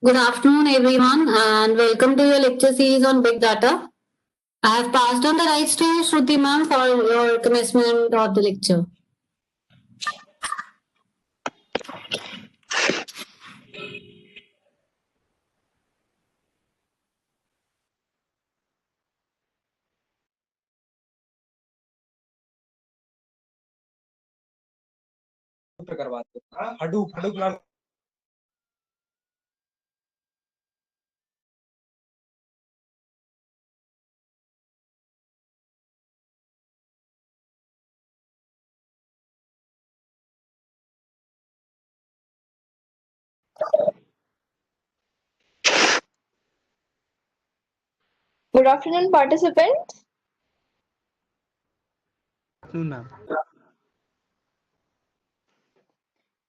Good afternoon, everyone, and welcome to your lecture series on big data. I have passed on the rights to Shruti ma'am for your commencement of the lecture. Hadoop Hadoop Good afternoon, participants. afternoon, ma'am.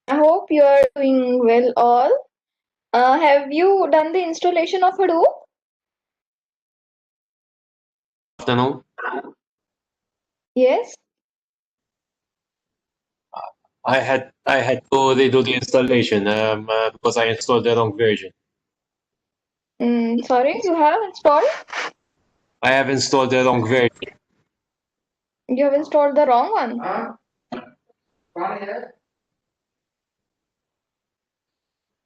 I hope you are doing well all. Have you done the installation of Hadoop? Afternoon. Yes. I had to redo the installation because I installed the wrong version. Sorry, you have installed? I have installed the wrong version. You have installed the wrong one.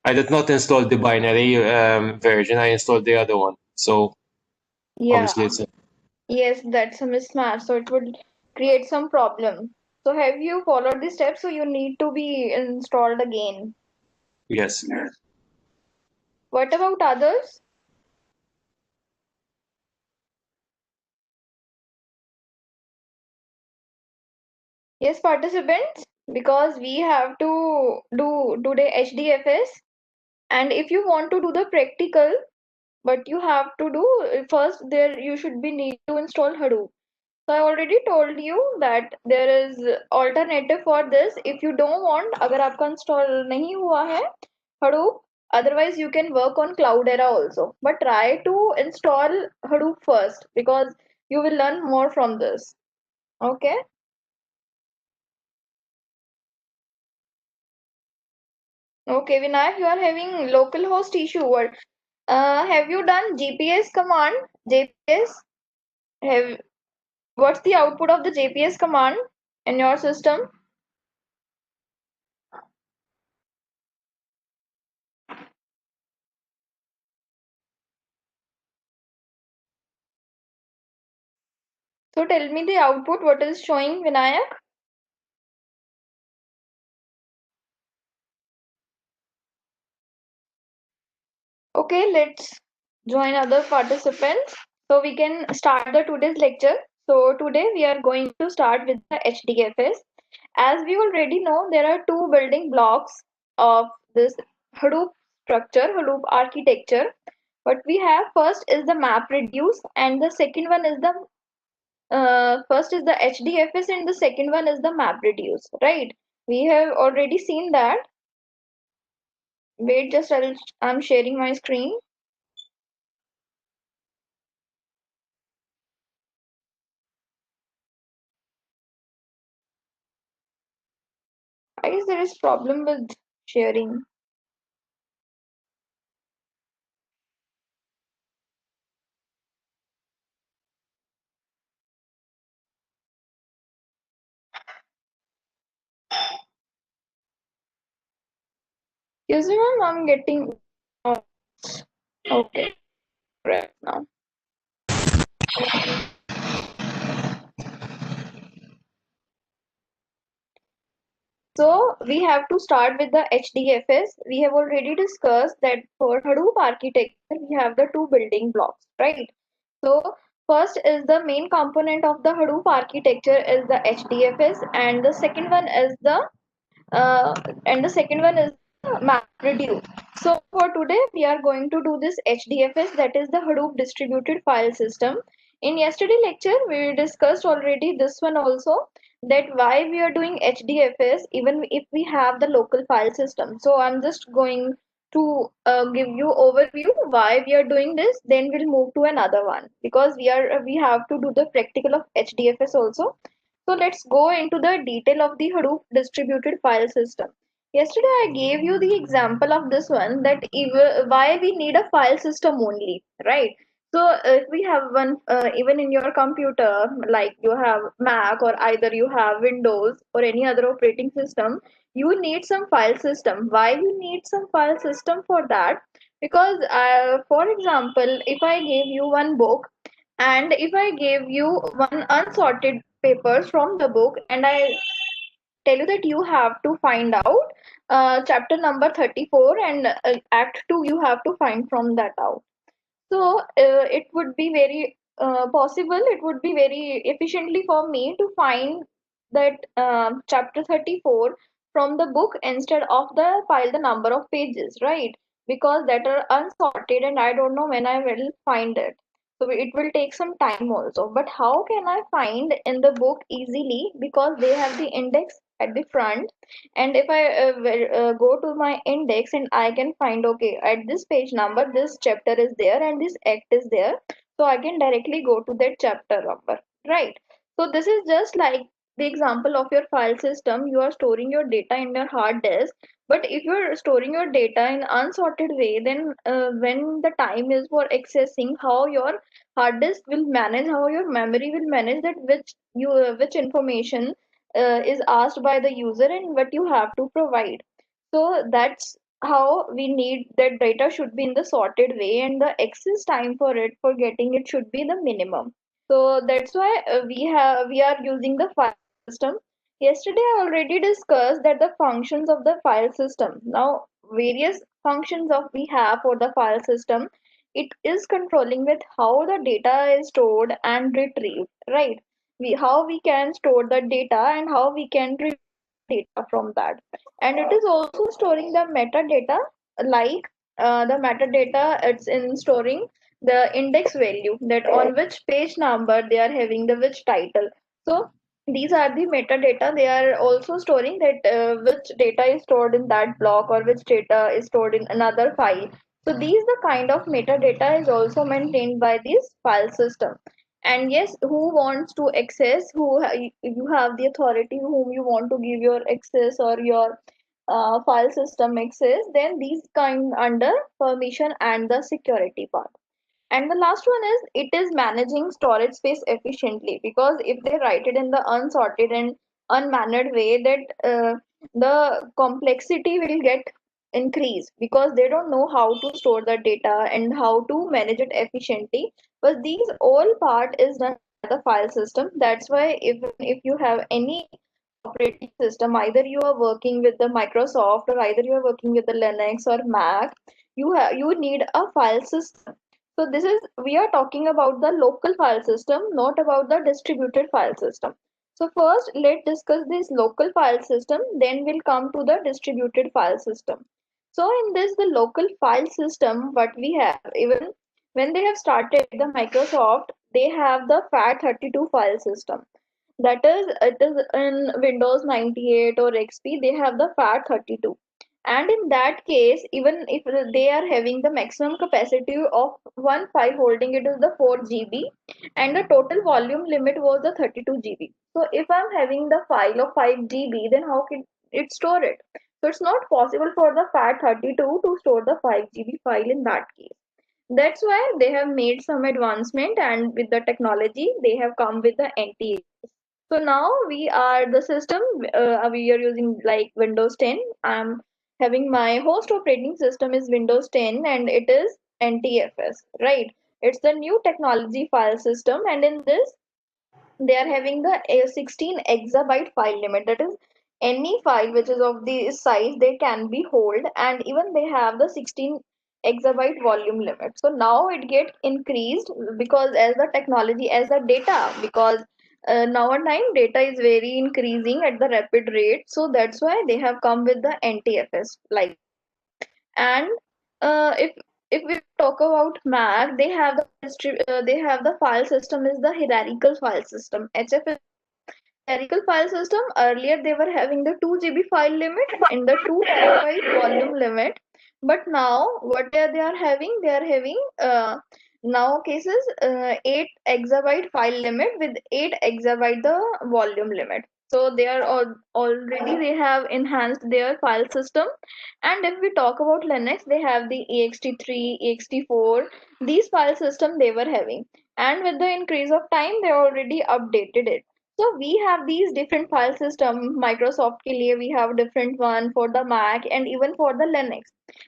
I did not install the binary version. I installed the other one. So Yeah. obviously it's Yes, that's a mismatch. So it would create some problem. So have you followed the steps? So you need to be installed again. yes. What about others? Yes, participants, because we have to do today HDFS, and if you want to do the practical, but you have to do first there you should be need to install Hadoop. So I already told you that there is alternative for this. If you don't want, अगर आपका install नहीं हुआ है Hadoop, otherwise you can work on Cloudera also. But try to install Hadoop first because you will learn more from this. Okay. Okay, Vinayak, you are having localhost issue. What? Have you done GPS command? GPS? Have What's the output of the GPS command in your system? So tell me the output, what is showing, Vinayak? Okay, let's join other participants. So we can start the today's lecture. So today we are going to start with the HDFS. As we already know, there are two building blocks of this Hadoop structure, Hadoop architecture. What we have first is the map reduce, and the second one is the first is the HDFS, and the second one is the map reduce. Right? We have already seen that. Wait, just I'm sharing my screen. I guess there is problem with sharing. Excuse me, ma'am, I'm getting. Oh, okay, right now. So we have to start with the HDFS. We have already discussed that for Hadoop architecture, we have the two building blocks, right? So first is the main component of the Hadoop architecture is the HDFS, and the second one is the MapReduce. So for today, we are going to do this HDFS, that is the Hadoop Distributed File System. In yesterday lecture, we discussed already this one also, that why we are doing HDFS even if we have the local file system. So I'm just going to give you overview why we are doing this. Then we'll move to another one because we have to do the practical of HDFS also. So let's go into the detail of the Hadoop distributed file system. Yesterday I gave you the example of this one, that why we need a file system only, right? So if we have one, even in your computer, like you have Mac or either you have Windows or any other operating system, you need some file system. Why you need some file system for that? Because for example, if I gave you one book and if I gave you one unsorted papers from the book and I tell you that you have to find out chapter number 34 and act 2 you have to find from that out. So it would be very possible, it would be very efficiently for me to find that chapter 34 from the book instead of the file the number of pages, right? Because that are unsorted and I don't know when I will find it. So it will take some time also. But how can I find in the book easily? Because they have the index at the front, and if I go to my index and I can find, okay, at this page number this chapter is there and this act is there, so I can directly go to that chapter number, right? So this is just like the example of your file system. You are storing your data in your hard disk, but if you're storing your data in unsorted way, then when the time is for accessing, how your hard disk will manage, how your memory will manage that which information is asked by the user and what you have to provide. So that's how we need that data should be in the sorted way, and the access time for it for getting it should be the minimum. So that's why we are using the file system. Yesterday I already discussed that the functions of the file system. Now various functions of we have for the file system. It is controlling with how the data is stored and retrieved, right? How we can store the data and how we can retrieve data from that. And it is also storing the metadata, like the metadata, it's in storing the index value, that on which page number they are having the which title. So these are the metadata. They are also storing that which data is stored in that block or which data is stored in another file. So these the kind of metadata is also maintained by this file system. And yes, who wants to access, you have the authority whom you want to give your access or your file system access, then these kind under permission and the security part. And the last one is it is managing storage space efficiently, because if they write it in the unsorted and unmannered way, that the complexity will get increased because they don't know how to store the data and how to manage it efficiently. But these all part is done by the file system. That's why if you have any operating system, either you are working with the Microsoft or either you are working with the Linux or Mac, you need a file system. So this is, we are talking about the local file system, not about the distributed file system. So first let's discuss this local file system, then we'll come to the distributed file system. So in this, the local file system, what we have, even when they have started the Microsoft, they have the FAT32 file system. That is, it is in Windows 98 or XP, they have the FAT32. And in that case, even if they are having the maximum capacity of one file holding, it is the 4 GB, and the total volume limit was the 32 GB. So if I'm having the file of 5 GB, then how can it store it? So it's not possible for the FAT32 to store the 5 GB file in that case. That's why they have made some advancement, and with the technology they have come with the NT. So now we are the system, we are using like Windows 10. I'm having my host operating system is Windows 10 and it is NTFS, right? It's the new technology file system, and in this they are having the 16 exabyte file limit. That is, any file which is of the size they can be hold, and even they have the 16 exabyte volume limit. So now it get increased because as the technology, as the data, because nowadays data is very increasing at the rapid rate, so that's why they have come with the NTFS like. And if we talk about Mac, they have they have the file system is the hierarchical file system. HF hierarchical file system. Earlier they were having the 2 GB file limit and the 2 TB volume limit, but now what they are having, they are having now cases 8 exabyte file limit with 8 exabyte the volume limit. So they are already they have enhanced their file system. And if we talk about Linux, they have the ext3, ext4, these file system they were having, and with the increase of time they already updated it. So we have these different file system. Microsoft ke liye we have different one for the Mac and even for the Linux.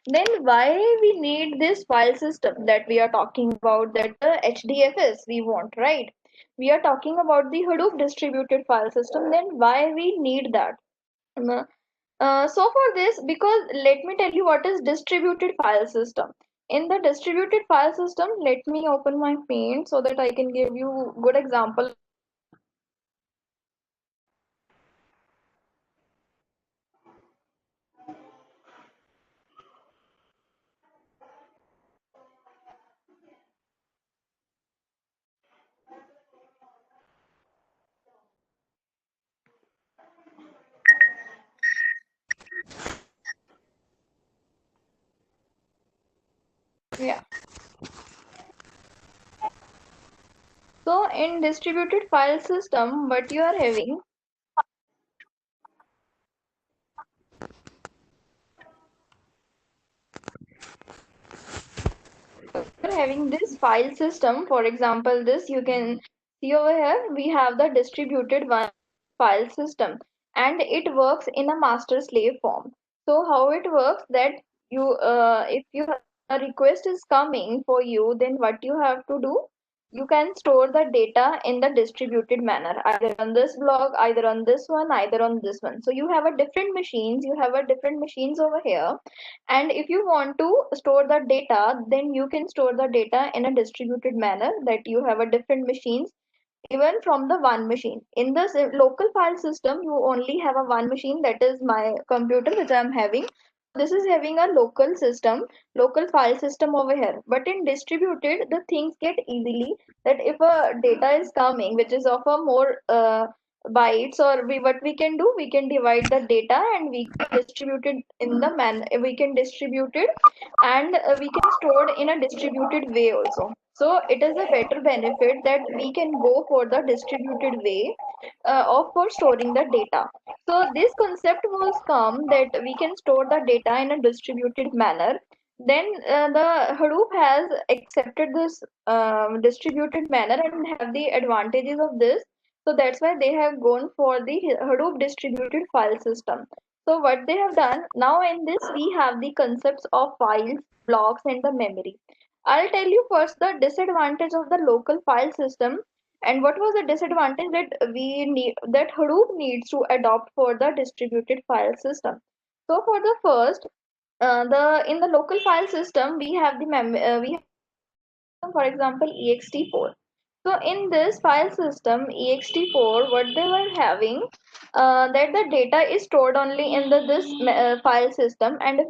Then why we need this file system that we are talking about, that the HDFS we want, right? We are talking about the Hadoop distributed file system. Then why we need that? Um, so for this, because let me tell you what is distributed file system. In the distributed file system, let me open my Paint so that I can give you good example. Yeah. So in distributed file system, what you are having, this file system. For example, this you can see over here. We have the distributed one file system, and it works in a master slave form. So how it works, that you if you a request is coming for you, then what you have to do, you can store the data in the distributed manner, either on this block, either on this one, either on this one. So you have a different machines, over here, and if you want to store the data, then you can store the data in a distributed manner, that you have a different machines even from the one machine. In this local file system, you only have a one machine, that is my computer which I am having. This is having a local system, local file system over here. But in distributed, the things get easily, that if a data is coming which is of a more bytes, or what we can do, we can divide the data and we can distribute it in the we can distribute it, and we can store it in a distributed way also. So it is a better benefit that we can go for the distributed way of for storing the data. So this concept was come that we can store the data in a distributed manner. Then the Hadoop has accepted this distributed manner and have the advantages of this. So that's why they have gone for the Hadoop distributed file system. So what they have done, now in this we have the concepts of files, blocks and the memory. I'll tell you first the disadvantage of the local file system, and what was the disadvantage that we need, that Hadoop needs to adopt for the distributed file system. So for the first, the in the local file system we have the we have, for example, ext4. So in this file system ext4, what they were having, that the data is stored only in the this file system, and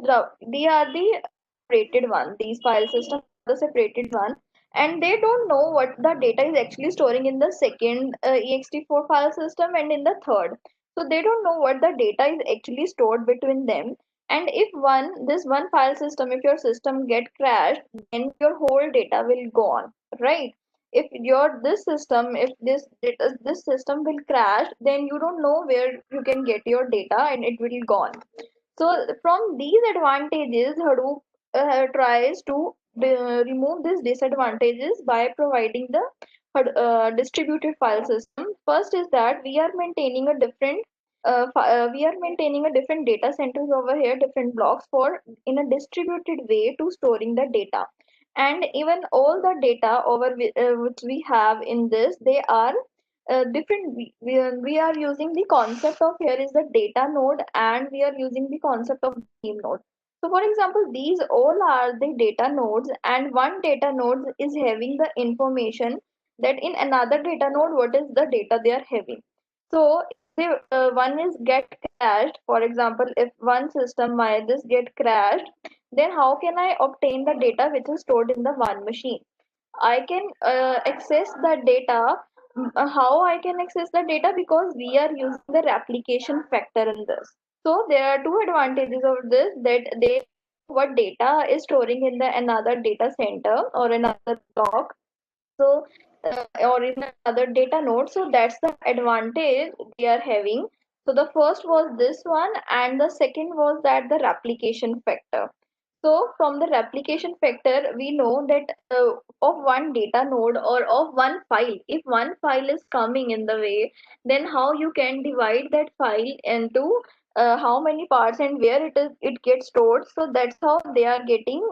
they are the separated one, these file systems are the separated one, and they don't know what the data is actually storing in the second ext4 file system and in the third. So they don't know what the data is actually stored between them. And if one file system, if your system get crashed, then your whole data will go on, right? If your this system, if this system will crash, then you don't know where you can get your data and it will gone. So from these advantages, Hadoop tries to remove these disadvantages by providing the distributed file system. First is that we are maintaining a different data centers over here, different blocks for in a distributed way to storing the data. And even all the data which we have in this, they are different. We are using the concept of, here is the data node, and we are using the concept of theme node. So for example, these all are the data nodes, and one data node is having the information that in another data node what is the data they are having. So if one is get crashed, for example, if one system my this get crashed, then how can I obtain the data which is stored in the one machine? I can access the data. How I can access the data? Because we are using the replication factor in this. So there are two advantages of this, that they what data is storing in the another data center or another block. So or in other data node. So that's the advantage we are having. So the first was this one, and the second was that the replication factor. So from the replication factor, we know that of one data node or of one file, if one file is coming in the way, then how you can divide that file into how many parts and where it gets stored. So that's how they are getting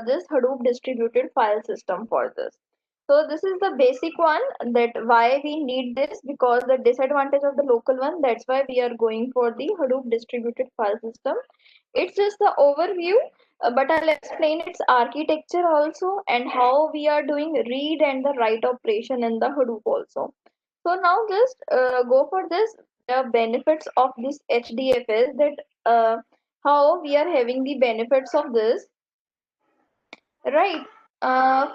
this Hadoop distributed file system for this. So this is the basic one, that why we need this, because the disadvantage of the local one, that's why we are going for the Hadoop distributed file system. It's just the overview, but I'll explain its architecture also, and how we are doing read and the write operation in the Hadoop also. So now just go for this, the benefits of this HDFS, that how we are having the benefits of this, right?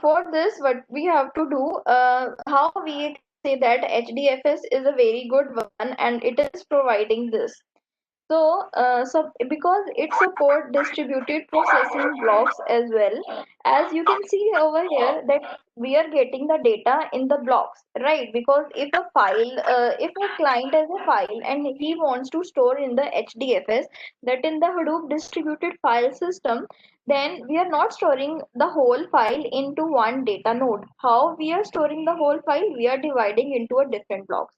For this, what we have to do, how we say that HDFS is a very good one and it is providing this. So because it supports distributed processing blocks as well, as you can see over here that we are getting the data in the blocks, right? Because if a file, if a client has a file and he wants to store in the HDFS, that in the Hadoop distributed file system, then we are not storing the whole file into one data node. How we are storing the whole file? We are dividing into a different blocks.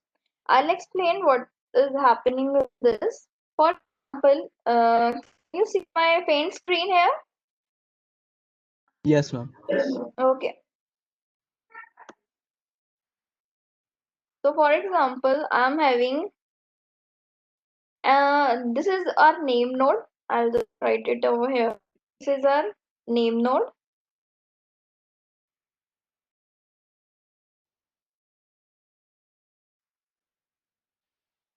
I'll explain what is happening with this. For example, can you see my faint screen here? Yes, ma'am. Okay. So for example, I'm having this is our name node. I'll just write it over here. This is our name node,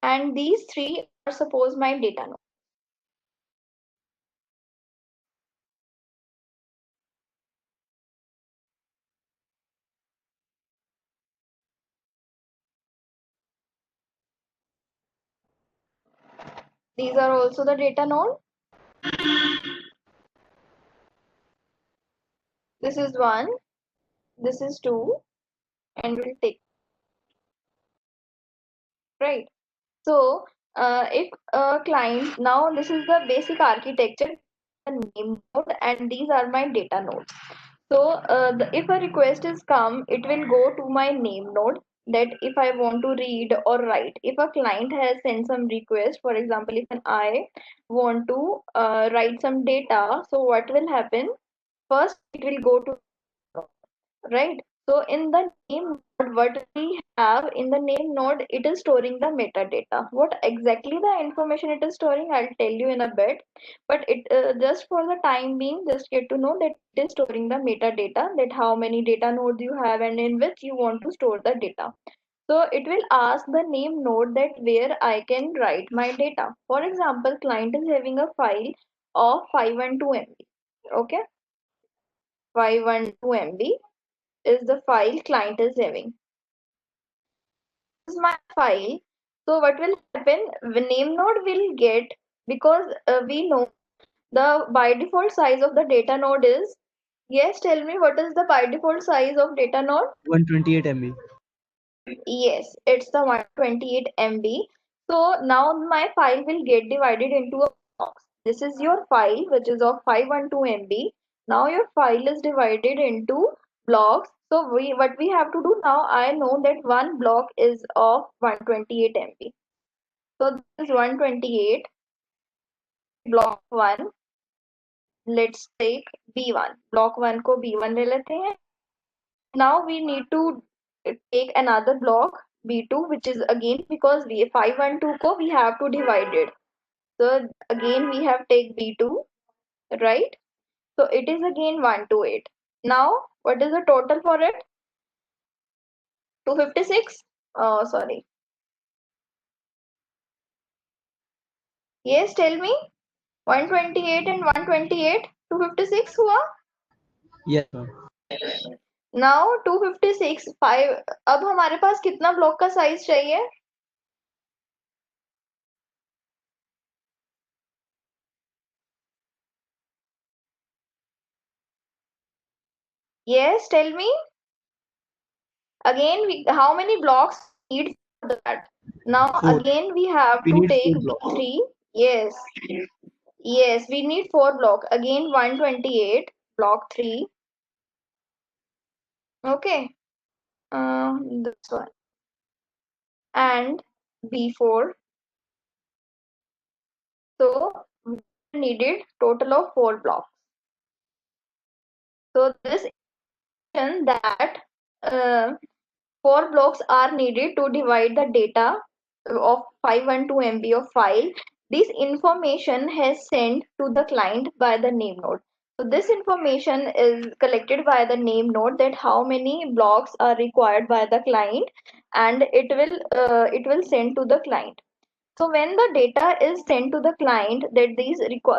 and these three are suppose my data node. These are also the data node. This is one, this is two, and we'll take, right. So if a client, now this is the basic architecture, the name node, and these are my data nodes. So if a request is come, it will go to my name node, that if I want to read or write. If a client has sent some request, for example, if I want to write some data, so what will happen? First, it will go to, right? So in the name node, what we have in the name node, it is storing the metadata. What exactly the information it is storing, I'll tell you in a bit. But it just for the time being, just get to know that it is storing the metadata, that how many data nodes you have and in which you want to store the data. So it will ask the name node that where I can write my data. For example, client is having a file of 512 MB. Okay, 512 MB is the file client is having. This is my file. So what will happen? The name node will get, because we know the by default size of the data node is, yes, tell me what is the by default size of data node? 128 MB. Yes, it's the 128 MB. So now my file will get divided into a box. This is your file, which is of 512 MB. Now your file is divided into blocks. So what we have to do now, I know that one block is of 128 MB. So this is 128, block 1. Let's take B1. Block 1 को B1 ले लेते हैं. Now we need to take another block B2, which is again, because we 512 ko we have to divide it. So again we have take B2, right? So it is again 128. Now what is the total for it? 256. Oh, sorry. Yes, tell me. 128 and 128, 256 हुआ. Yes, ma'am. Now 256 5. अब हमारे पास कितना block का size चाहिए? Yes, tell me. Again, how many blocks need for that? Now 4. again we have We to need take 4 blocks. B3. Yes. Yes, we need 4 blocks. Again 128, block 3. Okay. This one. And B4. So we needed total of 4 blocks. So this is that 4 blocks are needed to divide the data of 512 MB of file. This information has sent to the client by the name node. So this information is collected by the name node, that how many blocks are required by the client, and it will send to the client. So when the data is sent to the client that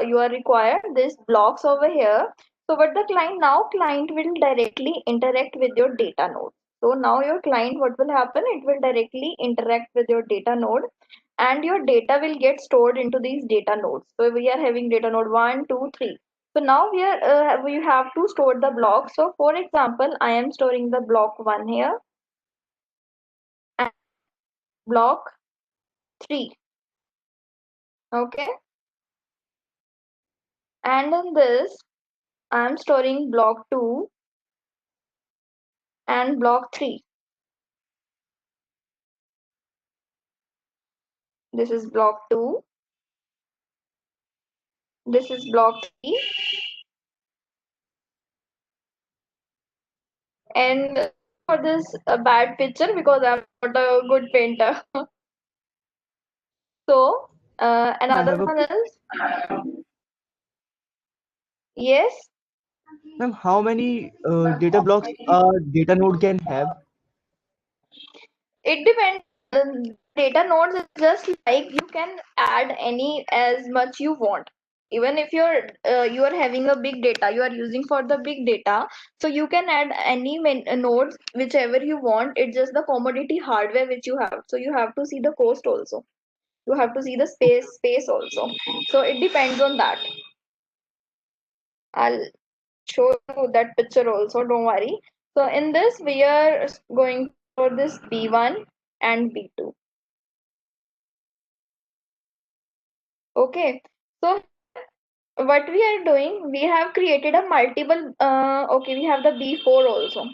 you are required these blocks over here. So what the client will directly interact with your data node. So now your client, what will happen? It will directly interact with your data node, and your data will get stored into these data nodes. So we are having data node 1, 2, 3. So now we have to store the blocks. So for example, I am storing the block 1 here and block 3. Okay. And in this, I'm storing block 2 and block 3. This is block 2. This is block 3. And for this a bad picture because I'm not a good painter. So I another have a one is, yes, ma'am. How many data blocks a data node can have? it depends. Data nodes is just like you can add any as much you want. Even if you are having a big data, you are using for the big data, so you can add any nodes whichever you want. It's just the commodity hardware which you have. So you have to see the cost also. You have to see the space also. So it depends on that. I'll show you that picture also. Don't worry. So in this we are going for this B1 and B2. Okay, so what we are doing, we have created a multiple, okay, we have the B4 also.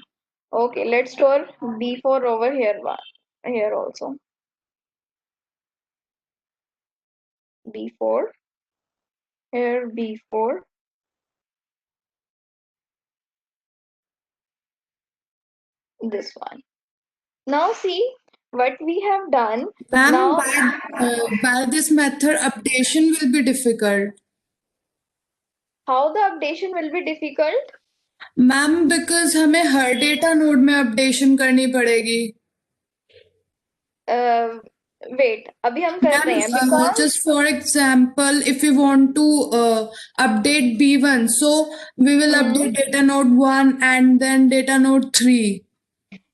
Okay, let's store B4 over here, here also. B4, here B4, this one. Now see what we have done. Ma'am, Now, by this method, updation will be difficult. how the updation will be difficult? Ma'am because हमें हर data node में updation करनी पड़ेगी Wait, अभी हम कर रहे हैं ma'am because just for example if we want to update b1 so we will update data node 1 and then data node 3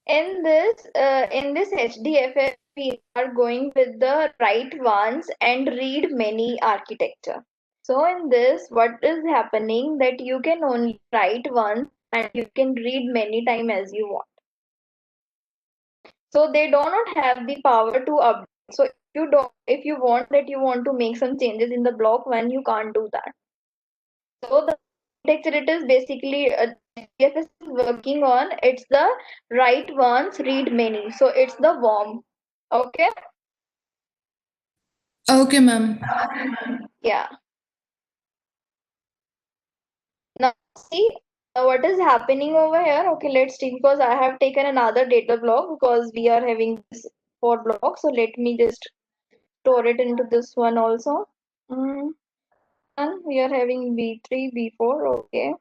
in this HDFS we are going with the write once and read many architecture. So in this, what is happening that you can only write once and you can read many times as you want. So they do not have the power to update. So if you want that you want to make some changes in the block when you can't do that. So the architecture it is basically HDFS is working on, it's the write once, read many. So it's the worm. Okay. okay ma'am Yeah. Now see what is happening over here. Okay, let's see because I have taken another data block because we are having this 4 blocks. So let me just store it into this one also. And we are having B3, B4. Okay.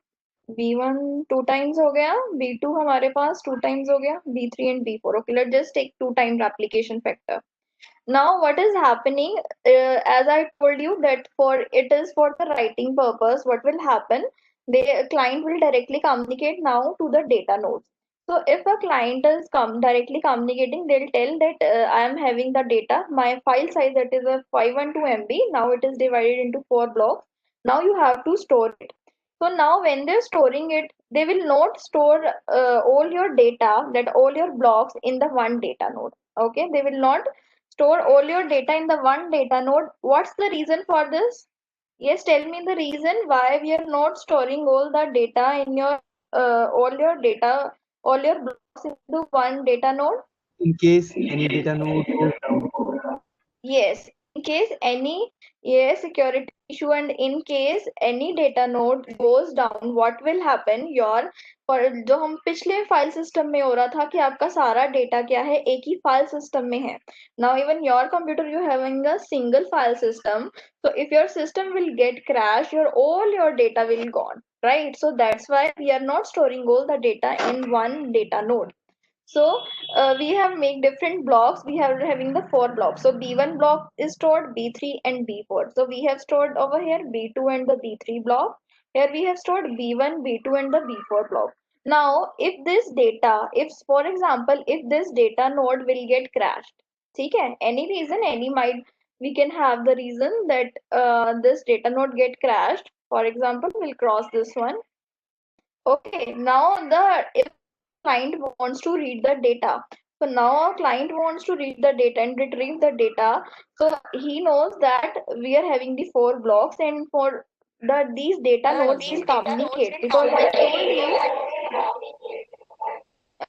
B1 2 times हो गया, B2 हमारे पास 2 times हो गया, B3 and B4. Okay, let's just take 2 times application factor. Now what is happening, as I told you that it is for the writing purpose, what will happen, the client will directly communicate now to the data nodes. So if a client is directly communicating, they'll tell that I am having the data, my file size that is a 512 MB, now it is divided into 4 blocks. Now you have to store it. So now when they're storing it, they will not store all your data, that all your blocks in the one data node. Okay, they will not store all your data in the one data node. What's the reason for this? Yes, tell me the reason why we are not storing all the data in your all your data, all your blocks into one data node. In case any data node goes down. Yes, in case any security issue and in case any data node goes down, what will happen? Your for जो हम पिछले file system में हो रहा था कि आपका सारा डेटा क्या है एक ही फाइल सिस्टम में है. Now even your computer you having a single file system. So if your system will get crash, your all your data will gone, right? So that's why we are not storing all the data in one data node. So we have make different blocks. We have having the 4 blocks. So B1 block is stored, B3 and B4. So we have stored over here B2 and the B3 block. Here we have stored B1, B2 and the B4 block. Now if this data, if for example, if this data node will get crashed, okay, any reason, any might, we can have the reason that this data node get crashed. For example, we'll cross this one. Okay, now the if client wants to read the data. So now our client wants to read the data and retrieve the data. So he knows that we are having the 4 blocks and for these data nodes will communicate because I told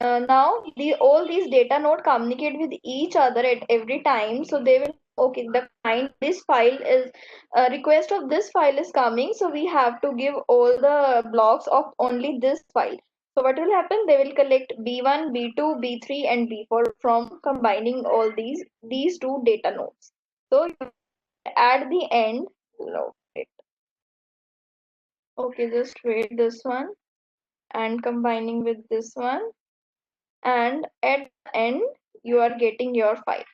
you now the all these data node communicate with each other at every time. So they will okay the client this file is request of this file is coming, so we have to give all the blocks of only this file. So what will happen? They will collect B1, B2, B3 and B4 from combining all these two data nodes. So at the end, no, wait. Okay, just wait this one and combining with this one, and at the end you are getting your file,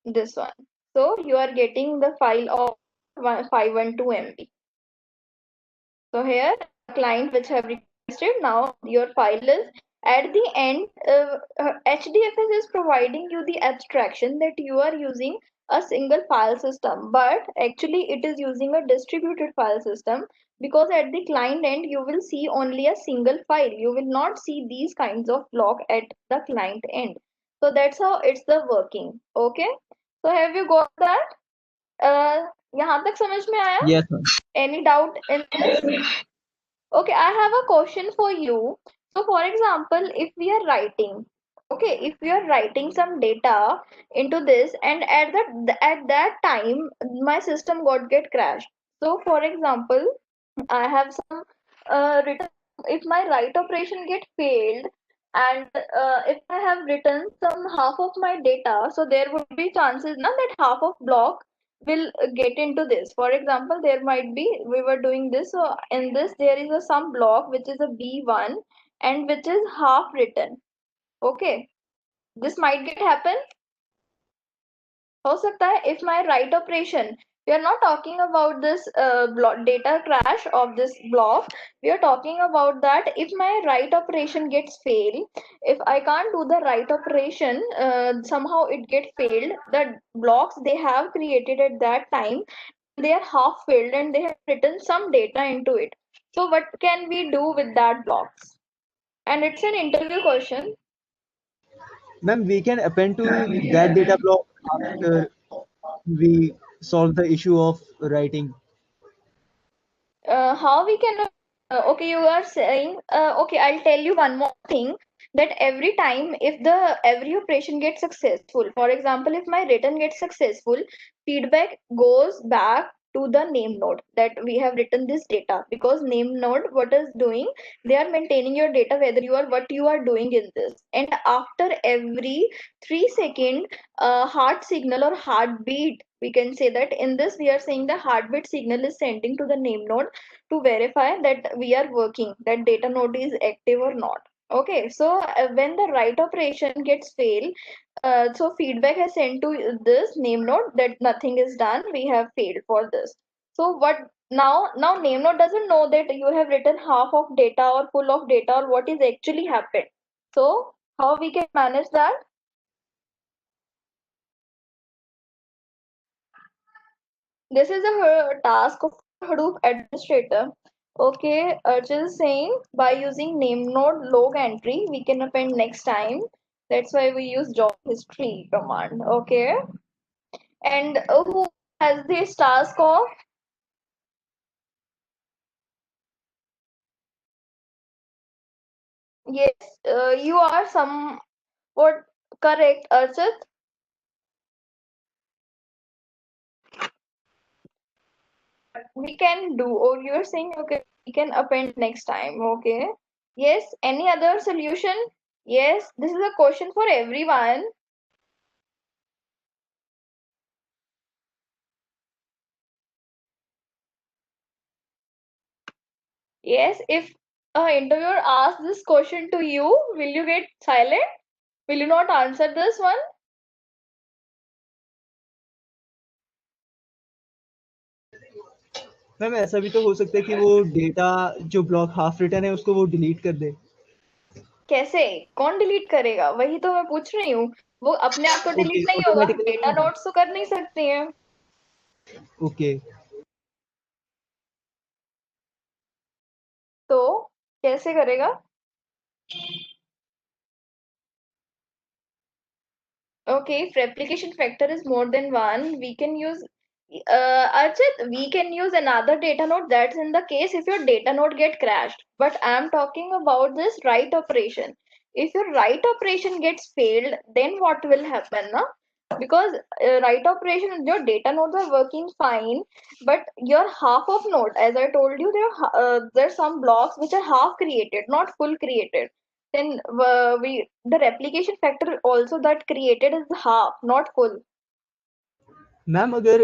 this one. So you are getting the file of 512 MB. So here client which have requested, now your file is at the end. HDFS is providing you the abstraction that you are using a single file system, but actually it is using a distributed file system, because at the client end you will see only a single file. You will not see these kinds of block at the client end. So that's how it's the working. Okay, so have you got that? यहाँ तक समझ में आया? Yes, ma'am. Any doubt in this? Okay, I have a question for you. So, for example, if we are writing, okay, if we are writing some data into this, and at that time my system get crashed. So, for example, I have some written, if my write operation get failed, and if I have written some half of my data, so there would be chances now that half of block will get into this. For example, there might be, we were doing this, so in this there is a some block which is a B1 and which is half written. Okay, this might get happen. हो सकता है if my write operation, we are not talking about this data crash of this block, we are talking about that if my write operation gets failed, if I can't do the write operation, somehow it get failed, the blocks they have created at that time, they are half filled and they have written some data into it. So what can we do with that blocks? And it's an interview question. Ma'am, we can append to that data block after we solve the issue of writing. How we can okay, you are saying okay, I'll tell you one more thing, that every time if the every operation gets successful, for example if my written gets successful, feedback goes back to the name node that we have written this data, because name node what is doing, they are maintaining your data whether you are what you are doing in this, and after every 3 second heart signal or heartbeat, we can say that in this we are saying the heartbeat signal is sending to the name node to verify that we are working, that data node is active or not. Okay, so when the write operation gets failed, so feedback has sent to this name node that nothing is done, we have failed for this. So what now name node doesn't know that you have written half of data or full of data or what is actually happened. So how we can manage that? This is a task of Hadoop administrator. Okay, Archit is saying by using name node log entry, we can append next time. That's why we use job history command. Okay, and who has this task of? Yes, you are somewhat correct, Archit. We can do, or you're saying, okay, we can append next time. Okay. Yes, any other solution? Yes, this is a question for everyone. Yes, if a interviewer asks this question to you, will you get silent? Will you not answer this one? Ma'am ऐसा भी तो हो सकता है कि वो data जो block half written है उसको वो डिलीट कर दे। कैसे? कौन डिलीट करेगा? वही तो मैं पूछ रही हूँ। वो अपने आप तो ओके, डिलीट नहीं होगा। ऑटोमेटिकली डेटा नहीं होगा। नोट्स तो कर नहीं सकते हैं। ओके, तो कैसे करेगा? Okay, if replication factor is more than one, we can use Archit, we can use another data node. That's in the case if your data node get crashed. But I'm talking about this write operation. If your write operation gets failed, then what will happen? Na? Because write operation, your data nodes are working fine, but your half of node, as I told you, there's some blocks which are half created, not full created. Then we the replication factor also that created is half, not full. Ma'am अगर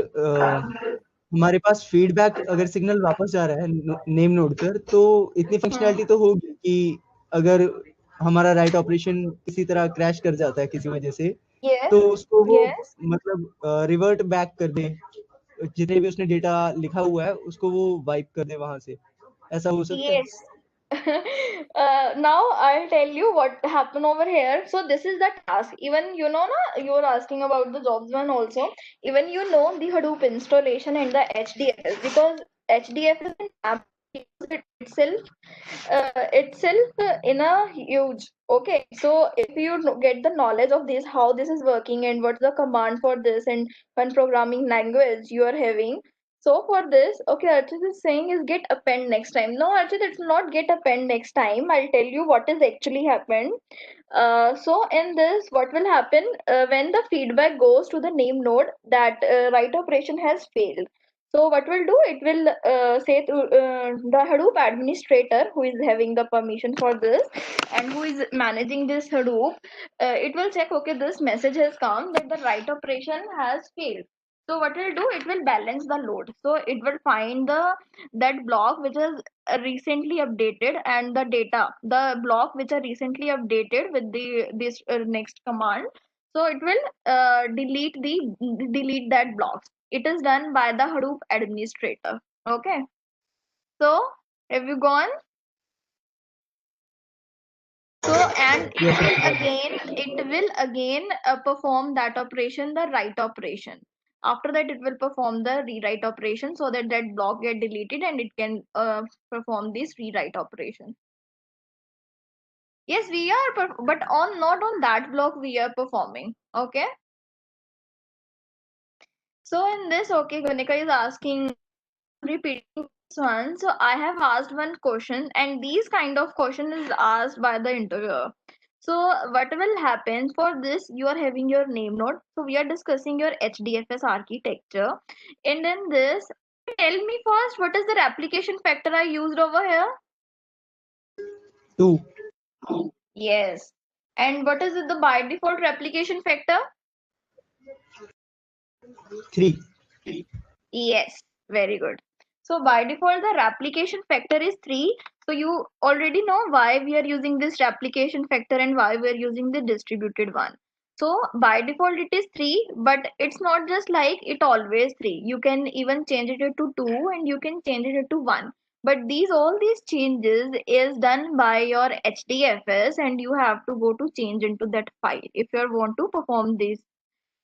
हमारे पास feedback अगर signal वापस जा रहा है name node पर, तो इतनी फंक्शनैलिटी तो होगी कि अगर हमारा राइट ऑपरेशन किसी तरह क्रैश कर जाता है किसी वजह से, Yes, तो उसको वो yes, मतलब रिवर्ट बैक कर दे, जितने भी उसने डेटा लिखा हुआ है उसको वो वाइप कर दे वहां से, ऐसा हो सकता है? yes. Now I'll tell you what happened over here. So this is the task. Even you know, na, you were asking about the jobs one also. Even you know the Hadoop installation and the HDFS, because HDFS itself in a huge. Okay, so if you get the knowledge of this, how this is working and what's the command for this and one programming language you are having. So for this, okay, Archit is saying is get append next time. No, Archit, it's not get append next time. I'll tell you what is actually happened. So in this, what will happen when the feedback goes to the name node that write operation has failed. So what will do? It will say to the Hadoop administrator who is having the permission for this and who is managing this Hadoop. It will check, okay, this message has come that the write operation has failed. So what will do? It will balance the load. So it will find that block which is recently updated and the block which are recently updated with this next command. So it will delete that block. It is done by the Hadoop administrator. Okay. So have you gone? So and Yes, it will again perform that operation, the write operation. After that, it will perform the rewrite operation so that that block get deleted and it can perform this rewrite operation. Yes, we are, but on not on that block we are performing. Okay. So in this, okay, Ganika is asking, repeating this one. So I have asked one question, and these kind of question is asked by the interviewer. So what will happen for this? You are having your name node. So we are discussing your HDFS architecture, and in this, tell me first what is the replication factor I used over here? 2, Yes. And what is it, the by default replication factor? 3. Yes, very good. So by default, the replication factor is 3. So you already know why we are using this replication factor and why we are using the distributed one. So by default, it is 3, but it's not just like it always 3. You can even change it to 2 and you can change it to 1. But all these changes is done by your HDFS and you have to go to change into that file if you want to perform these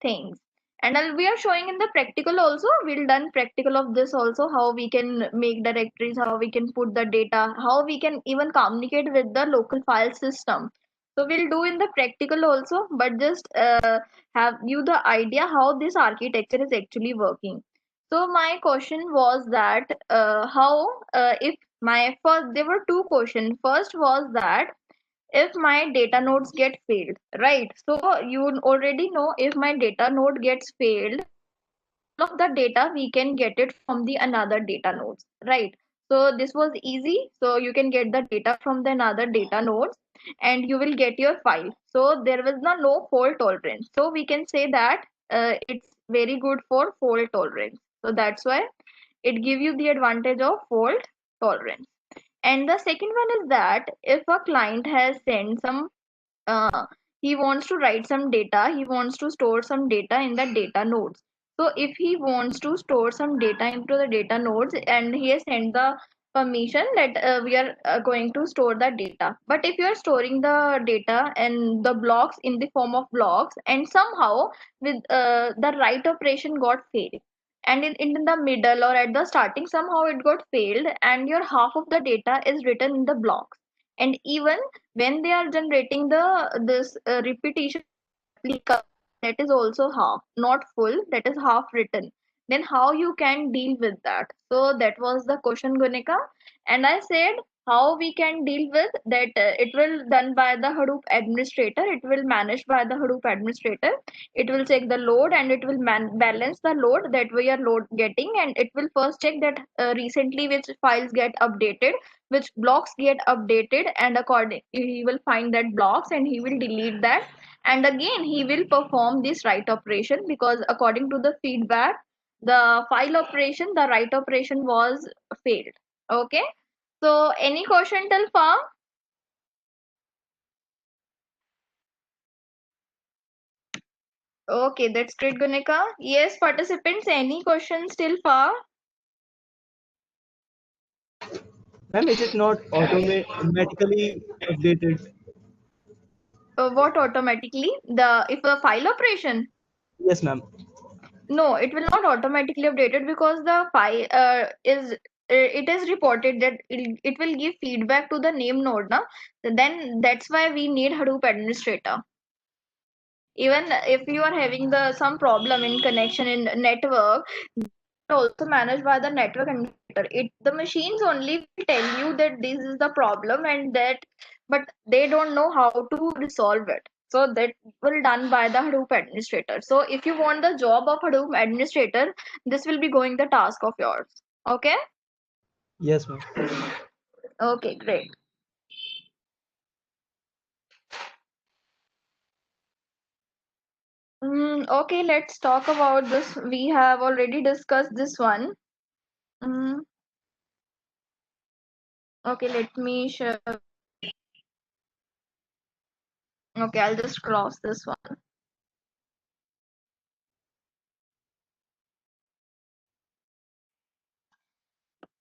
things. And we are showing in the practical also. We'll done practical of this also, how we can make directories, how we can put the data, how we can even communicate with the local file system. So we'll do in the practical also, but just have you the idea how this architecture is actually working. So my question was that how if my first, there were two questions. First was that if my data nodes get failed, right? So you already know, if my data node gets failed, all of the data we can get it from the another data nodes, right? So this was easy. So you can get the data from the another data nodes and you will get your file. So there was no fault tolerance. So we can say that it's very good for fault tolerance. So that's why it give you the advantage of fault tolerance. And the second one is that if a client has sent some he wants to write some data, he wants to store some data in the data nodes. So if he wants to store some data into the data nodes and he has sent the permission that we are going to store the data, but if you are storing the data and the blocks in the form of blocks, and somehow with the write operation got failed, and in the middle or at the starting somehow it got failed, and your half of the data is written in the blocks, and even when they are generating the this repetition replica, that is also half, not full, that is half written, then how you can deal with that? So that was the question, Gunika. And I said how we can deal with that. It will done by the Hadoop administrator, it will managed by the Hadoop administrator. It will check the load and it will balance the load that we are load getting, and it will first check that recently which files get updated, which blocks get updated, and according he will find that blocks and he will delete that, and again he will perform this write operation, because according to the feedback, the file operation, the write operation was failed. Okay, so any question till far? Okay, that's great, Gunika. Yes, participants, any questions till far? Ma'am, is it not automatically updated? What automatically? The if a file operation? Yes, ma'am. No, it will not automatically updated, because the file is it is reported that it will give feedback to the name node, na? Then that's why we need Hadoop administrator. Even if you are having the some problem in connection in network, also managed by the network administrator. It the machines only will tell you that this is the problem and that, but they don't know how to resolve it. So that will done by the Hadoop administrator. So if you want the job of Hadoop administrator, this will be going the task of yours. Okay. Yes, ma'am. Okay, great. Okay, let's talk about this. We have already discussed this one. Mm, okay, let me share. Okay, I'll just cross this one.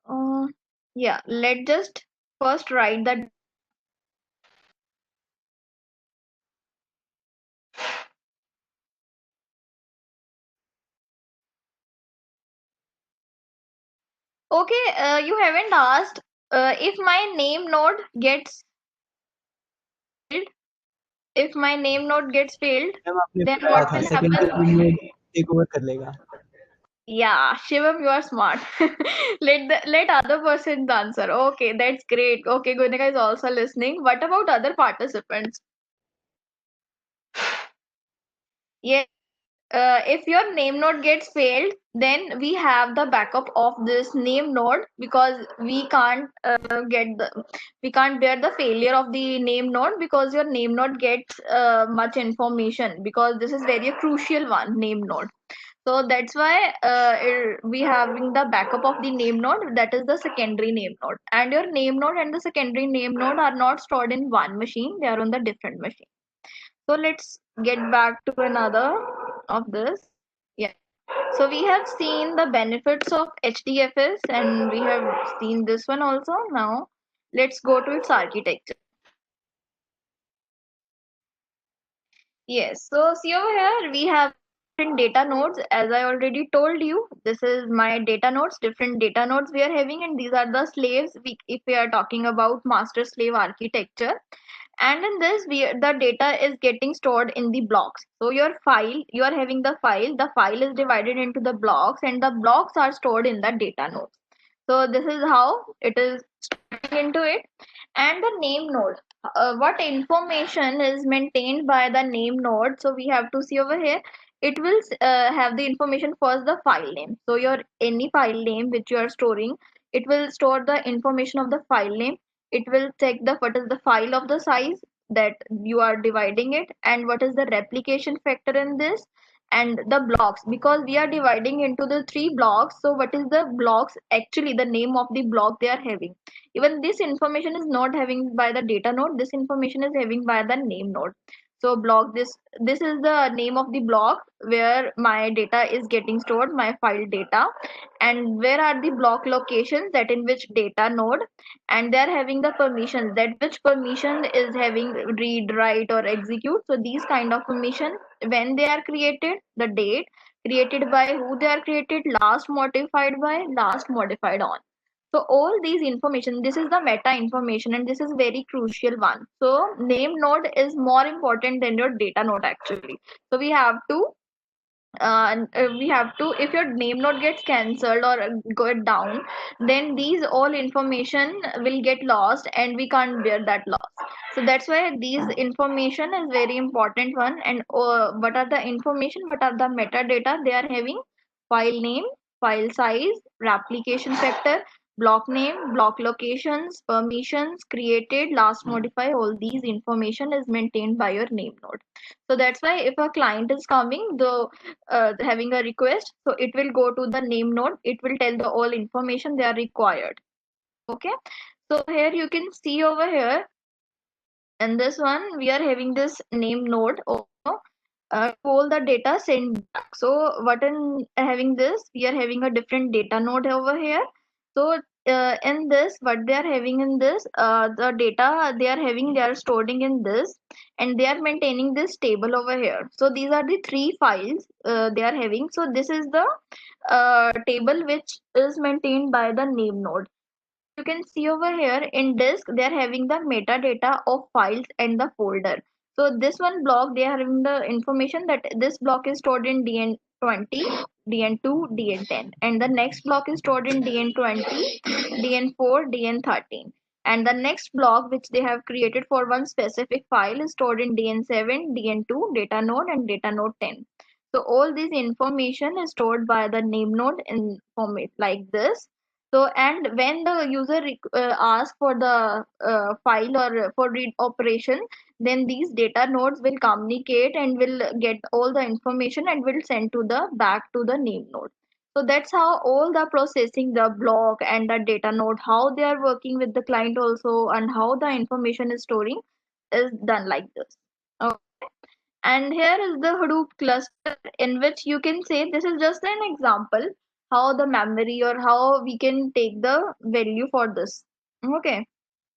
Uh, yeah, let's just first write that. Okay, you haven't asked if my name node gets failed. If my name node gets failed, ma'am आपने then बताया what था will secondary happen? Name node take over कर लेगा. Yeah, Shivam, you are smart. Let other persons answer. Okay, that's great. Okay, Gunika is also listening. What about other participants? Yes. If your name node gets failed, then we have the backup of this name node, because we can't we can't bear the failure of the name node, because your name node gets much information, because this is very crucial one, name node. So that's why we having the backup of the name node, that is the secondary name node, and your name node and the secondary name node are not stored in one machine, they are on the different machine. So let's get back to another of this. Yeah. So we have seen the benefits of HDFS and we have seen this one also. Now let's go to its architecture. Yes. So see over here we have different data nodes. As I already told you, this is my data nodes, different data nodes we are having, and these are the slaves if we are talking about master slave architecture. And in this, the data is getting stored in the blocks. So your file, you are having the file is divided into the blocks, and the blocks are stored in the data nodes. So this is how it is starting into it. And the name node, what information is maintained by the name node? So we have to see over here, it will have the information first, the file name. So your any file name which you are storing, it will store the information of the file name. It will check the what is the file of the size that you are dividing it, and what is the replication factor in this, and the blocks, because we are dividing into the 3 blocks. So what is the blocks, actually the name of the block they are having. Even this information is not having by the data node, this information is having by the name node. So block, this is the name of the block where my data is getting stored, my file data. And where are the block locations, that in which data node, and they are having the permissions, that which permission is having read, write or execute. So these kind of permission, when they are created, the date, created by who they are created, last modified by, last modified on. So all these information, this is the meta information, and this is very crucial one. So name node is more important than your data node actually. So we have to, if your name node gets cancelled or go down, then these all information will get lost, and we can't bear that loss. So that's why these information is very important one. And what are the information, what are the metadata they are having? File name, file size, replication factor, block name, block locations, permissions, created, last modify, all these information is maintained by your name node. So that's why if a client is coming, the having a request, so it will go to the name node, it will tell the all information they are required. Okay, so here you can see over here, and this one we are having this name node also, all the data sent back. So what in having this, we are having a different data node over here. So in this, what they are having in this, the data they are having, they are storing in this, and they are maintaining this table over here. So these are the 3 files they are having. So this is the table which is maintained by the name node. You can see over here in disk, they are having the metadata of files and the folder. So this one block, they are having the information that this block is stored in dn20, dn2, dn10, and the next block is stored in dn20, dn4, dn13, and the next block which they have created for one specific file is stored in dn7, dn2, data node, and data node 10. So all this information is stored by the name node in format like this. So, and when the user asks for the file or for read operation, then these data nodes will communicate and will get all the information and will send to the back to the name node. So that's how all the processing, the block and the data node, how they are working with the client also, and how the information is storing is done like this. Okay. And here is the Hadoop cluster, in which you can say, this is just an example how the memory or how we can take the value for this. Okay.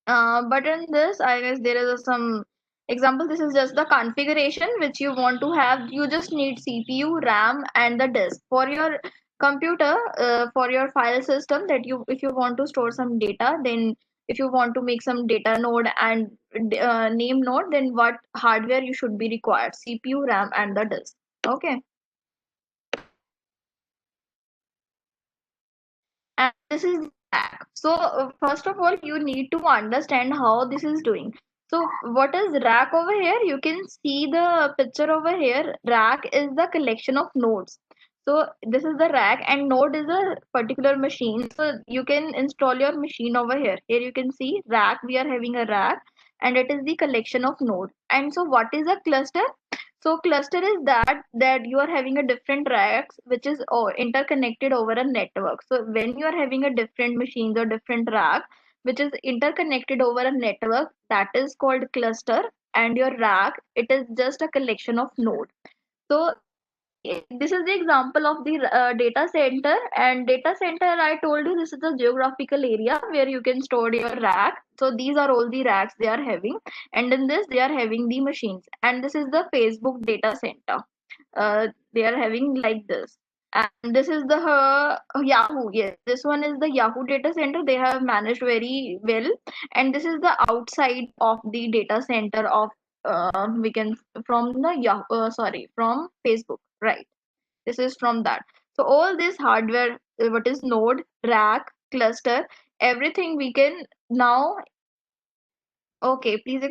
But in this, I guess there is some example. This is just the configuration which you want to have. You just need CPU, RAM, and the disk for your computer, for your file system. That you, if you want to store some data, then if you want to make some data node and name node, then what hardware you should be required? CPU, RAM, and the disk. Okay. And this is rack. So first of all, you need to understand how this is doing. So what is rack over here? You can see the picture over here. Rack is the collection of nodes. So this is the rack, and node is a particular machine. So you can install your machine over here. Here you can see rack. We are having a rack, and it is the collection of node. And so what is a cluster? So cluster is that you are having a different racks which is interconnected over a network. So when you are having a different machines or different rack which is interconnected over a network, that is called cluster. And your rack, it is just a collection of node. So this is the example of the data center. And data center, I told you, this is the geographical area where you can store your rack. So these are all the racks they are having, and in this they are having the machines. And this is the Facebook data center. they are having like this. And this is the Yahoo. Yes, this one is the Yahoo data center. They have managed very well. And this is the outside of the data center of we can from the Yahoo. Sorry, from Facebook. Right. This is from that. So all this hardware, what is node, rack, cluster, everything we can now. Okay, please.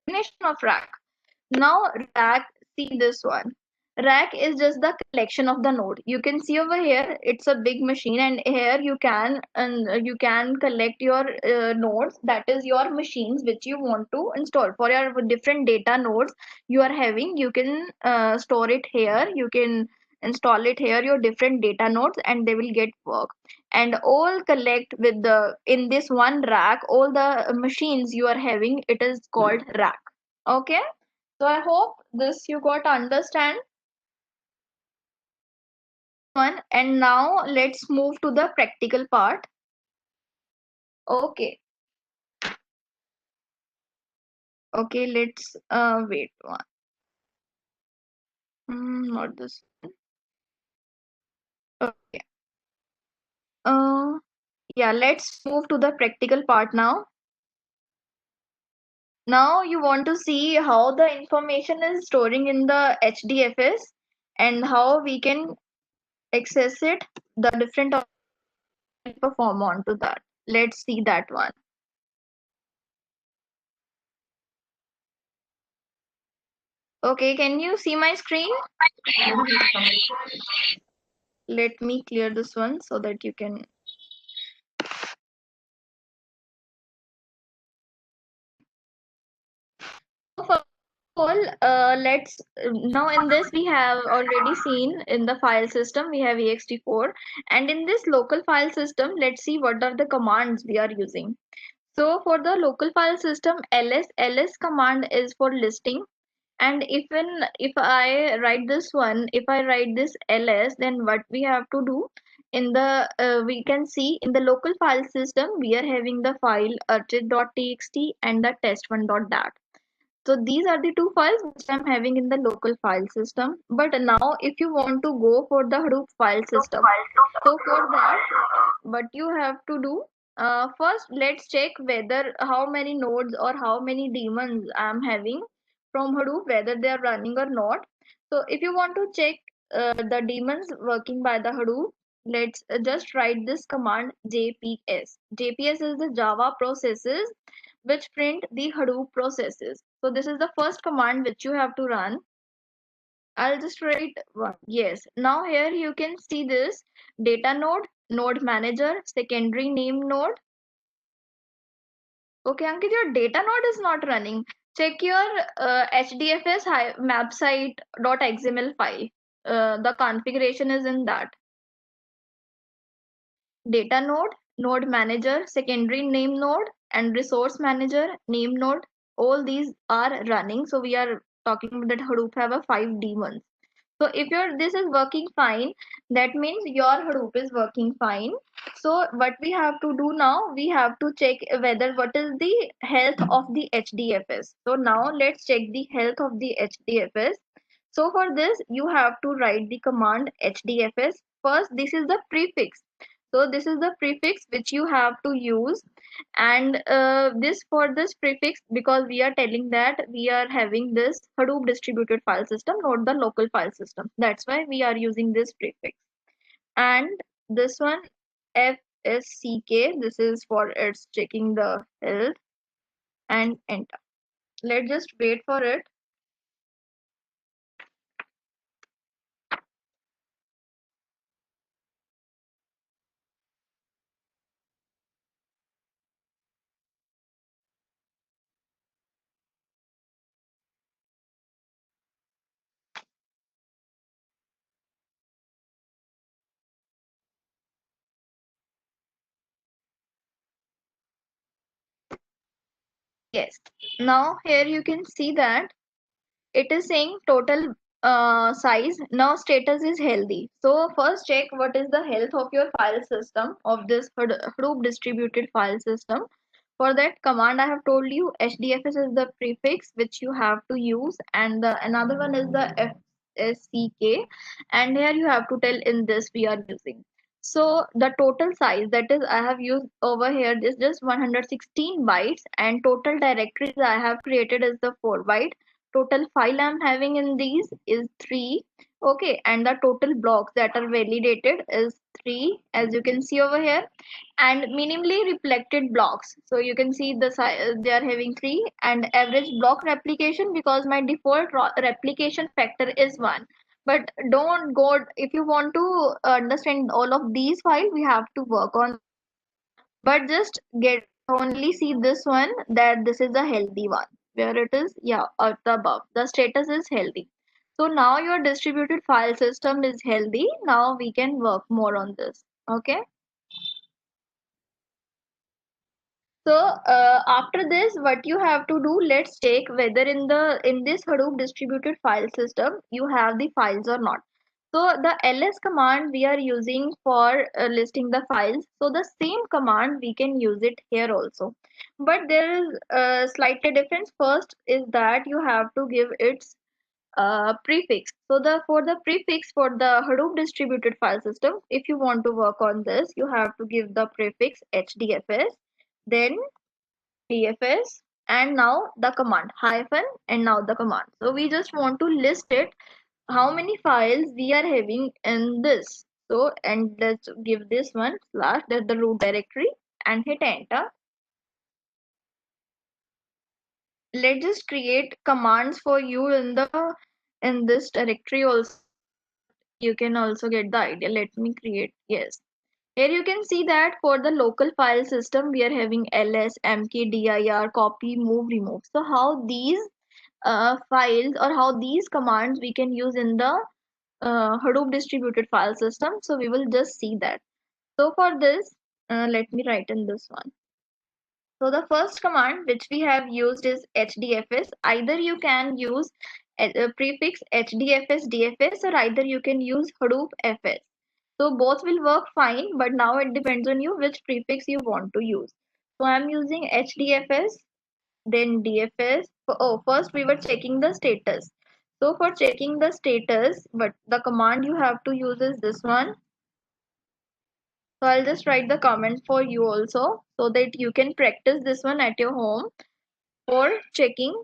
Definition of rack. Now rack, see this one. Rack is just the collection of the node. You can see over here, it's a big machine, and here you can collect your nodes. That is your machines which you want to install for your different data nodes you are having. You can store it here. You can install it here. Your different data nodes, and they will get work. And all collect with the in this one rack. All the machines you are having, it is called rack. Okay. So I hope this you got understand one. And now let's move to the practical part. Okay. Okay, let's wait one. Not this. Okay. Uh yeah, let's move to the practical part now. Now you want to see how the information is storing in the HDFS and how we can access it, the different perform onto that. Let's see that one. Okay, can you see my screen? Let me clear this one so that you can. First of all, let's now in this we have already seen in the file system we have ext4, and in this local file system, let's see what are the commands we are using. So for the local file system, ls command is for listing. And if I write this one, if I write this ls, then what we have to do in the we can see in the local file system we are having the file archit.txt and the test1.dat. So these are the two files which I'm having in the local file system. But now if you want to go for the Hadoop file system, so for that what you have to do, first let's check whether how many nodes or how many daemons I'm having from Hadoop, whether they are running or not. So if you want to check the daemons working by the Hadoop, let's just write this command jps. Jps is the Java processes which print the Hadoop processes. So this is the first command which you have to run. I'll just write one. Yes. Now here you can see this data node, node manager, secondary name node. Okay, Ankit, your data node is not running. Check your hdfs mapsite.xml file. The configuration is in that. Data node, node manager, secondary name node, and resource manager, name node. All these are running. So we are talking about that Hadoop have a 5 daemons. So if your this is working fine, that means your Hadoop is working fine. So what we have to do now, we have to check whether what is the health of the HDFS. So now let's check the health of the HDFS. So for this, you have to write the command HDFS. First, this is the prefix. So this is the prefix which you have to use. And this for this prefix, because we are telling that we are having this Hadoop distributed file system, not the local file system. That's why we are using this prefix. And this one FSCK, this is for it's checking the health, and enter. Let's just wait for it. Yes. Now here you can see that it is saying total size. Now status is healthy. So first check what is the health of your file system of this Hadoop distributed file system. For that command I have told you HDFS is the prefix which you have to use, and the another one is the SCK, and here you have to tell in this we are using. So the total size, that is I have used over here is just 116 bytes, and total directories I have created is the 4 byte. Total file I'm having in these is 3. Okay, and the total blocks that are validated is 3, as you can see over here, and minimally reflected blocks, so you can see the size they are having 3, and average block replication, because my default replication factor is 1. But don't go, if you want to understand all of these files we have to work on, but just get only see this one, that this is a healthy one, where it is, yeah, at the above the status is healthy. So now your distributed file system is healthy. Now we can work more on this. Okay. So after this, what you have to do, let's check whether in this Hadoop distributed file system you have the files or not. So the ls command we are using for listing the files. So the same command we can use it here also, but there is a slightly difference. First is that you have to give its prefix. So the for the prefix for the Hadoop distributed file system, if you want to work on this, you have to give the prefix hdfs, then dfs, and now the command hyphen, and now the command. So we just want to list it, how many files we are having in this. So, and let's give this one slash, that's the root directory, and hit enter. Let's just create commands for you in this directory also. You can also get the idea. Let me create, yes. Here you can see that for the local file system, we are having ls, mkdir, copy, move, remove. So how these files or how these commands we can use in the Hadoop distributed file system. So we will just see that. So for this, let me write in this one. So the first command which we have used is hdfs. Either you can use prefix hdfs dfs, or either you can use Hadoop fs. So both will work fine, but now it depends on you which prefix you want to use. So I'm using hdfs, then dfs. Oh, first we were checking the status. So for checking the status, but the command you have to use is this one. So I'll just write the comment for you also, so that you can practice this one at your home for checking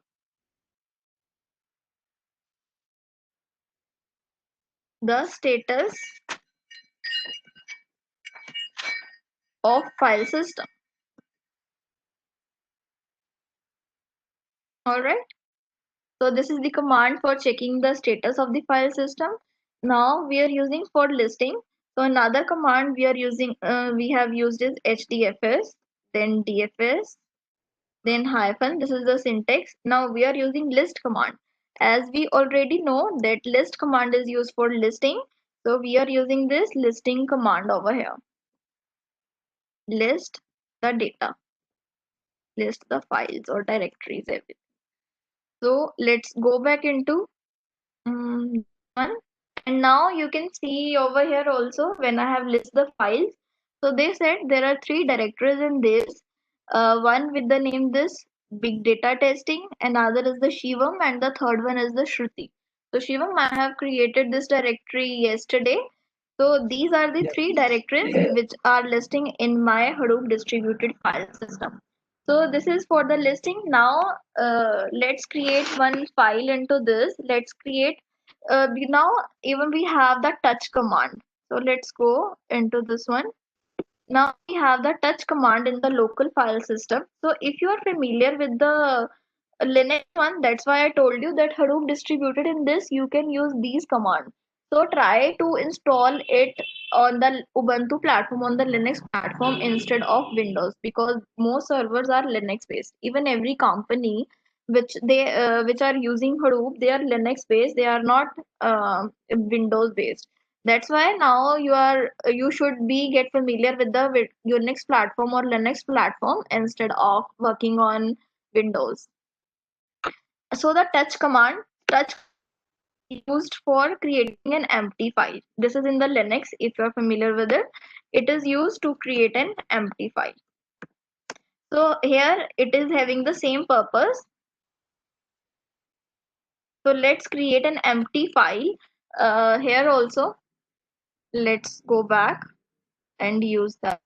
the status of file system. Alright. So this is the command for checking the status of the file system. Now we are using for listing. So another command we are using, we have used is hdfs, then dfs, then hyphen. This is the syntax. Now we are using list command. As we already know that list command is used for listing. So we are using this listing command over here. List the data, list the files or directories, everything. So let's go back into one, and now you can see over here also when I have list the files. So they said there are 3 directories in this. One with the name this big data testing, another is the Shivam, and the third one is the Shruti. So Shivam, I have created this directory yesterday. So these are the 3 directories which are listing in my Hadoop distributed file system. So this is for the listing. Now let's create one file into this. Let's create now even we have the touch command. So let's go into this one. Now we have the touch command in the local file system. So if you are familiar with the Linux one, that's why I told you that Hadoop distributed in this, you can use these commands. So try to install it on the Ubuntu platform, on the Linux platform instead of Windows, because most servers are Linux based. Even every company which are using Hadoop, they are Linux based. They are not Windows based. That's why now you should be get familiar with the Unix platform or Linux platform instead of working on Windows. So the touch used for creating an empty file. This is in the Linux. If you are familiar with it, it is used to create an empty file. So here it is having the same purpose. So let's create an empty file. Here also, let's go back and use that.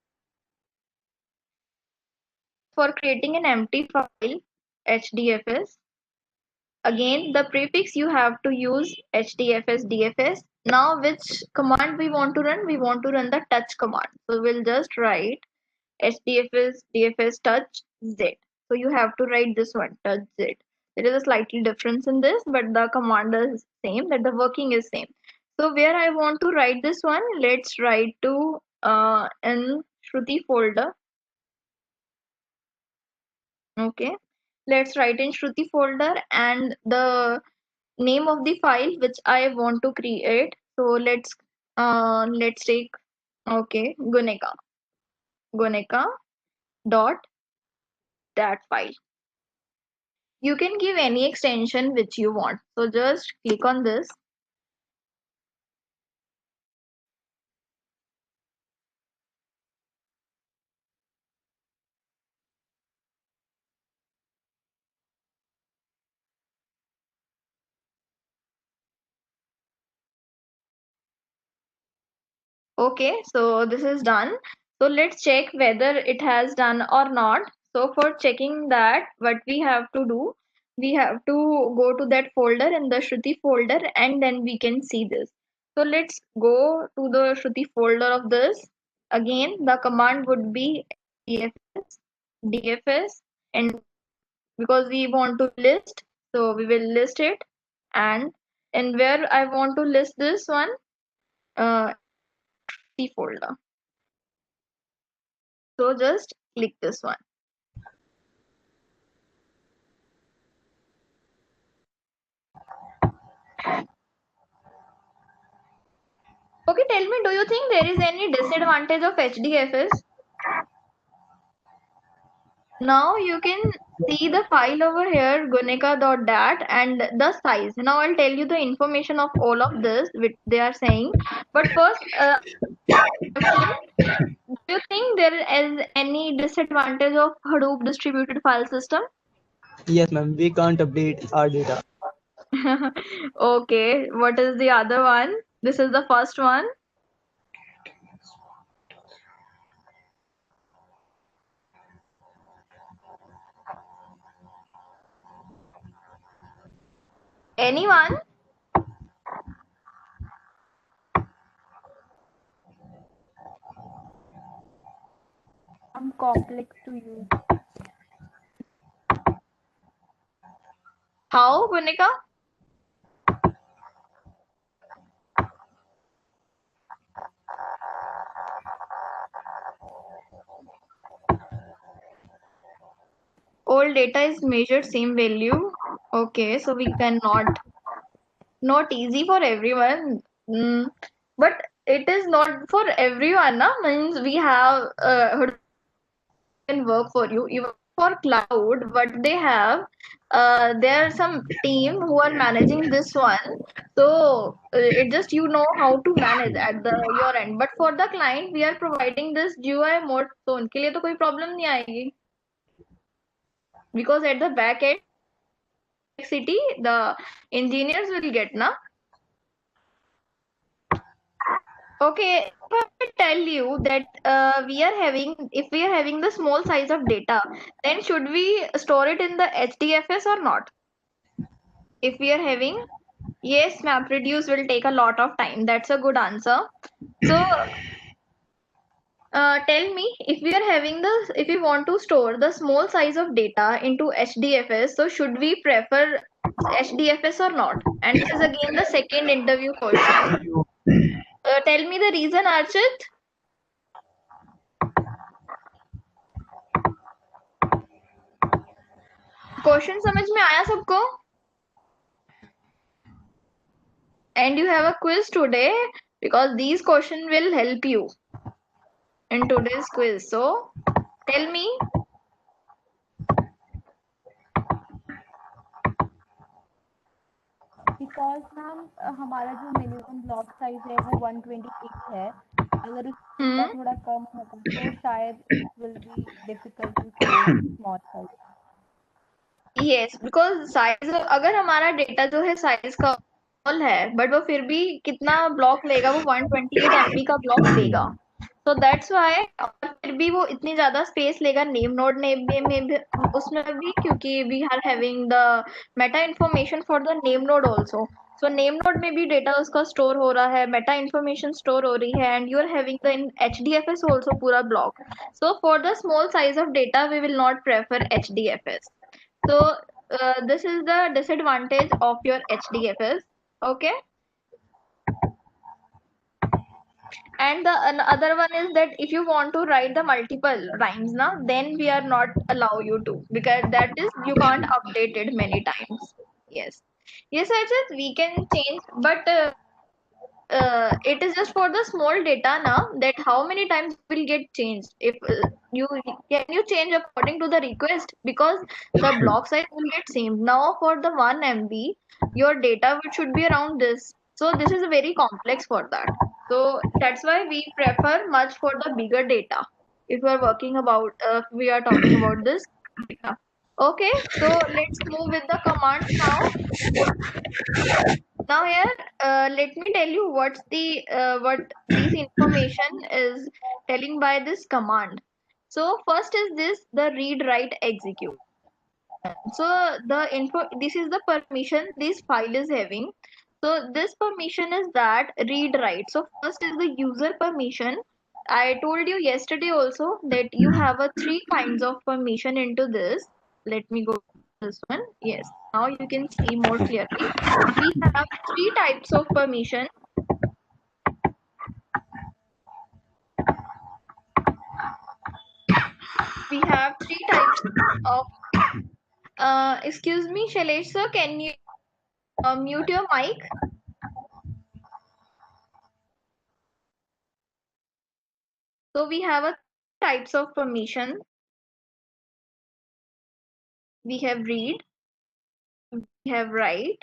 For creating an empty file, HDFS. Again, the prefix you have to use HDFS DFS. Now, which command we want to run? We want to run the touch command. So we'll just write HDFS DFS touch Z. So you have to write this one, touch Z. There is a slightly difference in this, but the command is same, that the working is same. So where I want to write this one, let's write to in Shruti folder. Okay, let's write in Shruti folder and the name of the file which I want to create. So let's take Guneka dot that file. You can give any extension which you want. So just click on this. Okay, so this is done. So let's check whether it has done or not. So for checking that, what we have to do, we have to go to that folder in the Shruti folder and then we can see this. So let's go to the Shruti folder of this. Again, the command would be DFS, DFS, and because we want to list, so we will list it. And where I want to list this one, Shruti folder. So just click this one. Okay, tell me, do you think there is any disadvantage of HDFS? Now you can see the file over here, guneka.dat, and the size. Now I'll tell you the information of all of this which they are saying. But first, question, do you think there is any disadvantage of Hadoop distributed file system? Yes, ma'am. We can't update our data. Okay, what is the other one? This is the first one. Anyone? Complex to use. How, Gunika? All data is measured same value. Okay, so we cannot, not easy for everyone. But it is not for everyone, na? Means we have can work for you. Even for cloud, what they have, there are some team who are managing this one. So it just you know how to manage at the your end. But for the client, we are providing this GUI mode, so उनके लिए तो कोई problem नहीं आएगी. Because at the back end city, the engineers will get na. Okay, if I tell you that if we are having the small size of data, then should we store it in the HDFS or not? If we are having, yes, MapReduce will take a lot of time. That's a good answer. So tell me, if we are having if we want to store the small size of data into HDFS, so should we prefer HDFS or not? And this is again the second interview question. Tell me the reason, Archit. Question समझ में आया सबको? And you have a quiz today because these questions will help you in today's quiz. So tell me. Because ma'am हमारा जो minimum block size है वो 128 है. अगर उसका थोड़ा कम होगा तो शायद it will be difficult to store small size. Yes because size अगर हमारा डेटा जो है साइज का small है बट वो फिर भी कितना ब्लॉक लेगा, वो 128 MB का ब्लॉक लेगा. So that's why और फिर भी वो इतनी ज्यादा स्पेस लेगा नेम नोड में भी, उसमें भी, क्योंकि we are having the meta information for the name node also. So name node में भी डेटा उसका स्टोर हो रहा है, मेटा इंफॉर्मेशन स्टोर हो रही है, and you are having the in HDFS also पूरा block. So for the small size of data we will not prefer HDFS. So this is the disadvantage of your HDFS. Okay. And the other one is that if you want to write the multiple rhymes now, then we are not allow you to, because that is you can't update it many times. Yes. Yes, I just we can change, but it is just for the small data now, that how many times will get changed. If you can you change according to the request, because the block size will get same. Now for the 1 MB, your data should be around this. So this is very complex for that. So that's why we prefer much for the bigger data. If we are working about, we are talking about this data. Okay, so let's move with the commands now. Now here, let me tell you what's the what this information is telling by this command. So first is this the read write execute. So the info, this is the permission this file is having. So this permission is that read write. So first is the user permission. I told you yesterday also that you have a three kinds of permission into this. Let me go to this one. Yes, now you can see more clearly. We have three types of permission. We have three types of. Excuse me, Shailesh sir, can you mute your mic? So we have a types of permission. We have read, we have write,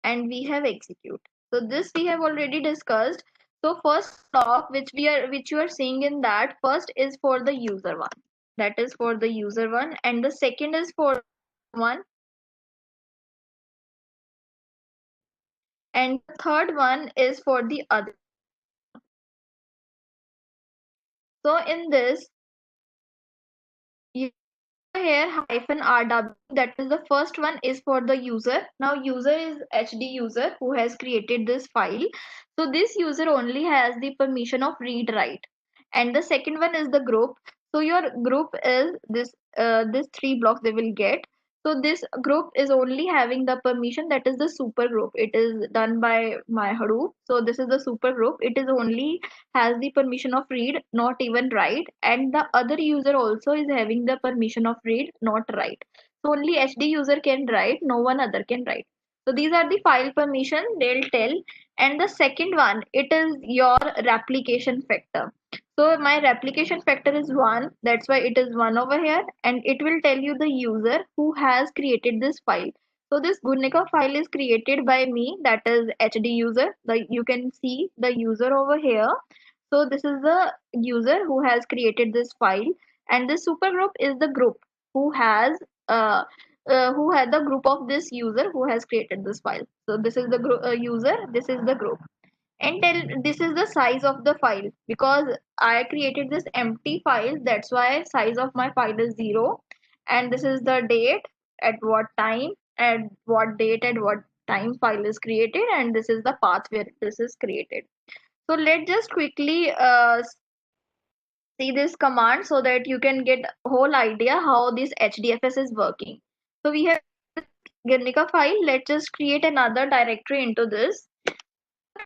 and we have execute. So this we have already discussed. So first block which you are seeing in that first is for the user one. That is for the user one, and the second is for one, and the third one is for the other. So in this, you here -rw, that is the first one is for the user. Now user is HD user who has created this file. So this user only has the permission of read write. And the second one is the group. So your group is this three blocks they will get. So this group is only having the permission, that is the super group. It is done by my Hadoop. So this is the super group. It is only has the permission of read, not even write. And the other user also is having the permission of read, not write. So only HD user can write, no one other can write. So these are the file permission they'll tell. And the second one, it is your replication factor. So my replication factor is 1. That's why it is 1 over here. And it will tell you the user who has created this file. So this Gunika file is created by me, that is HD user. You can see the user over here. So this is the user who has created this file. And this supergroup is the group who has who had the group of this user who has created this file. So this is the user, this is the group. And tell this is the size of the file, because I created this empty file, that's why size of my file is 0. And this is the date, at what time, at what date, at what time file is created, and this is the path where this is created. So let's just quickly see this command so that you can get a whole idea how this HDFS is working. So we have Guernica file. Let's just create another directory into this.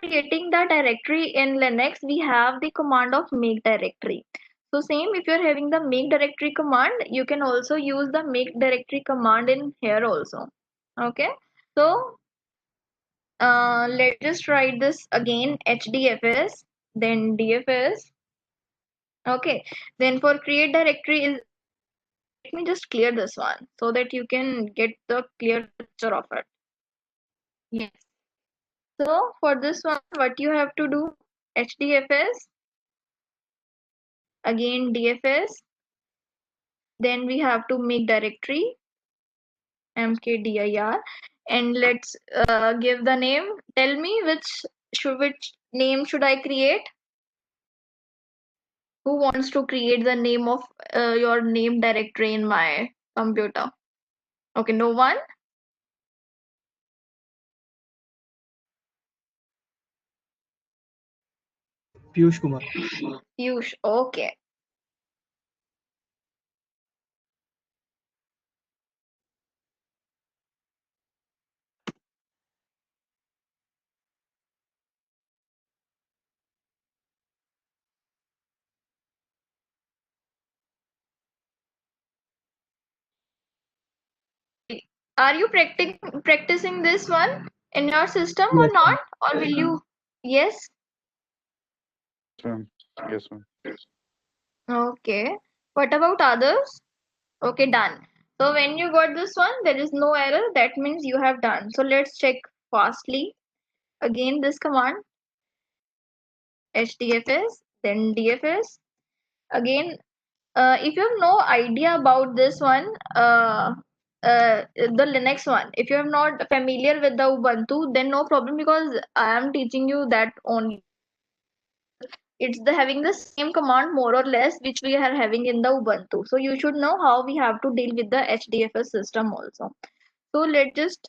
Creating the directory in Linux, we have the command of make directory. So same, if you're having the make directory command, you can also use the make directory command in here also. Okay, so let's just write this again, HDFS, then DFS. Okay, then for create directory is, let me just clear this one so that you can get the clear picture of it. Yes. So for this one, what you have to do, HDFS, again DFS, then we have to make directory, mkdir, and let's give the name. Tell me which name should I create? Who wants to create the name of your name directory in my computer? Okay, no one? Piyush Kumar. Piyush, okay. Are you practicing this one in your system or Yes, not? Or will you? Yes? Yes, ma'am. Okay. What about others? Okay, done. So when you got this one, there is no error. That means you have done. So let's check fastly. Again, this command hdfs, then dfs. Again, if you have no idea about this one, the Linux one, if you are not familiar with the Ubuntu, then no problem because I am teaching you that only. It's the having the same command more or less which we are having in the Ubuntu. So you should know how we have to deal with the HDFS system also. So let's just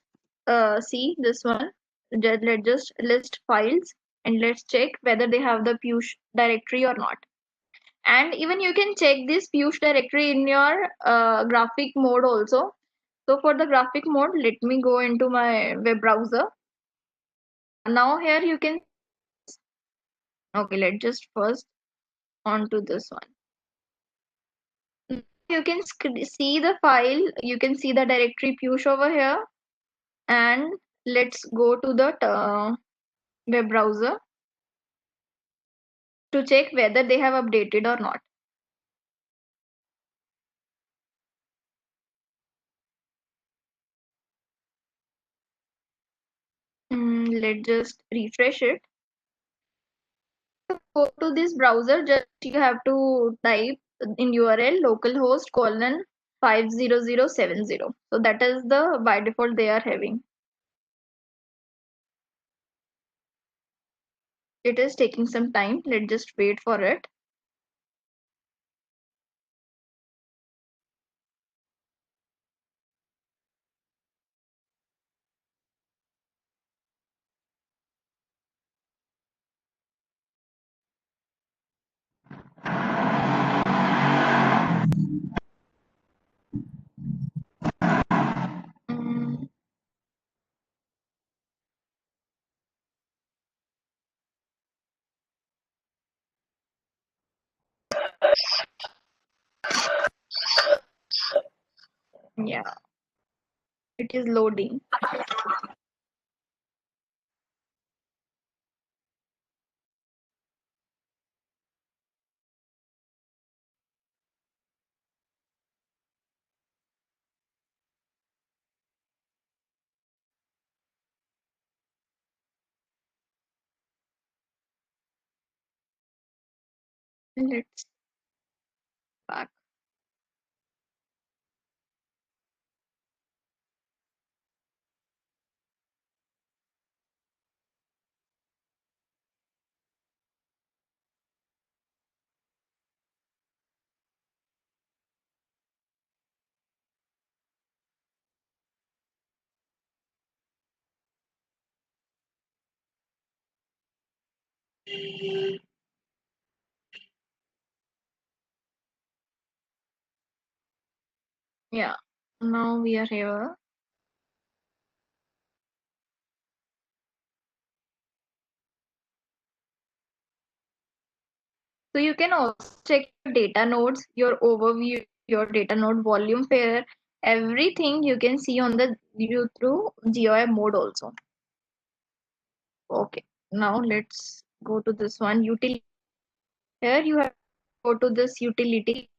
see this one. Let's just list files and let's check whether they have the Piyush directory or not. And even you can check this Piyush directory in your graphic mode also. So for the graphic mode, let me go into my web browser. Now here you can, okay, let's just first onto this one. You can see the file, you can see the directory Piyush over here, and let's go to the web browser to check whether they have updated or not. Let's just refresh it. To go to this browser, just you have to type in URL localhost colon 50070. So that is the by default they are having. It is taking some time. Let's just wait for it. Mm, yeah, it is loading. Let's back. Yeah, now we are here. So you can also check your data nodes, your overview, your data node volume pair, everything you can see on the view through GUI mode also. Okay, now let's go to this one utility. Here you have to go to this utility,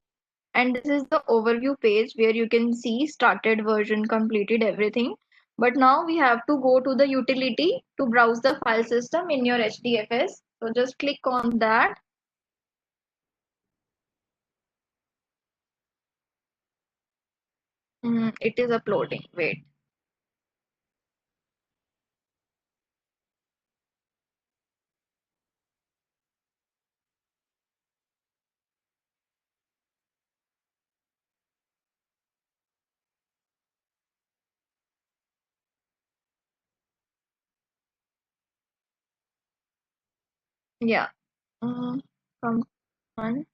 and this is the overview page where you can see started version, completed everything. But now we have to go to the utility to browse the file system in your HDFS. So just click on that. It is uploading. Wait. Yeah. Come on.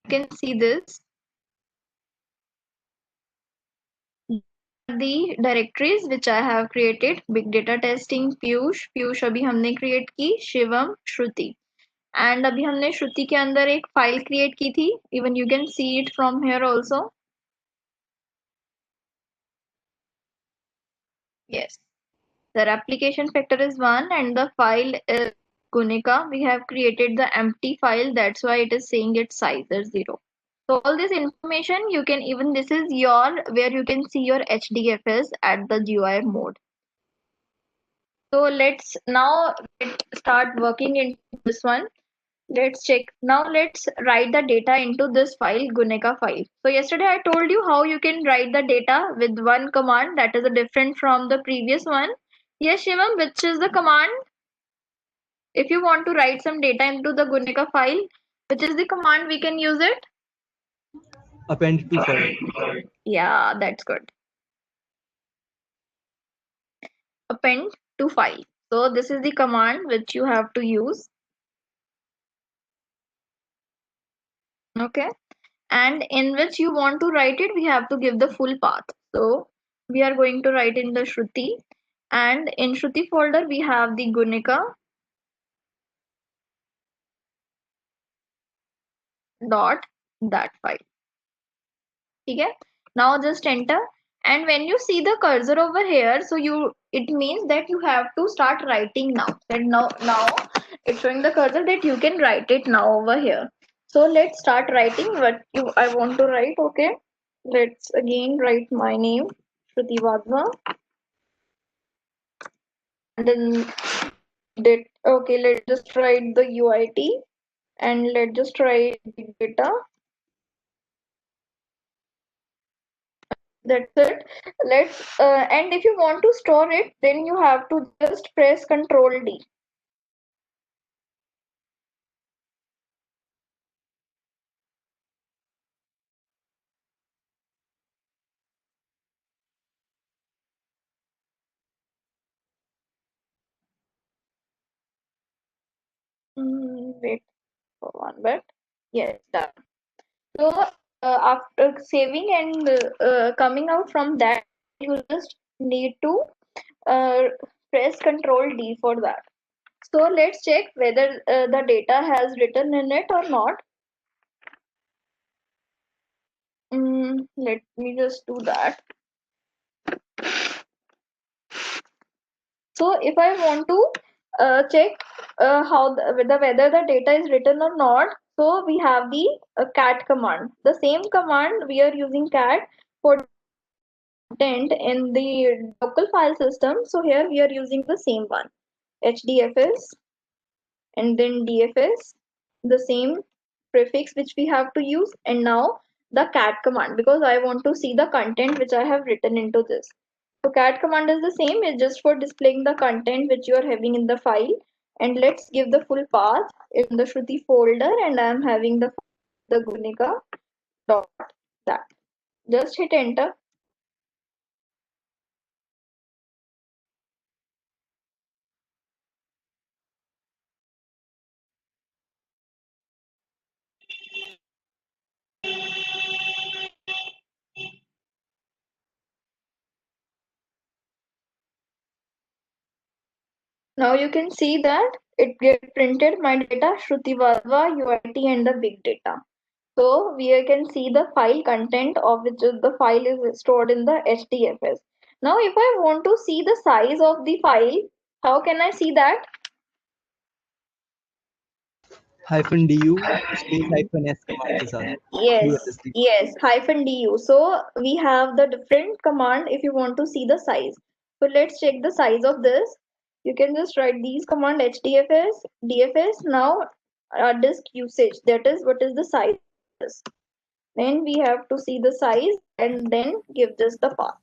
You can see this. The directories which I have created. Big data testing, Piyush अभी हमने create की, शिवम, श्रुति. And अभी हमने श्रुति के अंदर एक file create की थी. Even you can see it from here also. Yes. The replication factor is 1 and the file is Gunika. We have created the empty file. That's why it is saying its size is 0. So all this information you can even, this is your, where you can see your HDFS at the GUI mode. So let's now start working into this one. Let's check. Now let's write the data into this file, Gunika file. So yesterday I told you how you can write the data with one command that is different from the previous one. Yes, Shivam, which is the command? If you want to write some data into the Gunika file, which is the command we can use it? Append to file. Yeah, that's good. Append to file. So this is the command which you have to use. Okay. And in which you want to write it, we have to give the full path. So we are going to write in the Shruti. And in Shruti folder, we have the Gunika dot that file. Okay. Now just enter. And when you see the cursor over here, so it means that you have to start writing now. And now it's showing the cursor that you can write it now over here. So let's start writing what I want to write. Okay. Let's again write my name, Shruti Vadva. And then okay, let's just write the UIT and let's just write big data. That's it. Let's and if you want to store it, then you have to just press Control D. Wait for one bit. Yes, done. So after saving and coming out from that, you just need to uh, press Control D for that. So let's check whether the data has written in it or not. Let me just do that. So if I want to check how whether the data is written or not, so we have the cat command. The same command we are using cat for content in the local file system. So here we are using the same one, HDFS and then DFS, the same prefix which we have to use, and now the cat command because I want to see the content which I have written into this. So cat command is the same, it's just for displaying the content which you are having in the file. And let's give the full path in the Shruti folder, and I am having the Gunika dot that. Just hit enter. Now you can see that it get printed my data Shruti Vadva, UIT and the big data. So we can see the file content of which the file is stored in the HDFS. Now if I want to see the size of the file, how can I see that? -du space -s command के साथ. Yes, -du. So we have the different command if you want to see the size. So let's check the size of this. You can just write these command HDFS, DFS. Now disk usage, that is what is the size of this. Then we have to see the size and then give this the path.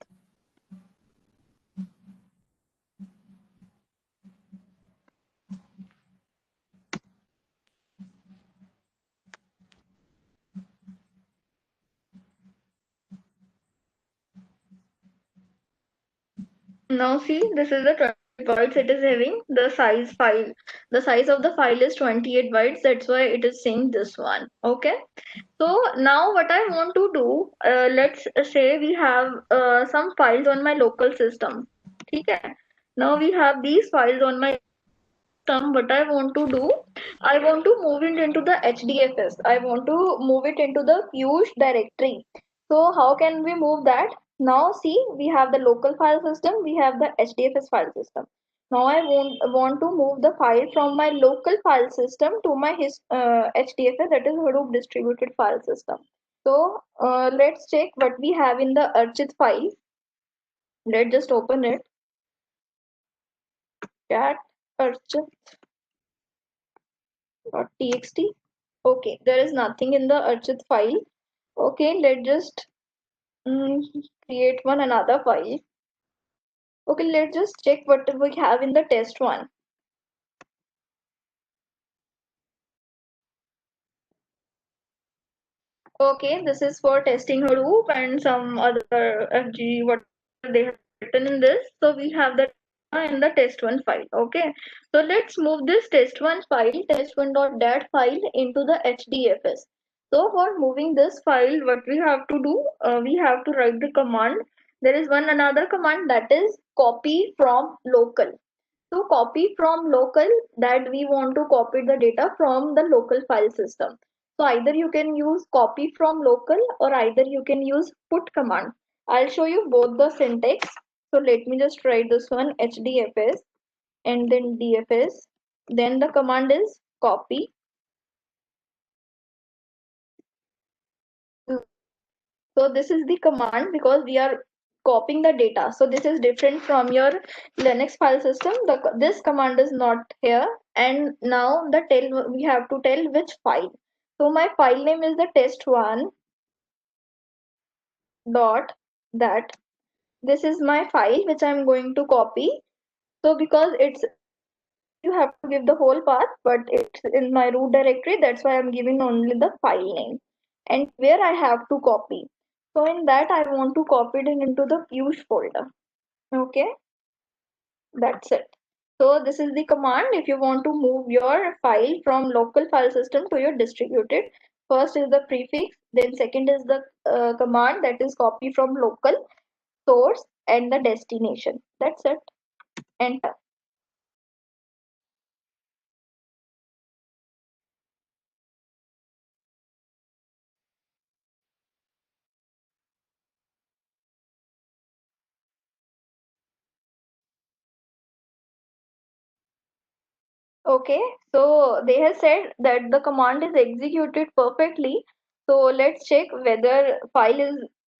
Now see, this is the 28 bytes it is having. The size file, the size of the file is 28 bytes. That's why it is saying this one. Okay. So now what I want to do, let's say we have some files on my local system. Okay. Now we have these files on my system. What I want to do, I want to move it into the HDFS. I want to move it into the Piyush directory. So how can we move that? Now see, we have the local file system, we have the HDFS file system. Now I want to move the file from my local file system to my HDFS, that is Hadoop distributed file system. So let's check what we have in the Archit file. Let's just open it. Cat archit.txt. Okay, there is nothing in the Archit file. Okay, let's just create another file. Okay, let's just check what we have in the test one. Okay, this is for testing Hadoop and some other FG what they have written in this. So we have that in the test one file. Okay, so let's move this test one file, test1.dat file into the HDFS. So for moving this file, what we have to do, we have to write the command. There is another command, that is copy from local. So copy from local, that we want to copy the data from the local file system. So either you can use copy from local or either you can use put command. I'll show you both the syntax. So let me just write this one, HDFS and then DFS. Then the command is copy. So this is the command because we are copying the data. So this is different from your Linux file system. This command is not here. And now we have to tell which file. So my file name is the test1 dot that. This is my file which I'm going to copy. So because you have to give the whole path, but it's in my root directory, that's why I'm giving only the file name and where I have to copy. So in that I want to copy it into the Piyush folder. Okay, that's it. So this is the command if you want to move your file from local file system to your distributed. First is the prefix, then second is the command, that is copy from local, source and the destination. That's it. Enter. Okay, so they have said that the command is executed perfectly. So let's check whether file is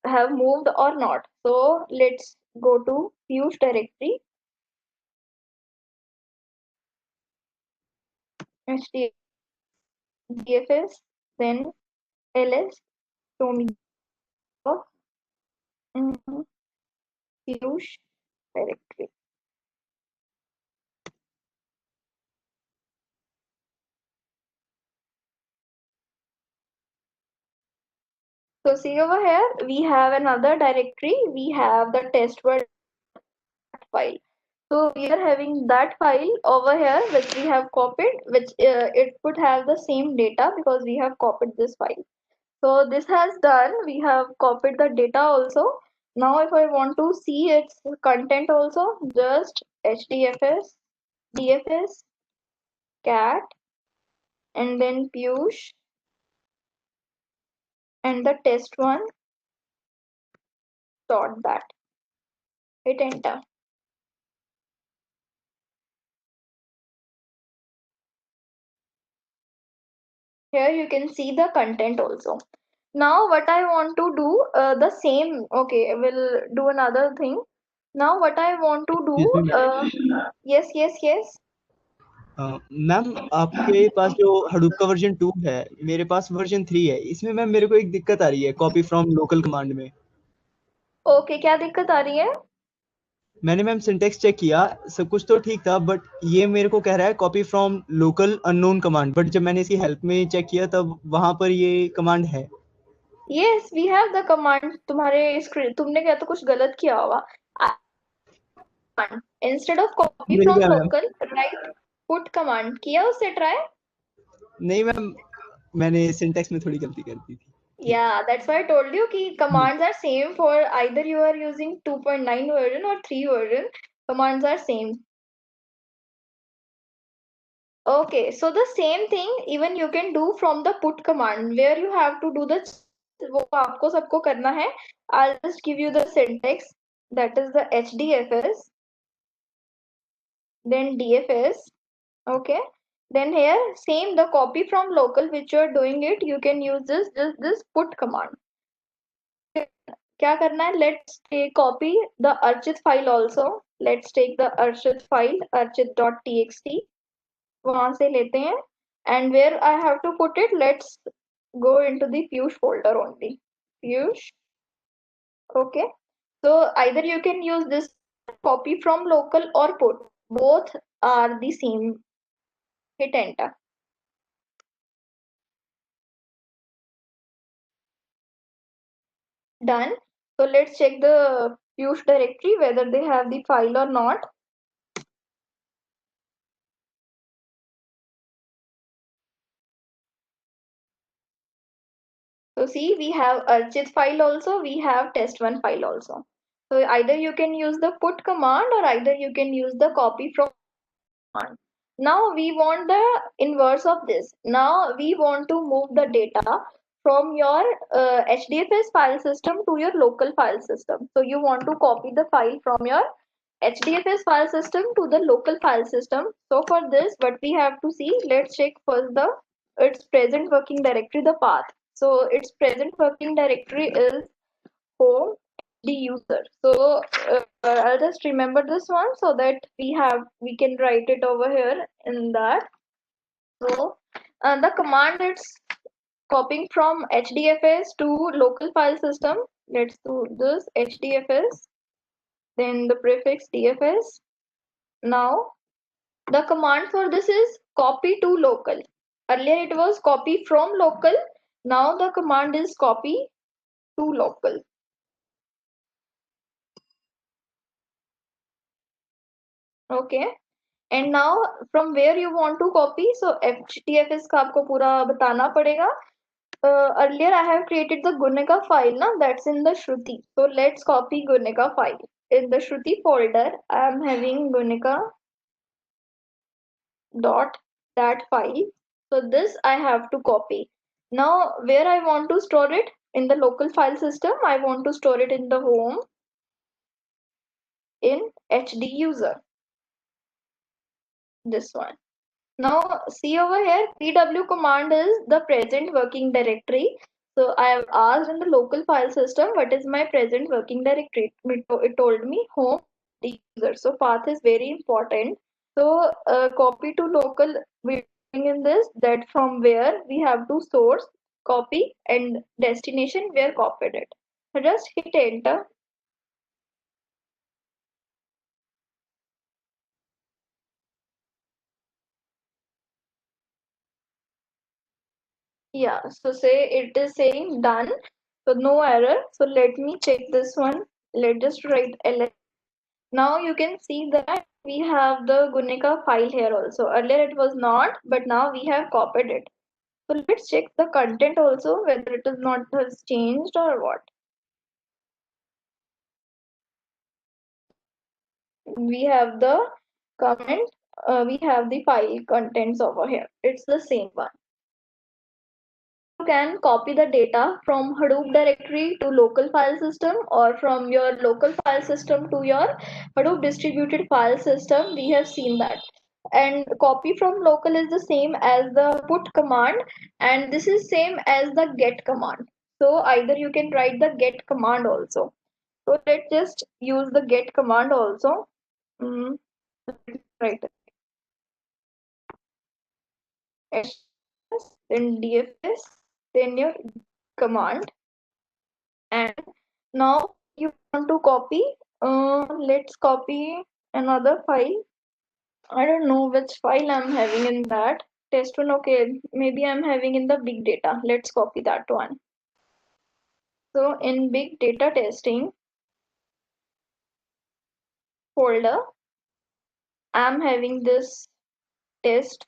have moved or not. So let's go to Piyush directory, HDFS, then ls, show me of Piyush directory. So see over here, we have another directory. We have the test1 file. So we are having that file over here which we have copied, which it would have the same data because we have copied this file. So this has done, we have copied the data also. Now if I want to see its content also, just HDFS, DFS, cat, and then Piyush, and the test one, dot that. Hit enter. Here you can see the content also. Now what I want to do, the same, okay, we'll do another thing. Now what I want to Excuse me, do, ma'am. yes. Ma'am आपके पास जो Hadoop का version 2 है, मेरे पास version 3 है। इसमें ma'am मेरे को एक दिक्कत आ रही है कॉपी फ्रॉम लोकल कमांड में। ओके, क्या दिक्कत आ रही है? मैंने मैम सिंटेक्स चेक किया, सब कुछ तो ठीक था, बट ये मेरे को कह रहा है copy from local unknown command, but जब मैंने इसकी हेल्प में चेक किया तब वहां पर ये कमांड है। Yes, we have the command. तुम्हारे स्क्रीन, तुमने क्या तो कुछ गलत किया होगा। इंस्टेड ऑफ कॉपी मिल फ्रॉम गया ma'am. Local, right put command. किया उससे ट्राई? नहीं मैम, मैंने सिंटेक्स में थोड़ी गलती कर दी थी। Yeah, that's why I told you कि commands are same for either you are using 2.9 version or 3 version. Commands are same. Okay, so the same thing even you can do from the put command where you have to do the वो आपको सबको करना है. I'll just give you the syntax. That is the HDFS, then DFS. Okay, then here same the copy from local which you are doing it. You can use this put command. क्या करना है? Let's take copy the archit file also. Let's take the archit file archit.txt. वहां से लेते हैं and where I have to put it, let's go into the Piyush folder only. Piyush. Okay, so either you can use this copy from local or put, both are the same. Hit enter. Done. So let's check the Piyush directory whether they have the file or not. So see, we have Archit file also, we have test1 file also. So either you can use the put command or either you can use the copy from command. Now we want the inverse of this. Now we want to move the data from your HDFS file system to your local file system. So you want to copy the file from your HDFS file system to the local file system. So for this, what we have to see, let's check first the its present working directory, the path. So its present working directory is home the user. So I'll just remember this one so that we can write it over here in that. So the command it's copying from HDFS to local file system. Let's do this HDFS, then the prefix DFS. Now the command for this is copy to local. Earlier it was copy from local. Now the command is copy to local. Okay. And now from where you want to copy, so HTFS का आपको पूरा बताना पड़ेगा. Earlier I have created the Gunika file, na, that's in the Shruti. So let's copy Gunika file. In the Shruti folder, I am having Gunika dot that file. So this I have to copy. Now where I want to store it? In the local file system, I want to store it in the home in HD user. This one. Now see over here, pw command is the present working directory. So I have asked in the local file system what is my present working directory. It told me home user. So path is very important. So copy to local, we're doing in this that from where we have to source, copy and destination where copied it. So just hit enter. Yeah, so say it is saying done. So no error. So let me check this one. Let's just write ls. Now you can see that we have the Gunika file here also. Earlier it was not, but now we have copied it. So let's check the content also, whether it is not has changed or what. We have the comment, we have the file contents over here. It's the same one. You can copy the data from Hadoop directory to local file system or from your local file system to your Hadoop distributed file system. We have seen that. And copy from local is the same as the put command, and this is same as the get command. So either you can write the get command also. So let's just use the get command also. Right. HDFS, then DFS, then your command, and now you want to copy. Let's copy another file. I don't know which file I'm having in that. Test one, okay, maybe I'm having in the big data. Let's copy that one. So in big data testing folder, I'm having this test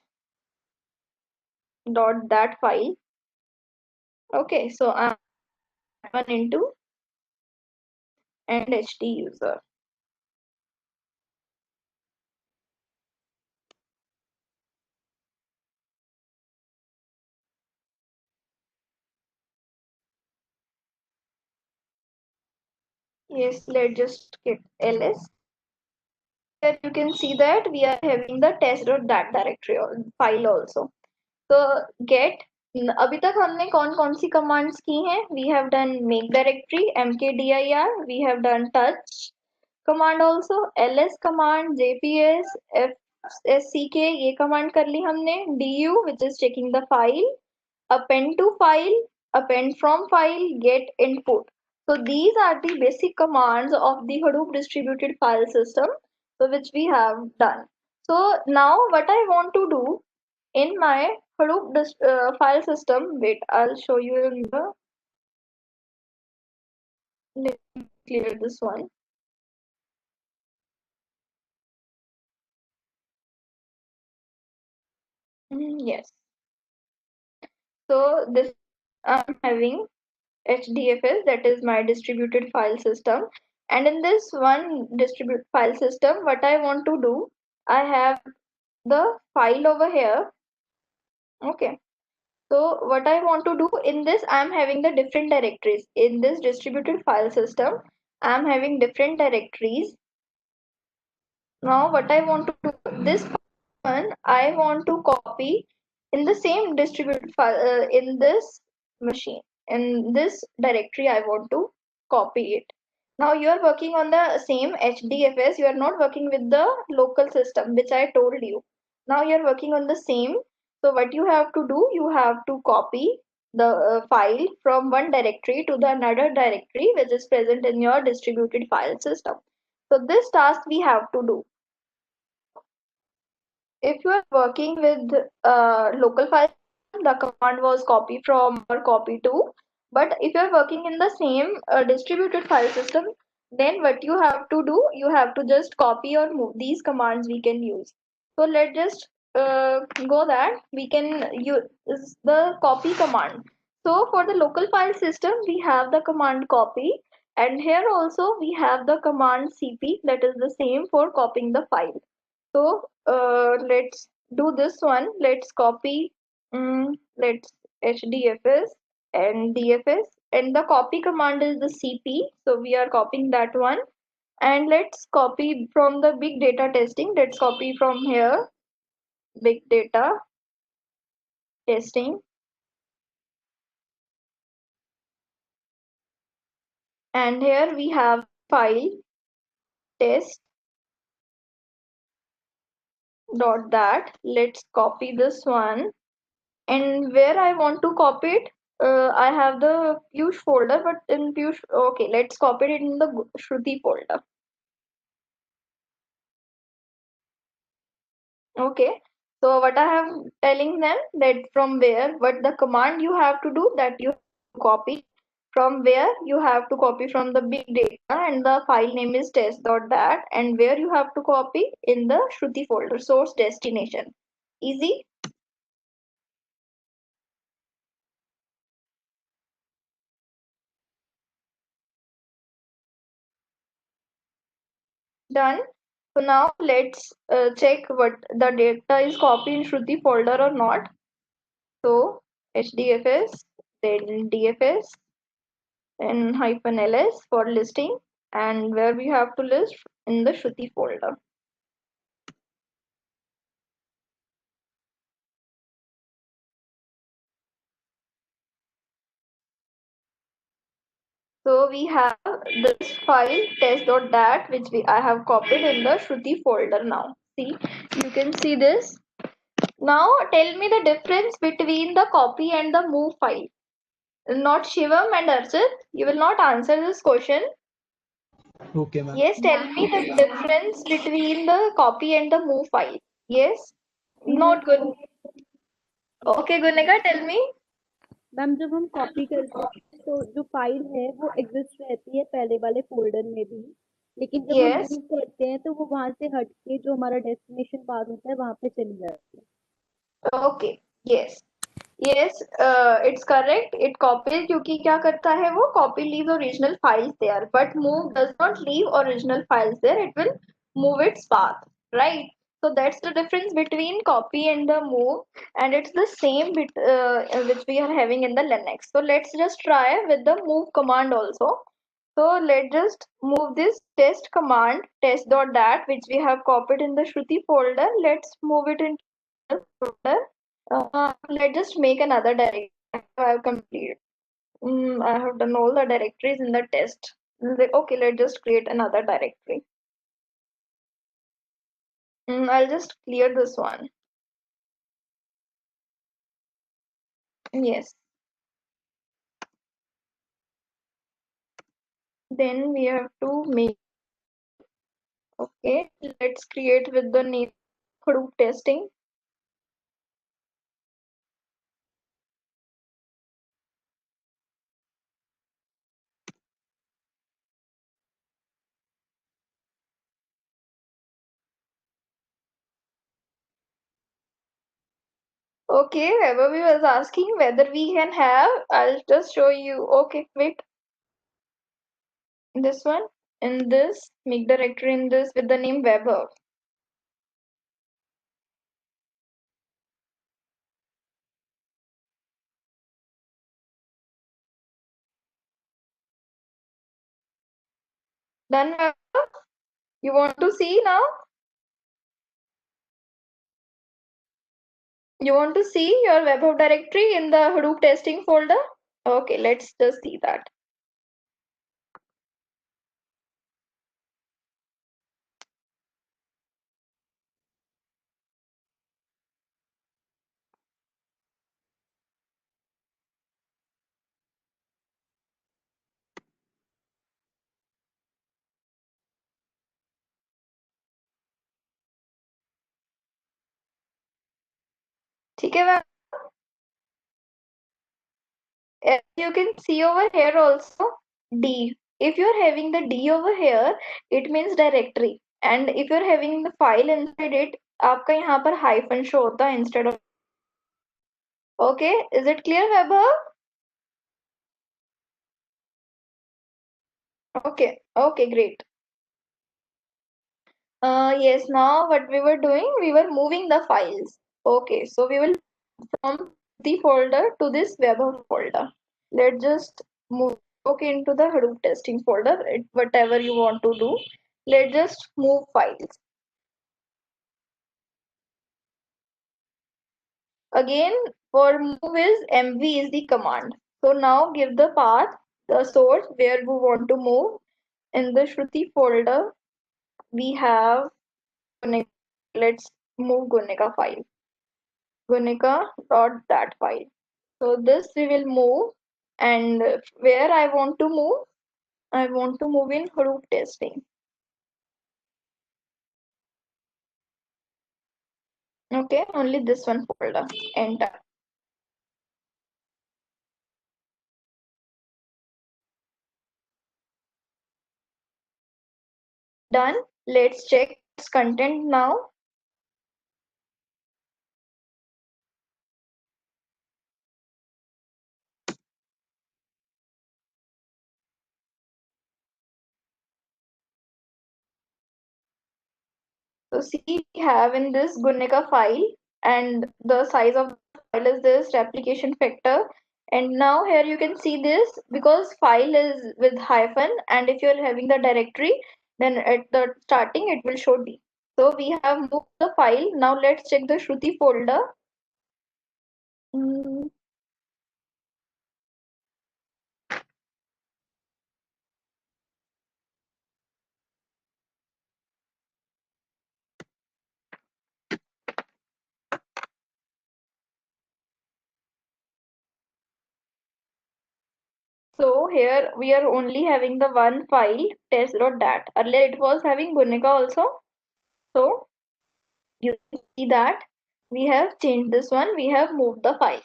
dot that file. Okay, so I'm one into and HD user. Yes, let's just get ls. Here you can see that we are having the test.dat directory file also. So get, अभी तक हमने कौन कौन सी commands की हैं? We have done make directory, mkdir, we have done touch command also, ls command, jps, fsck ये command कर ली हमने, du which is checking the file, append to file, append from file, get input. So these are the basic commands of the Hadoop distributed file system, so which we have done. So now what I want to do in my Hadoop file system, wait, I'll show you in the, let me clear this one. Yes. So this I'm having HDFS, that is my distributed file system. And in this one distributed file system, what I want to do, I have the file over here. Okay. So what I want to do in this, I'm having the different directories. In this distributed file system, I'm having different directories. Now what I want to do, this one I want to copy in the same distributed file in this machine. In this directory, I want to copy it. Now you are working on the same HDFS. You are not working with the local system, which I told you. Now you are working on the same. So what you have to do, you have to copy the file from one directory to the another directory, which is present in your distributed file system. So this task we have to do. If you are working with local file, the command was copy from or copy to. But if you are working in the same distributed file system, then what you have to do, you have to just copy or move. These commands we can use. So let's just go that we can use the copy command. So for the local file system, we have the command copy, and here also we have the command cp, that is the same for copying the file. So let's do this one. Let's copy. Let's HDFS and DFS, and the copy command is the CP. So we are copying that one. And let's copy from the big data testing. Let's copy from here. Big data testing. And here we have file test dot that. Let's copy this one. And where I want to copy it, I have the Piyush folder, but in Piyush, okay, let's copy it in the Shruti folder. Okay, so what I am telling them, that from where, what the command you have to do, that you copy from where you have to copy from the big data, and the file name is test.dat, and where you have to copy in the Shruti folder, source destination. Easy. Done. So now let's check what the data is copied in Shruti folder or not. So HDFS, then DFS, then -ls for listing, and where we have to list in the Shruti folder. So we have this file test.dat, which I have copied in the Shruti folder now. See, you can see this. Now tell me the difference between the copy and the move file. Not Shivam and Archit. You will not answer this question. Okay, ma'am. Yes, tell me the difference between the copy and the move file. Yes. Not good. Okay, Gunika, tell me. Ma'am जब हम copy करते हैं तो जो file है वो exist रहती है पहले वाले फोल्डर में भी, लेकिन जब हम Yes. मूव करते हैं तो वो वहां से हट के जो हमारा डेस्टिनेशन बार होता है वहां पे चली जाती है. Okay. Yes. Yes, it's correct. It copies क्योंकि क्या करता है वो copy leaves original files there, but move does not leave original files there. It will move its path, right? So that's the difference between copy and the move, and it's the same bit which we are having in the Linux. So let's just try with the move command also. So let's just move this test command test.dat which we have copied in the Shruti folder. Let's move it into the folder. Let's just make another directory. I have completed. I have done all the directories in the test. Okay, let's just create another directory. I'll just clear this one. Yes. Then we have to make. Okay, let's create with the name Hadoop testing. Okay, Vaibhavi was asking whether we can have. I'll just show you. Okay, wait. This one. In this, make directory in this with the name Vaibhav. Done, Vaibhav? You want to see now? You want to see your webhook directory in the Hadoop testing folder? Okay, let's just see that. ठीक है, as you can see over here also D. If you're having the D over here, it means directory. And if you're having the file inside it, आपका यहाँ पर hyphen show होता है instead of. Okay, is it clear, Vaibhav? Okay, great. Yes, now what we were doing, we were moving the files. Okay, so we will from the folder to this webhook folder. Let's just move into the Hadoop testing folder, whatever you want to do. Let's just move files. Again, for move is mv is the command. So now give the path, the source where we want to move. In the Shruti folder, we have Gunika. Let's move Gunika file. Gunika.dat file. So this we will move, and where I want to move, I want to move in Hadoop testing. Okay, only this one folder. Enter. Done. Let's check its content now. So see, we have in this Gunika file, and the size of the file is this replication factor. And now here you can see this because file is with hyphen, and if you're having the directory, then at the starting it will show D. So we have moved the file. Now let's check the Shruti folder. Mm, So here we are only having the one file test.dat. Earlier it was having Gunika also. So you can see that we have changed this one, we have moved the file.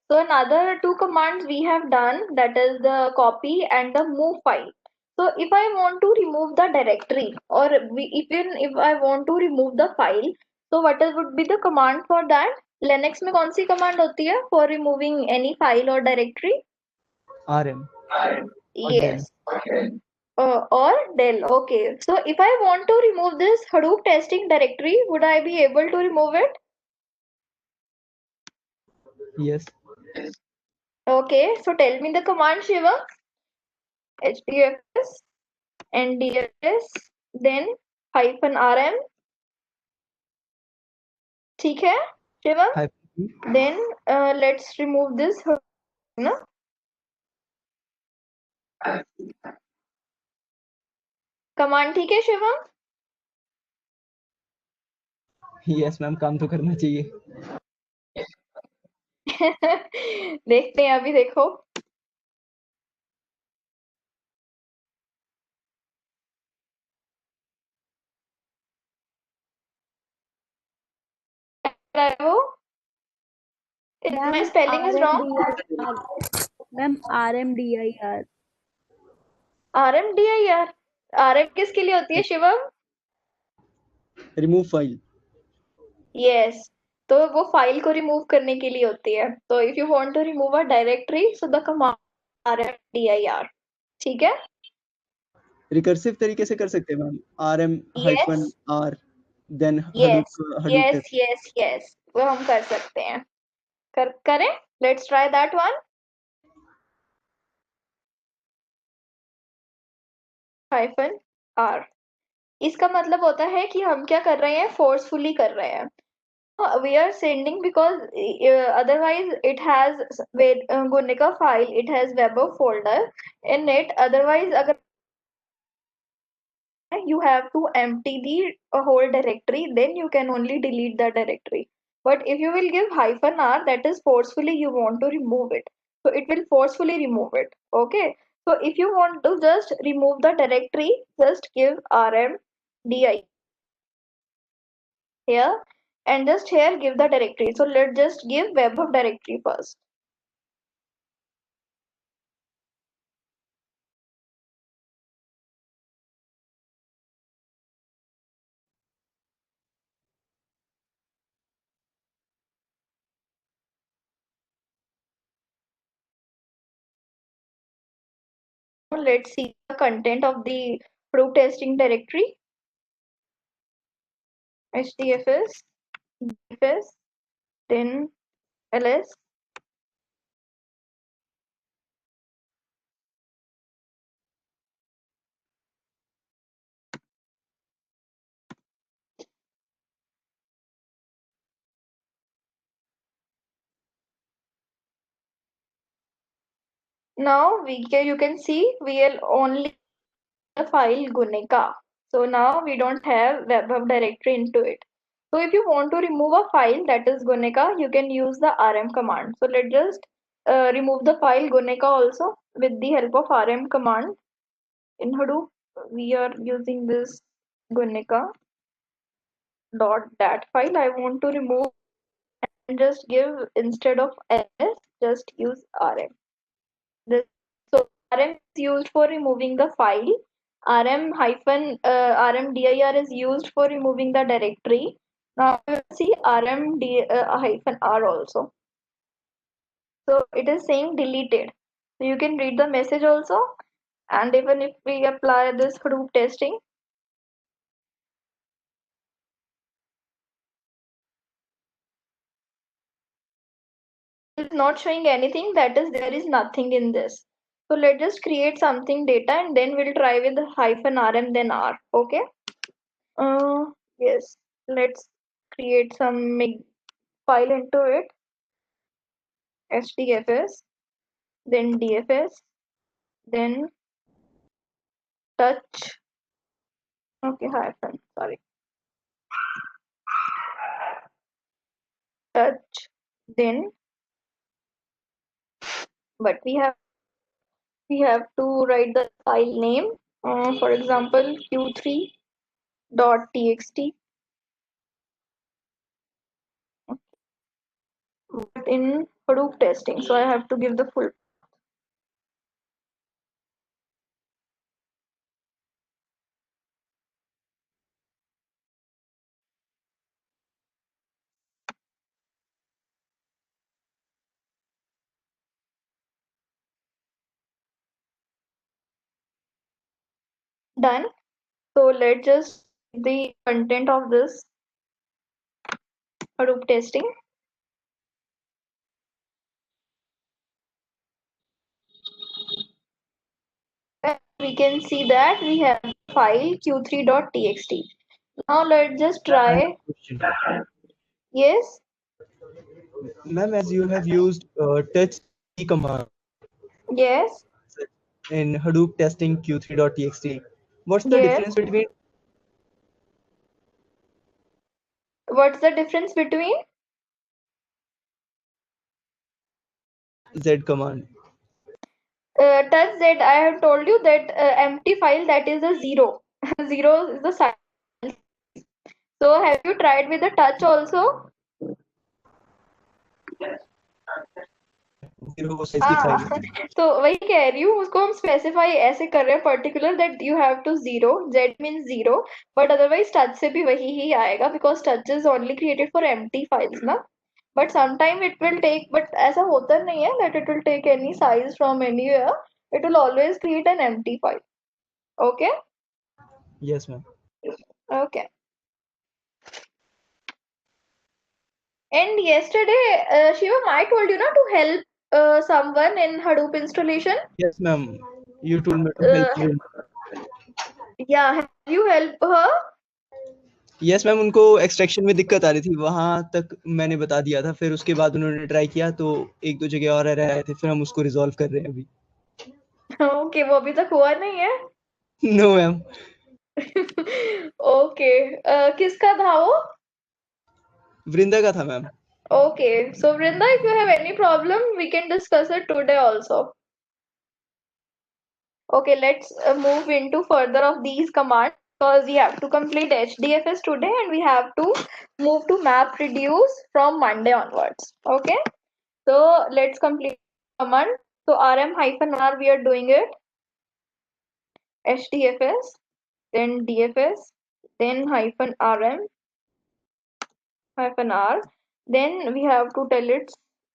So another two commands we have done, that is the copy and the move file. So if I want to remove the directory, or even if I want to remove the file, so what would be the command for that? Linux में कौन सी command होती है for removing any file or directory? RM or Del. Yes. Or del. Okay. So if I want to remove this Hadoop testing directory, would I be able to remove it? Yes. Okay. So tell me the command, Shiva. HDFS, NDFS, then -rm. ठीक है, Shiva? Hyphen E. Then let's remove this. ना? Command ठीक है, Shiva? Yes ma'am, काम तो करना चाहिए. देखते हैं अभी, देखो. Is my spelling is wrong? Ma'am RMDIR. RMDIR. RM किसके लिए होती है, शिवम? Remove file. Yes. तो वो फाइल को रिमूव करने के लिए होती है. तो if you want to remove a directory, so the command RMDIR. ठीक है? Recursive तरीके से कर सकते हैं ma'am. RM hyphen R then Yes. Hadoop Yes. test. Yes. Yes. वो हम कर सकते हैं. करें? Let's try that one. hyphen R. इसका मतलब होता है कि हम क्या कर रहे हैं, फोर्सफुली कर रहे हैं. We are sending because otherwise it has with Gunica file, it has web folder in it. Otherwise, अगर you have to empty the whole directory, then you can only delete the directory. But if you will give -r, that is forcefully you want to remove it. So it will forcefully remove it. Okay. So if you want to just remove the directory, just give rmdi here, and just here give the directory. So let's just give web of directory first. Let's see the content of the proof testing directory. HDFS, DFS, then ls. Now you can see we will only the file Gunica. So now we don't have web directory into it. So if you want to remove a file that is Gunica, you can use the rm command. So let's just remove the file Gunica also with the help of rm command. In Hadoop, we are using this Gunica .dat file. I want to remove and just give, instead of ls, just use rm. So rm is used for removing the file. rmdir is used for removing the directory. Now we will see hyphen r also. So it is saying deleted. So you can read the message also. And even if we apply this Hadoop testing, it's not showing anything, that is there is nothing in this. So let's just create something data and then we'll try with -rm then r. Okay. Yes, let's create some file into it. HDFS, then DFS, then touch. Okay, hyphen, sorry. Touch, then, but we have we have to write the file name, for example q3.txt, but in Hadoop testing, so I have to give the full. Done. So let's just the content of this Hadoop testing. We can see that we have file q3.txt. Now let's just I have try. a question. Yes, Ma'am, as you have used touch command yes, in Hadoop testing q3.txt, what's the yes. difference between What's the difference between? Z command? Touch Z, I have told you that empty file, that is a zero. Zero is the size. So have you tried with the touch also? Zero size की हाँ file. तो वही कह रही हूँ, उसको हम specify ऐसे कर रहे हैं particular that you have to zero, Z means zero, but otherwise touch से भी वही ही आएगा because touch is only created for empty files ना. But sometime it will take, but ऐसा होता नहीं है that it will take any size from anywhere, it will always create an empty file. Okay. Yes, ma'am. Okay. And yesterday, Shivam, I told you not to help someone in Hadoop installation. Yes, ma'am. You told me to help Uh, you. yeah, have you helped her? Yes ma'am, उनको extraction में दिक्कत आ रही थी, वहां तक मैंने बता दिया था, फिर उसके बाद उन्होंने ट्राई किया तो एक दो जगह और रह आए थे, फिर हम उसको रिजॉल्व कर रहे हैं अभी. ओके, वो अभी तक हुआ नहीं है. No ma'am. ओके, किसका था वो? वृंदा का था ma'am. Okay, so Vrinda, if you have any problem, we can discuss it today also. Okay, let's move into further of these commands because we have to complete HDFS today and we have to move to map reduce from Monday onwards. Okay, so let's complete command. So rm-r, we are doing it. HDFS, then DFS, then -rm -r. Then we have to tell its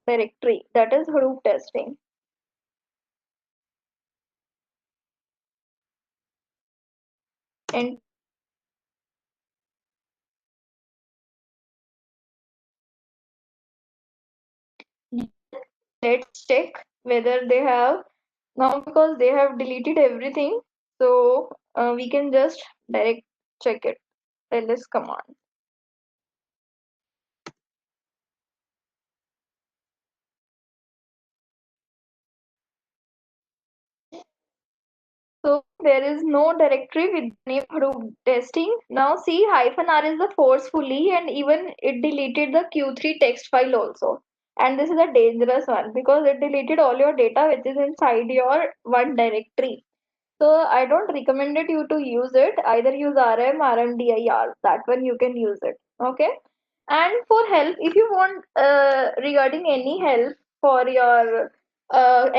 directory, that is Hadoop testing. And let's check whether they have, now because they have deleted everything, so we can just direct check it. ls command. So there is no directory with the name Hadoop testing. Now see, -r is the forcefully, and even it deleted the q3 text file also. And this is a dangerous one because it deleted all your data which is inside your one directory. So I don't recommend it you to use it. Either use rm, rmdir. That one you can use it. Okay. And for help, if you want regarding any help for your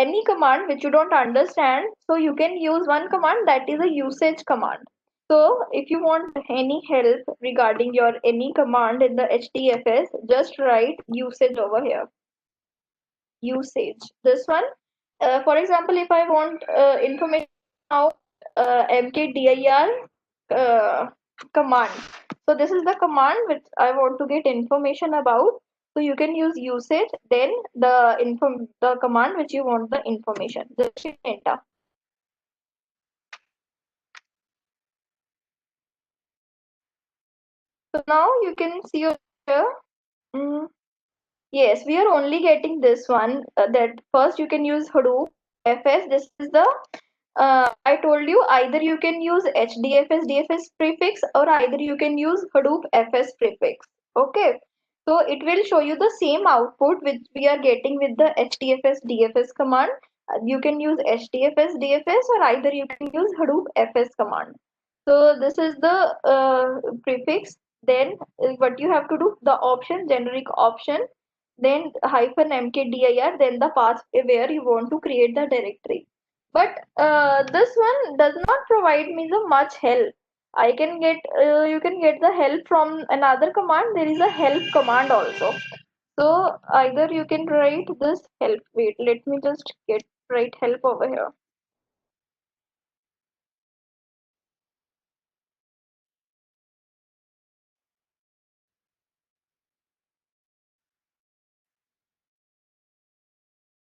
any command which you don't understand, so you can use one command, that is a usage command. So if you want any help regarding your any command in the HDFS, just write usage over here. Usage. This one. For example, if I want information about mkdir command. So this is the command which I want to get information about. So you can use usage, then the command which you want the information. Just hit enter. So now you can see over here. Mm, yes, we are only getting this one. That first you can use Hadoop FS. This is the I told you either you can use HDFS DFS prefix or either you can use Hadoop FS prefix. Okay. So it will show you the same output which we are getting with the HDFS DFS command. You can use hdfs dfs, or either you can use hadoop fs command. So this is the prefix. Then what you have to do, the option, generic option, then hyphen mkdir, then the path where you want to create the directory. But this one does not provide me the much help. I can get you can get the help from another command. There is a help command also. So either you can write this help. Wait, let me just get write help over here.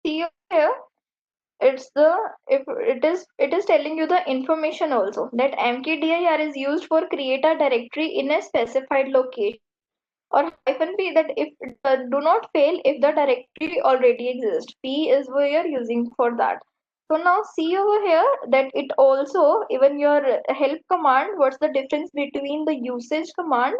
See here, it's the if it is telling you the information also, that mkdir is used for create a directory in a specified location, or hyphen p, that if do not fail if the directory already exists. P is we are using for that. So now see over here that it also, even your help command, what's the difference between the usage command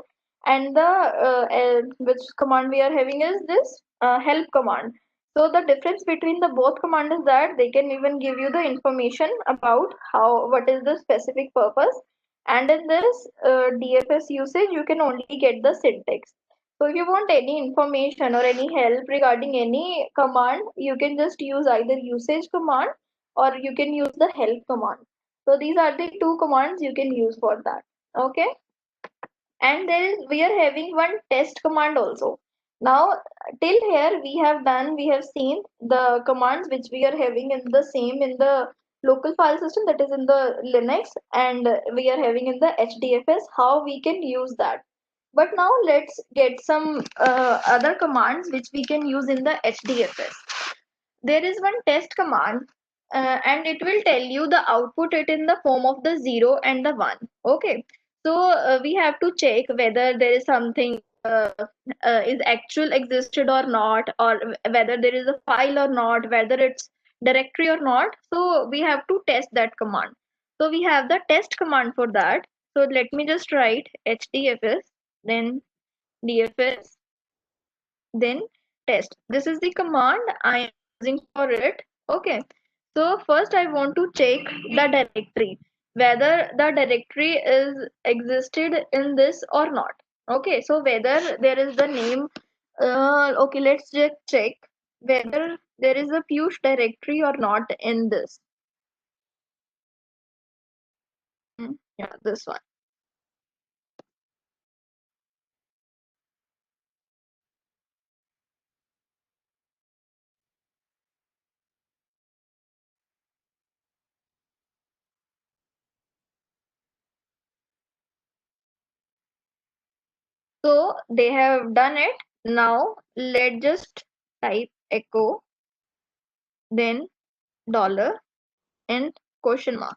and the which command we are having is this help command. So the difference between the both command is that they can even give you the information about how, what is the specific purpose, and in this dfs usage you can only get the syntax. So if you want any information or any help regarding any command, you can just use either usage command or you can use the help command. So these are the two commands you can use for that. Okay. And there is, we are having one test command also. Now till here we have seen the commands which we are having in the same in the local file system, that is in the Linux, and we are having in the HDFS, how we can use that. But now let's get some other commands which we can use in the HDFS. There is one test command, and it will tell you the output it in the form of the 0 and the 1. Okay, so we have to check whether there is something is actual existed or not, or whether there is a file or not, whether it's directory or not. So we have to test that command. So we have the test command for that. So let me just write hdfs, then dfs, then test. This is the command I am using for it. Okay, so first I want to check the directory, whether the directory is existed in this or not. Okay, so whether there is the name, okay, let's just check whether there is a Piyush directory or not in this. Yeah, this one. So they have done it. Now let's just type echo, then dollar and question mark.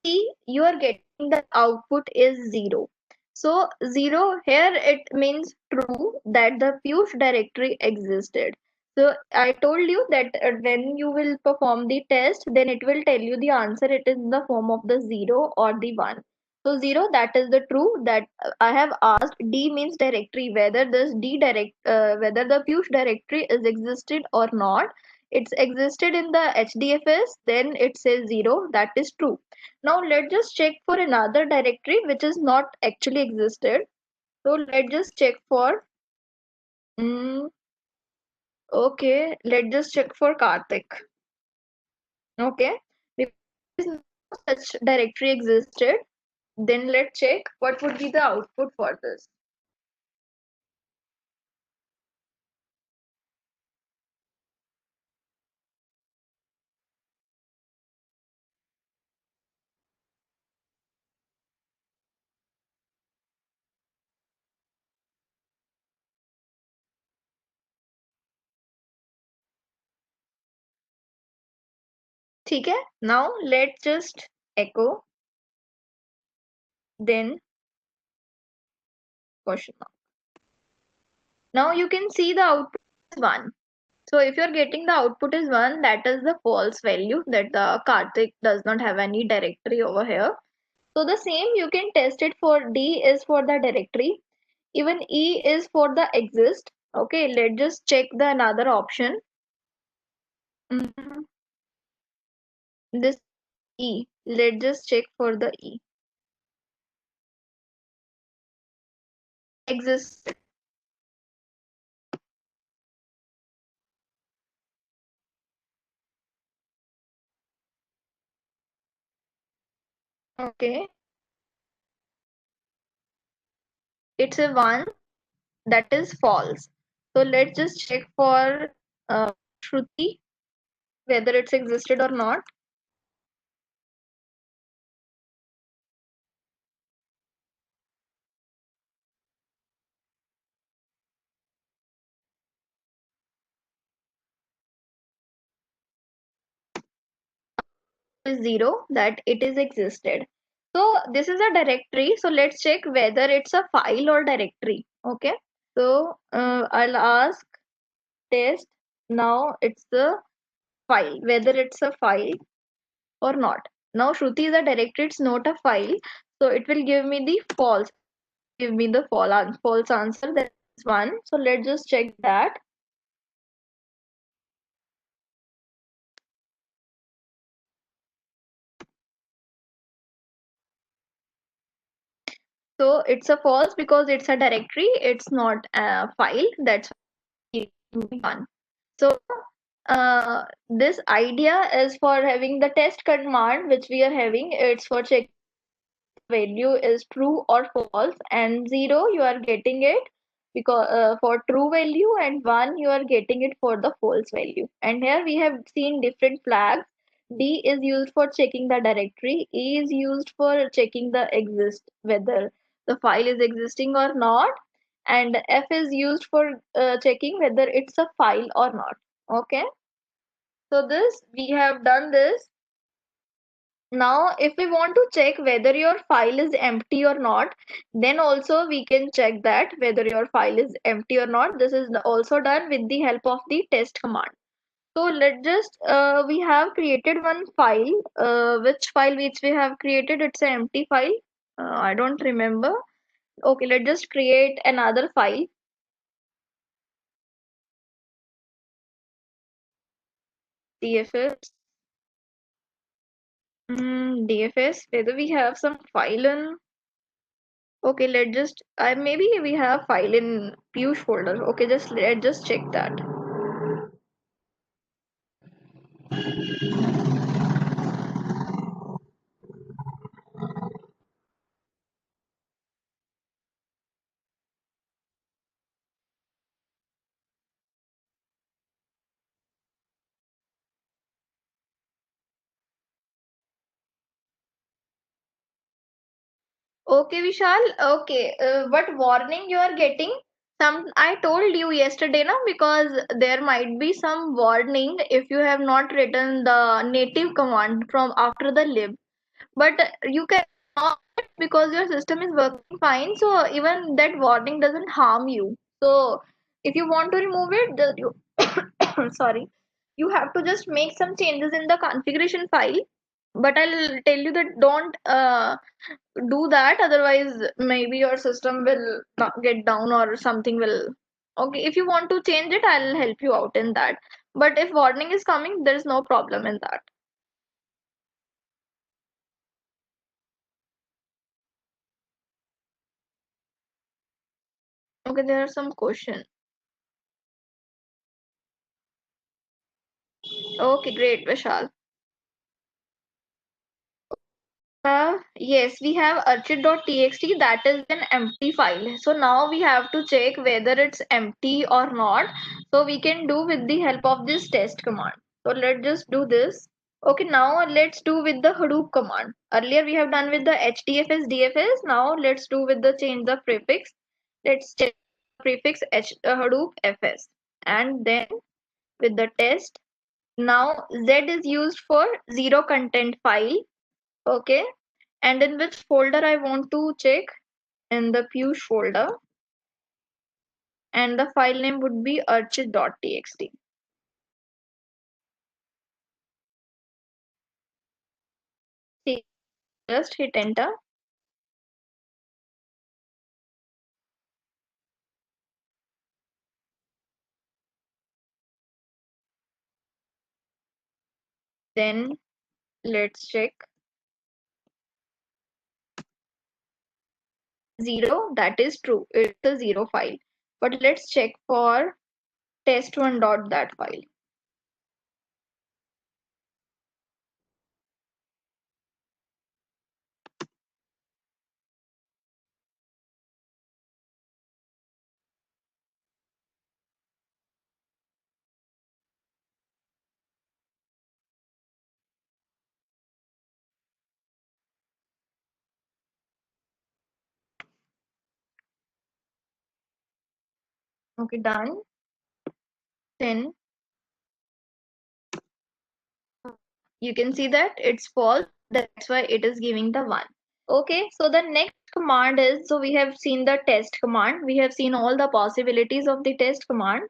See, you are getting the output is 0. So 0 here, it means true that the Piyush directory existed. So I told you that when you will perform the test, then it will tell you the answer. It is in the form of the 0 or the 1. So 0, that is the true, that I have asked. D means directory, whether this whether the Piyush directory is existed or not. It's existed in the HDFS, then it says 0, that is true. Now let's just check for another directory which is not actually existed. So let's just check for okay, let's just check for Karthik. Okay, because no such directory existed, then let's check what would be the output for this. ठीक है? Now let's just echo, then question mark. Now you can see the output is 1. So if you're getting the output is 1, that is the false value, that the Karthik does not have any directory over here. So the same you can test it for D is for the directory. Even E is for the exist. Okay, let's just check the another option. Mhm. This E. Let's just check for the E. Exists. Okay. It's a 1 that is false. So let's just check for Shruti whether it's existed or not. Is 0 that it is existed. So this is a directory. So let's check whether it's a file or directory. Okay. So I'll ask test. Now it's the file, whether it's a file or not. Now Shruti is a directory, it's not a file. So it will give me the false. Give me the false answer. That's 1. So let's just check that. So it's a false because it's a directory, it's not a file. That's 1. So this idea is for having the test command which we are having. It's for check value is true or false, and 0 you are getting it because for true value, and 1 you are getting it for the false value. And here we have seen different flags. D is used for checking the directory, E is used for checking the exist whether the file is existing or not, and F is used for checking whether it's a file or not. Okay, so this we have done this. Now, if we want to check whether your file is empty or not, then also we can check that whether your file is empty or not. This is also done with the help of the test command. So let's just, we have created one file. Which file which we have created? It's an empty file. I don't remember. Okay, let's just create another file. DFS. DFS. Whether we have some file in. Okay, let's just maybe we have file in Piyush folder. Okay, just let's just check that. Okay, Vishal. Okay, what warning you are getting? Some I told you yesterday, na, because there might be some warning if you have not written the native command from after the lib. But you can not because your system is working fine. So even that warning doesn't harm you. So if you want to remove it, you sorry, you have to just make some changes in the configuration file. But I'll tell you that don't do that, otherwise maybe your system will get down or something will. Okay, if you want to change it, I'll help you out in that. But if warning is coming, there's no problem in that. Okay, there are some questions. Okay, great, Vishal. Yes, we have archid.txt, that is an empty file. So now we have to check whether it's empty or not. So we can do with the help of this test command. So let's just do this. Okay, now let's do with the Hadoop command. Earlier we have done with the HDFS, DFS. Now let's do with the change the prefix. Let's check prefix Hadoop FS. And then with the test. Now Z is used for zero content file. Okay, and in which folder I want to check, in the Piyush folder, and the file name would be archid.txt. See, just hit enter. Then let's check 0. That is true. It's a 0 file. But let's check for test1 dot that file. Okay, done. Then you can see that it's false. That's why it is giving the 1. Okay, so the next command is, so we have seen the test command. We have seen all the possibilities of the test command.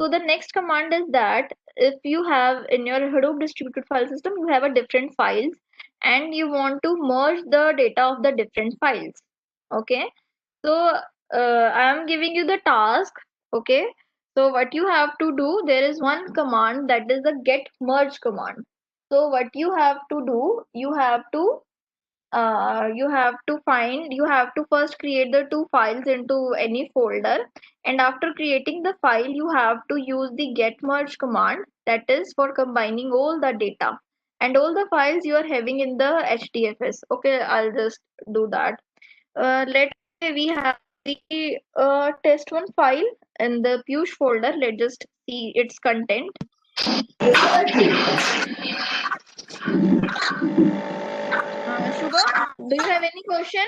So the next command is that if you have in your Hadoop distributed file system, you have a different files and you want to merge the data of the different files. Okay, so I am giving you the task. Okay, so what you have to do, there is one command that is the get merge command. So what you have to do, you have to first create the two files into any folder, and after creating the file you have to use the get merge command, that is for combining all the data and all the files you are having in the hdfs. Okay, I'll just do that. Let's say we have the test1 file in the Piyush folder. Let's just see its content. Shubham, do you have any question?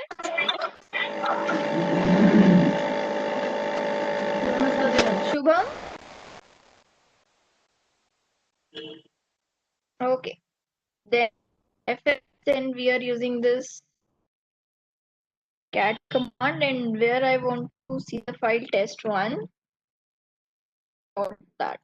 Shubham? Okay. Then then we are using this cat command, and where I want to see the file test1 or that.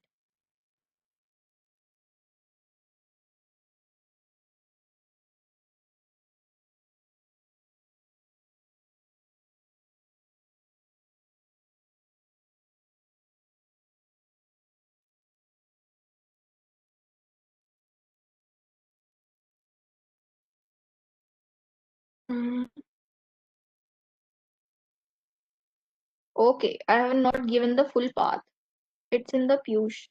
Mm, okay, I have not given the full path. It's in the Piyush.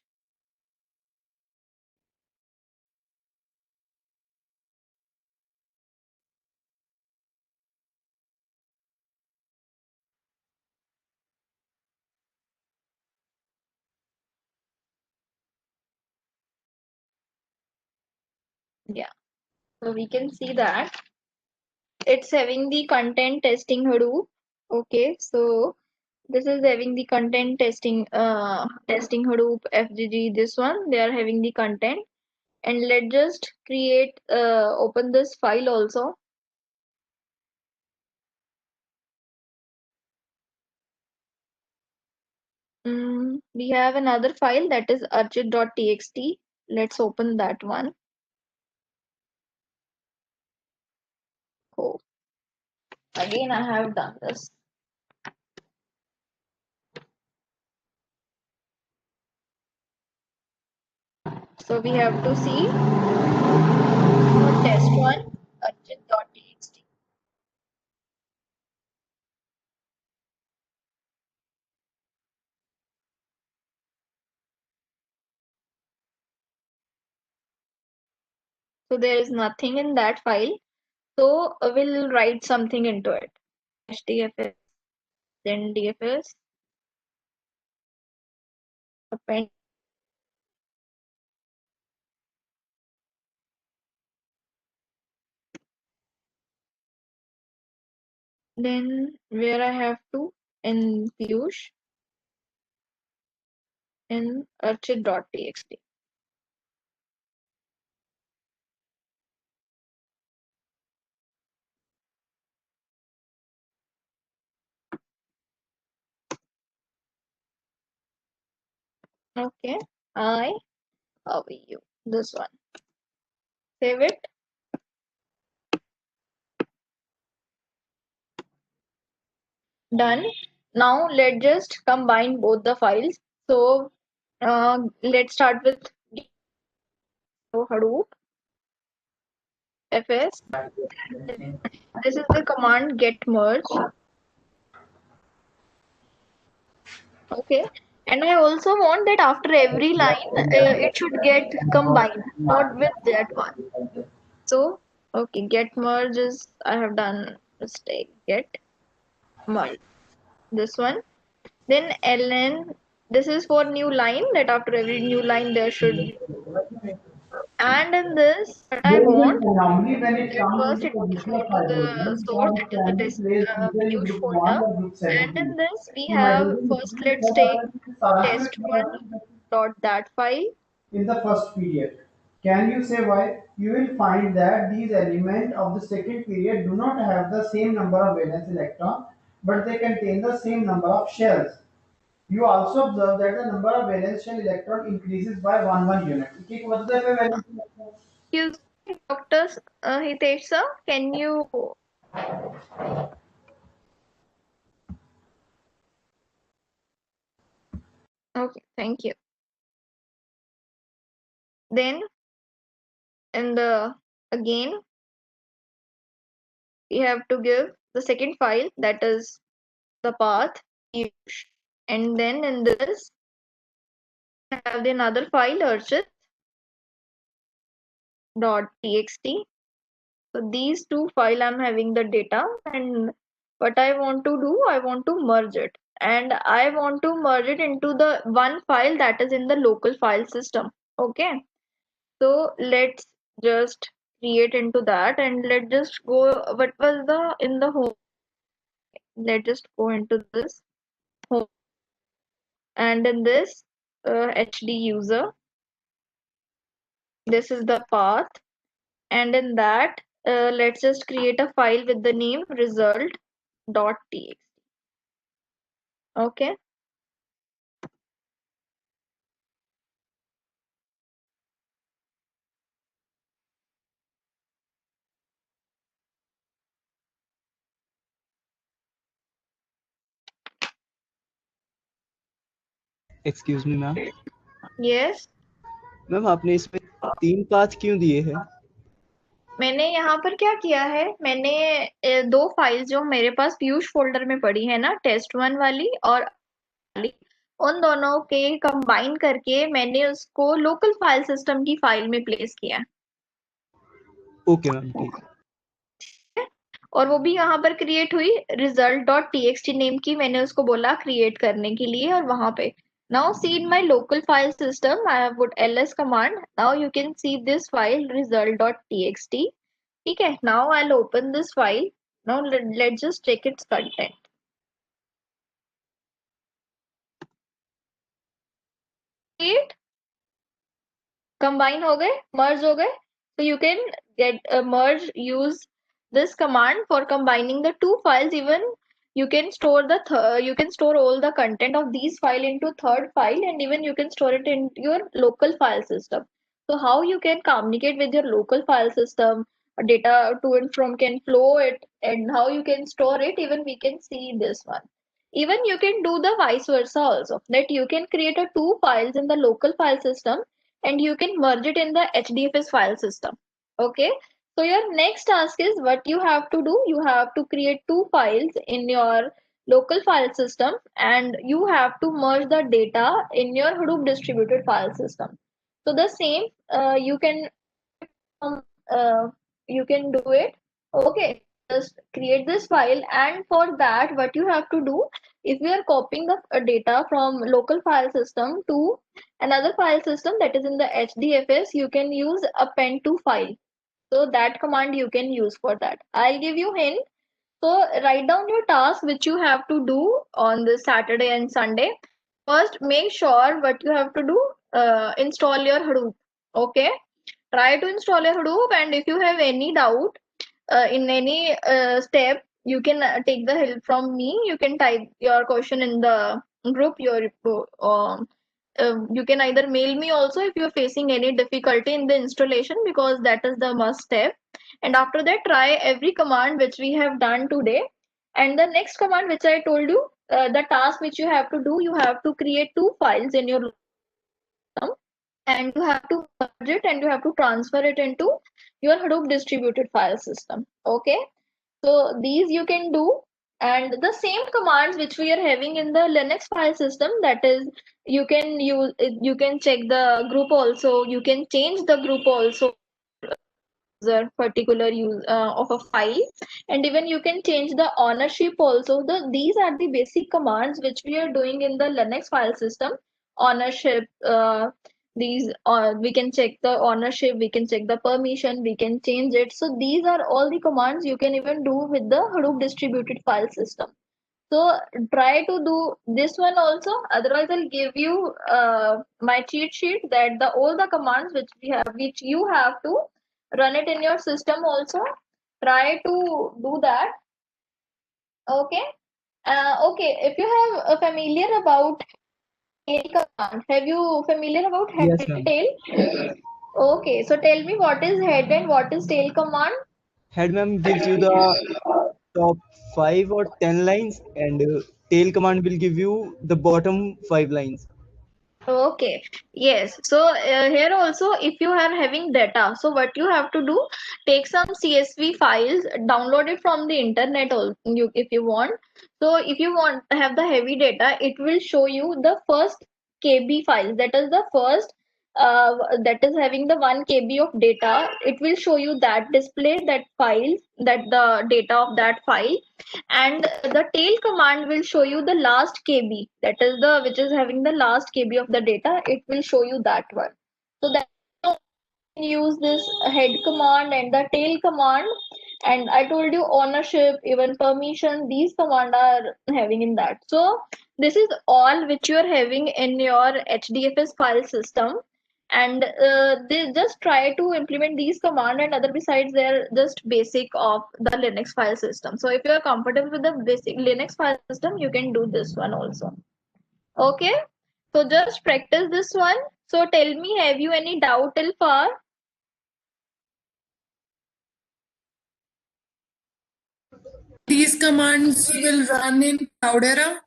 Yeah. So we can see that it's having the content testing Hadoop. Okay, so this is having the content testing Hadoop FGG. This one they are having the content, and let's just create open this file also. We have another file that is archit.txt. Let's open that one. Oh, again I have done this. So we have to see test one archit.txt. So there is nothing in that file. So we'll write something into it. HDFS, then DFS, append. Then where I have to in Piyush in archit.txt. Okay, how are you? This one. Save it. Done. Now let's just combine both the files. So let's start with Hadoop. fs. This is the command get merge. Okay, and I also want that after every line it should get combined, not with that one. So okay, get merge is, I have done mistake, get merge, this one. Then ln, this is for new line, that after every new line there should. And in this, what I want, that first it will go to the source, that is the test use folder. And in this, we have first, let's take test1 dot that file. in the first period. Can you say why? You will find that these elements of the second period do not have the same number of valence electrons, but they contain the same number of shells. You also observe that the number of valence shell electron increases by 1 unit. एक मतलब है valence electron. Excuse me, Dr. Hitesh sir, can you? Okay, thank you. Then in the again we have to give the second file, that is the path, and then in this we have the another file archit.txt. So these two file I'm having the data, and what I want to do, I want to merge it, and I want to merge it into the one file that is in the local file system. Okay, so let's just create into that, and let's just go, what was the in the home, let's just go into this home, and in this hd user, this is the path, and in that let's just create a file with the name result.txt. Okay, excuse me ma'am yes, ma'am आपने इसमें 3 path क्यों दिए हैं? मैंने यहाँ पर क्या किया है, मैंने दो फाइल जो मेरे पास पीयूष फोल्डर में पड़ी है ना, test1 वाली और वाली, उन दोनों के कंबाइन करके मैंने उसको लोकल फाइल सिस्टम की फाइल में प्लेस किया, ओके मैम, ठीक है। और वो भी यहाँ पर क्रिएट हुई result.txt नेम की, मैंने उसको बोला क्रिएट करने के लिए, और वहां पे now see in my local file system I have put ls command. Now you can see this file result.txt. ठीक है, now I'll open this file. Now let's just check its content. It combine हो गए, merge हो गए, so you can get merge, use this command for combining the two files. Even you can store the you can store all the content of these file into third file, and even you can store it in your local file system. So how you can communicate with your local file system, data to and from can flow it, and how you can store it, even we can see this one. Even you can do the vice versa also, that you can create a two files in the local file system and you can merge it in the HDFS file system. Okay, so your next task is, what you have to do, you have to create two files in your local file system and you have to merge the data in your Hadoop distributed file system. So the same uh, you can do it. Okay, just create this file, and for that what you have to do, if we are copying the data from local file system to another file system that is in the HDFS, you can use append to file. So that command you can use for that. I'll give you hint. So write down your task which you have to do on this Saturday and Sunday. First, make sure what you have to do, install your Hadoop. Okay, try to install your Hadoop, and if you have any doubt in any step, you can take the help from me. You can type your question in the group. You can either mail me also if you're facing any difficulty in the installation, because that is the must step. And after that, try every command which we have done today. And the next command which I told you, the task which you have to do, you have to create two files in your system, and you have to merge it and you have to transfer it into your Hadoop distributed file system. Okay, so these you can do, and the same commands which we are having in the Linux file system, that is, you can use, you can check the group also, you can change the group also, particular use of a file, and even you can change the ownership also. These are the basic commands which we are doing in the Linux file system. Ownership, these we can check the ownership, we can check the permission, we can change it. So these are all the commands you can even do with the Hadoop distributed file system. So try to do this one also. Otherwise, I'll give you my cheat sheet, that the all the commands which we have, which you have to run it in your system also. Try to do that. Okay. Okay. If you have familiar about tail command, have you familiar about head Yes, and ma'am. tail? Okay. So tell me, what is head and what is tail command? Head ma'am gives you the top 5 or 10 lines, and tail command will give you the bottom 5 lines. Okay, yes. So here also, if you are having data, so what you have to do, take some CSV files, download it from the internet also, if you want. So if you want to have the heavy data, it will show you the first KB files. That is the first, that is having the 1 KB of data. It will show you that, display that file, that the data of that file, and the tail command will show you the last KB, that is the which is having the last KB of the data. It will show you that one. So that you can use this head command and the tail command, and I told you ownership, even permission, these command are having in that. So this is all which you are having in your HDFS file system, and they just try to implement these command, and other besides they're just basic of the Linux file system. So if you are comfortable with the basic Linux file system, you can do this one also. Okay, so just practice this one. So tell me, have you any doubt till far? These commands will run in Cloudera.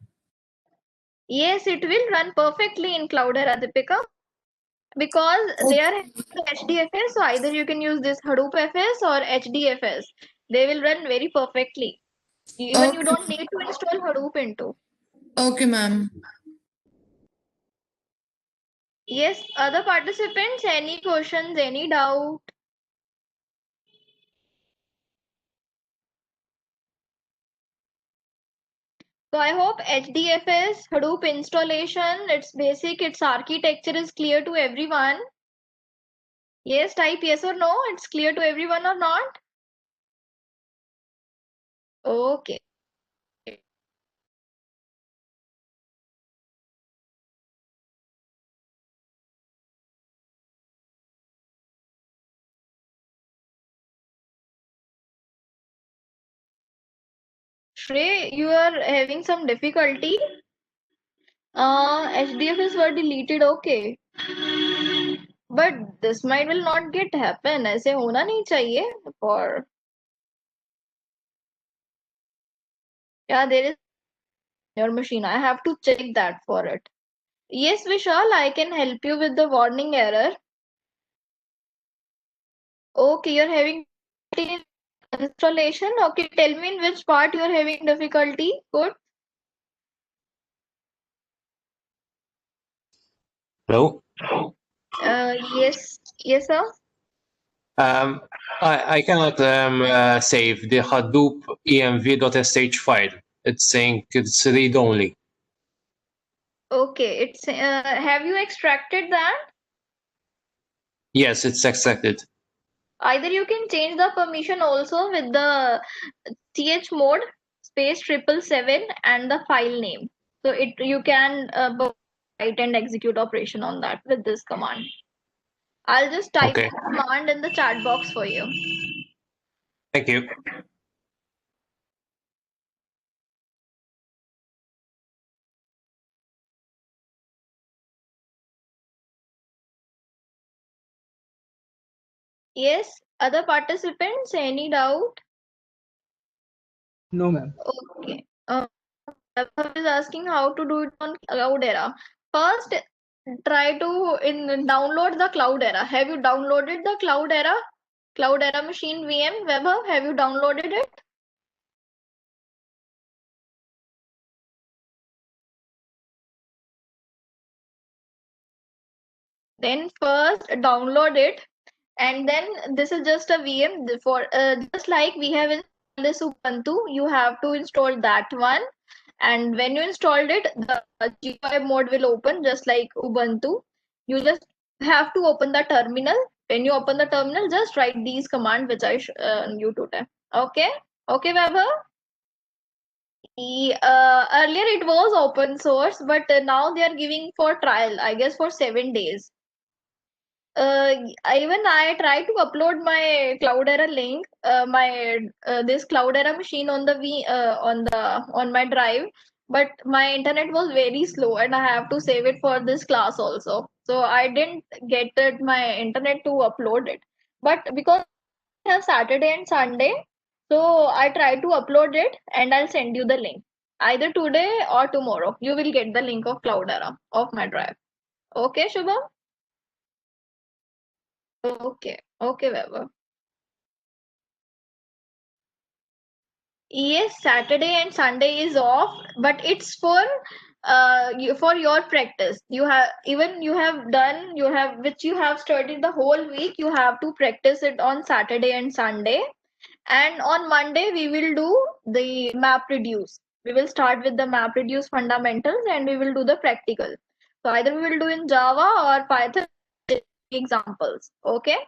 Yes, it will run perfectly in Cloudera, Deepika, because they are HDFS. So either you can use this Hadoop FS or HDFS. They will run very perfectly. Even you Okay. don't need to install Hadoop into. Okay, ma'am. Yes, other participants, any questions, any doubt? So I hope HDFS, Hadoop installation, its basic, its architecture is clear to everyone. Yes, type yes or no, it's clear to everyone or not? Okay. Shrey, you are having some difficulty. HDFS were deleted, okay. But this might will not get happen. ऐसे होना नहीं चाहिए. For yeah, there is your machine. I have to check that for it. Yes, Vishal, I can help you with the warning error. Okay, you're having difficulty in installation. Okay, tell me in which part you're having difficulty. Good. Hello? Yes, yes, sir. Um, I cannot save the Hadoop env.sh file. It's saying it's read only. Okay, it's have you extracted that? Yes, it's extracted. Either you can change the permission also with the chmod space 777 and the file name. So it you can write and execute operation on that with this command. I'll just type Okay. the command in the chat box for you. Thank you. Yes, other participants, any doubt? No, ma'am. Okay. Vaibhav is asking how to do it on Cloudera. First, try to download the Cloudera. Have you downloaded the Cloudera machine VM? Weber, have you downloaded it? Then first download it, and then this is just a VM for just like we have installed this Ubuntu. You have to install that one, and when you installed it, the GUI mode will open just like Ubuntu. You just have to open the terminal. When you open the terminal, just write these commands which I you today. Okay, okay, Weber. Earlier it was open source, but now they are giving for trial, I guess for 7 days. Even I tried to upload my Cloudera link, my this Cloudera machine on the on my drive, but my internet was very slow, and I have to save it for this class also. So I didn't get my internet to upload it. But because we have Saturday and Sunday, so I try to upload it, and I'll send you the link either today or tomorrow. You will get the link of Cloudera of my drive. Okay, Shubham? Okay, okay, Weber. Yes, Saturday and Sunday is off, but it's for your practice. You have even you have done you have which you have studied the whole week. You have to practice it on Saturday and Sunday, and on Monday we will do the map reduce. We will start with the map reduce fundamentals, and we will do the practical. So either we will do in Java or Python examples. Okay,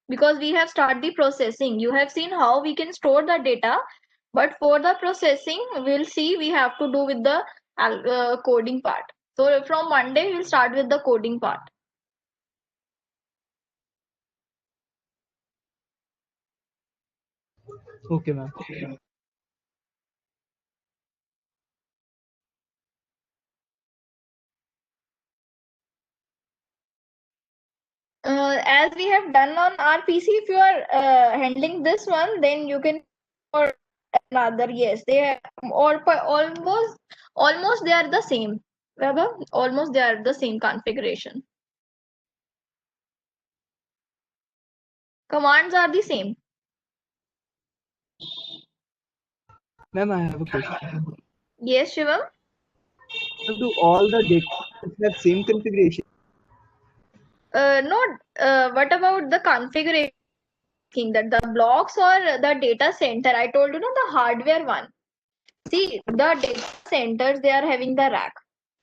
because we have started the processing. You have seen how we can store the data, but for the processing, we'll see we have to do with the coding part. So from Monday, we'll start with the coding part. Okay, ma'am. As we have done on our PC, if you are handling this one, then you can or another. Yes, they are, almost they are the same. Weber, almost they are the same configuration. Commands are the same. Ma'am, I have a question. Yes, Shivam. Do all the data have same configuration? Not what about the configuration that the blocks or the data center? I told you, no, the hardware one. See, the data centers, they are having the rack.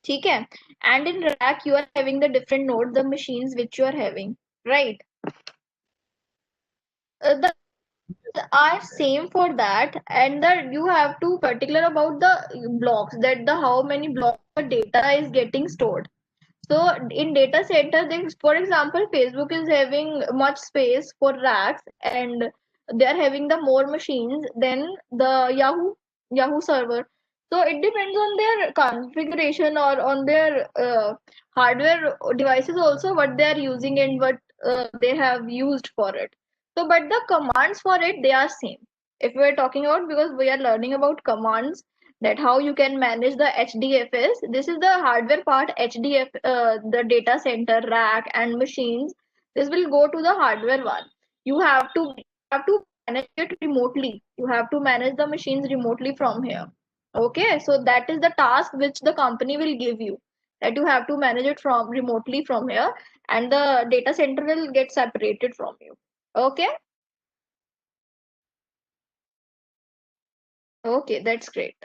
Okay? And in rack, you are having the different nodes, the machines which you are having, right? The are same for that, and that you have to particular about the blocks, that the how many blocks of data is getting stored. So in data center, for example, Facebook is having much space for racks, and they are having the more machines than the Yahoo server. So it depends on their configuration or on their hardware devices also, what they are using and what they have used for it. So, but the commands for it, they are same. If we are talking about, because we are learning about commands, that how you can manage the HDFS. This is the hardware part, the data center, rack, and machines. This will go to the hardware one. You have to manage it remotely. You have to manage the machines remotely from here. Okay, so that is the task which the company will give you. That you have to manage it from remotely from here, and the data center will get separated from you. Okay, okay, that's great.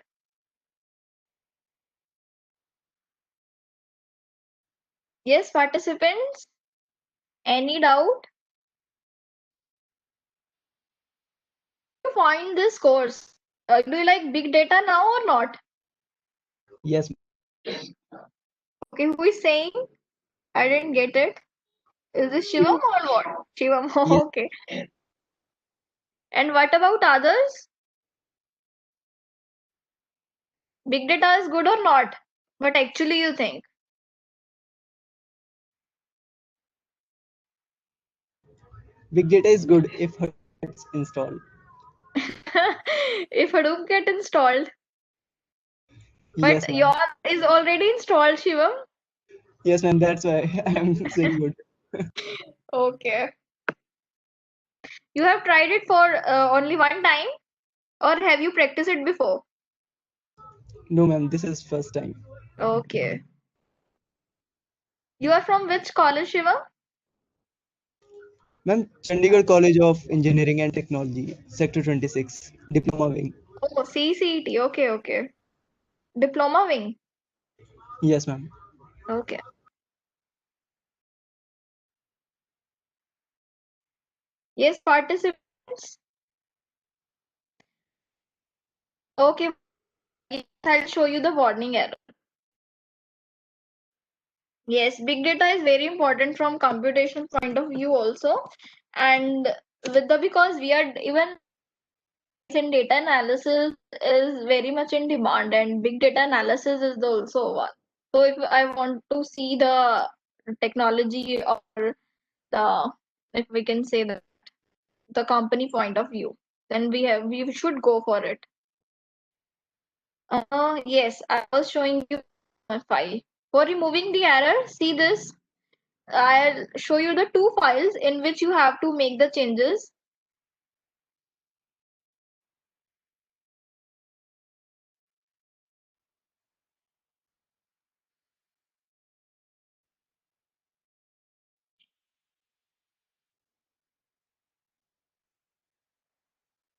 Yes, participants, any doubt? You find this course? Do you like big data now or not? Yes. Okay, who is saying? I didn't get it. Is this Shivam or what? Shivam, Yes. okay. And what about others? Big data is good or not? What actually you think? Big data is good if it's installed. If Hadoop get installed, Yes, but ma'am. your is already installed, Shivam. Yes, ma'am. That's why I'm saying good. Okay. You have tried it for only one time, or have you practiced it before? No, ma'am. This is first time. Okay. You are from which college, Shiva? Ma'am, Chandigarh College of Engineering and Technology, Sector 26, Diploma Wing. Oh, CCET. Okay, okay. Diploma wing. Yes, ma'am. Okay. Yes, participants. Okay. Yes, I'll show you the warning error. Yes, big data is very important from computation point of view also, and with the because we are even in data analysis is very much in demand, and big data analysis is also one. So if I want to see the technology or the, if we can say the company point of view, then we should go for it. Yes, I was showing you my file. For removing the error, see this. I'll show you the two files in which you have to make the changes.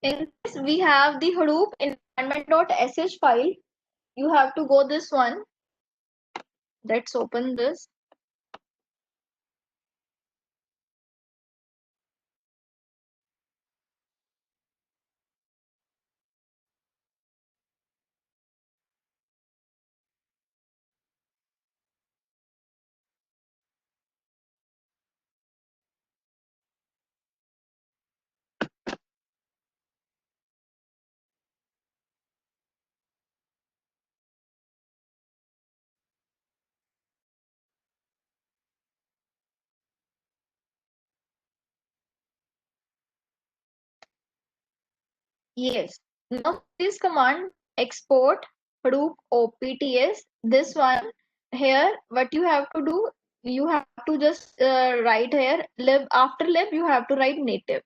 In this, we have the Hadoop environment.sh file. You have to go this one. Let's open this. Yes. Now this command export Hadoop OPTS. This one here, what you have to do, you have to just write here lib. After lib, you have to write native.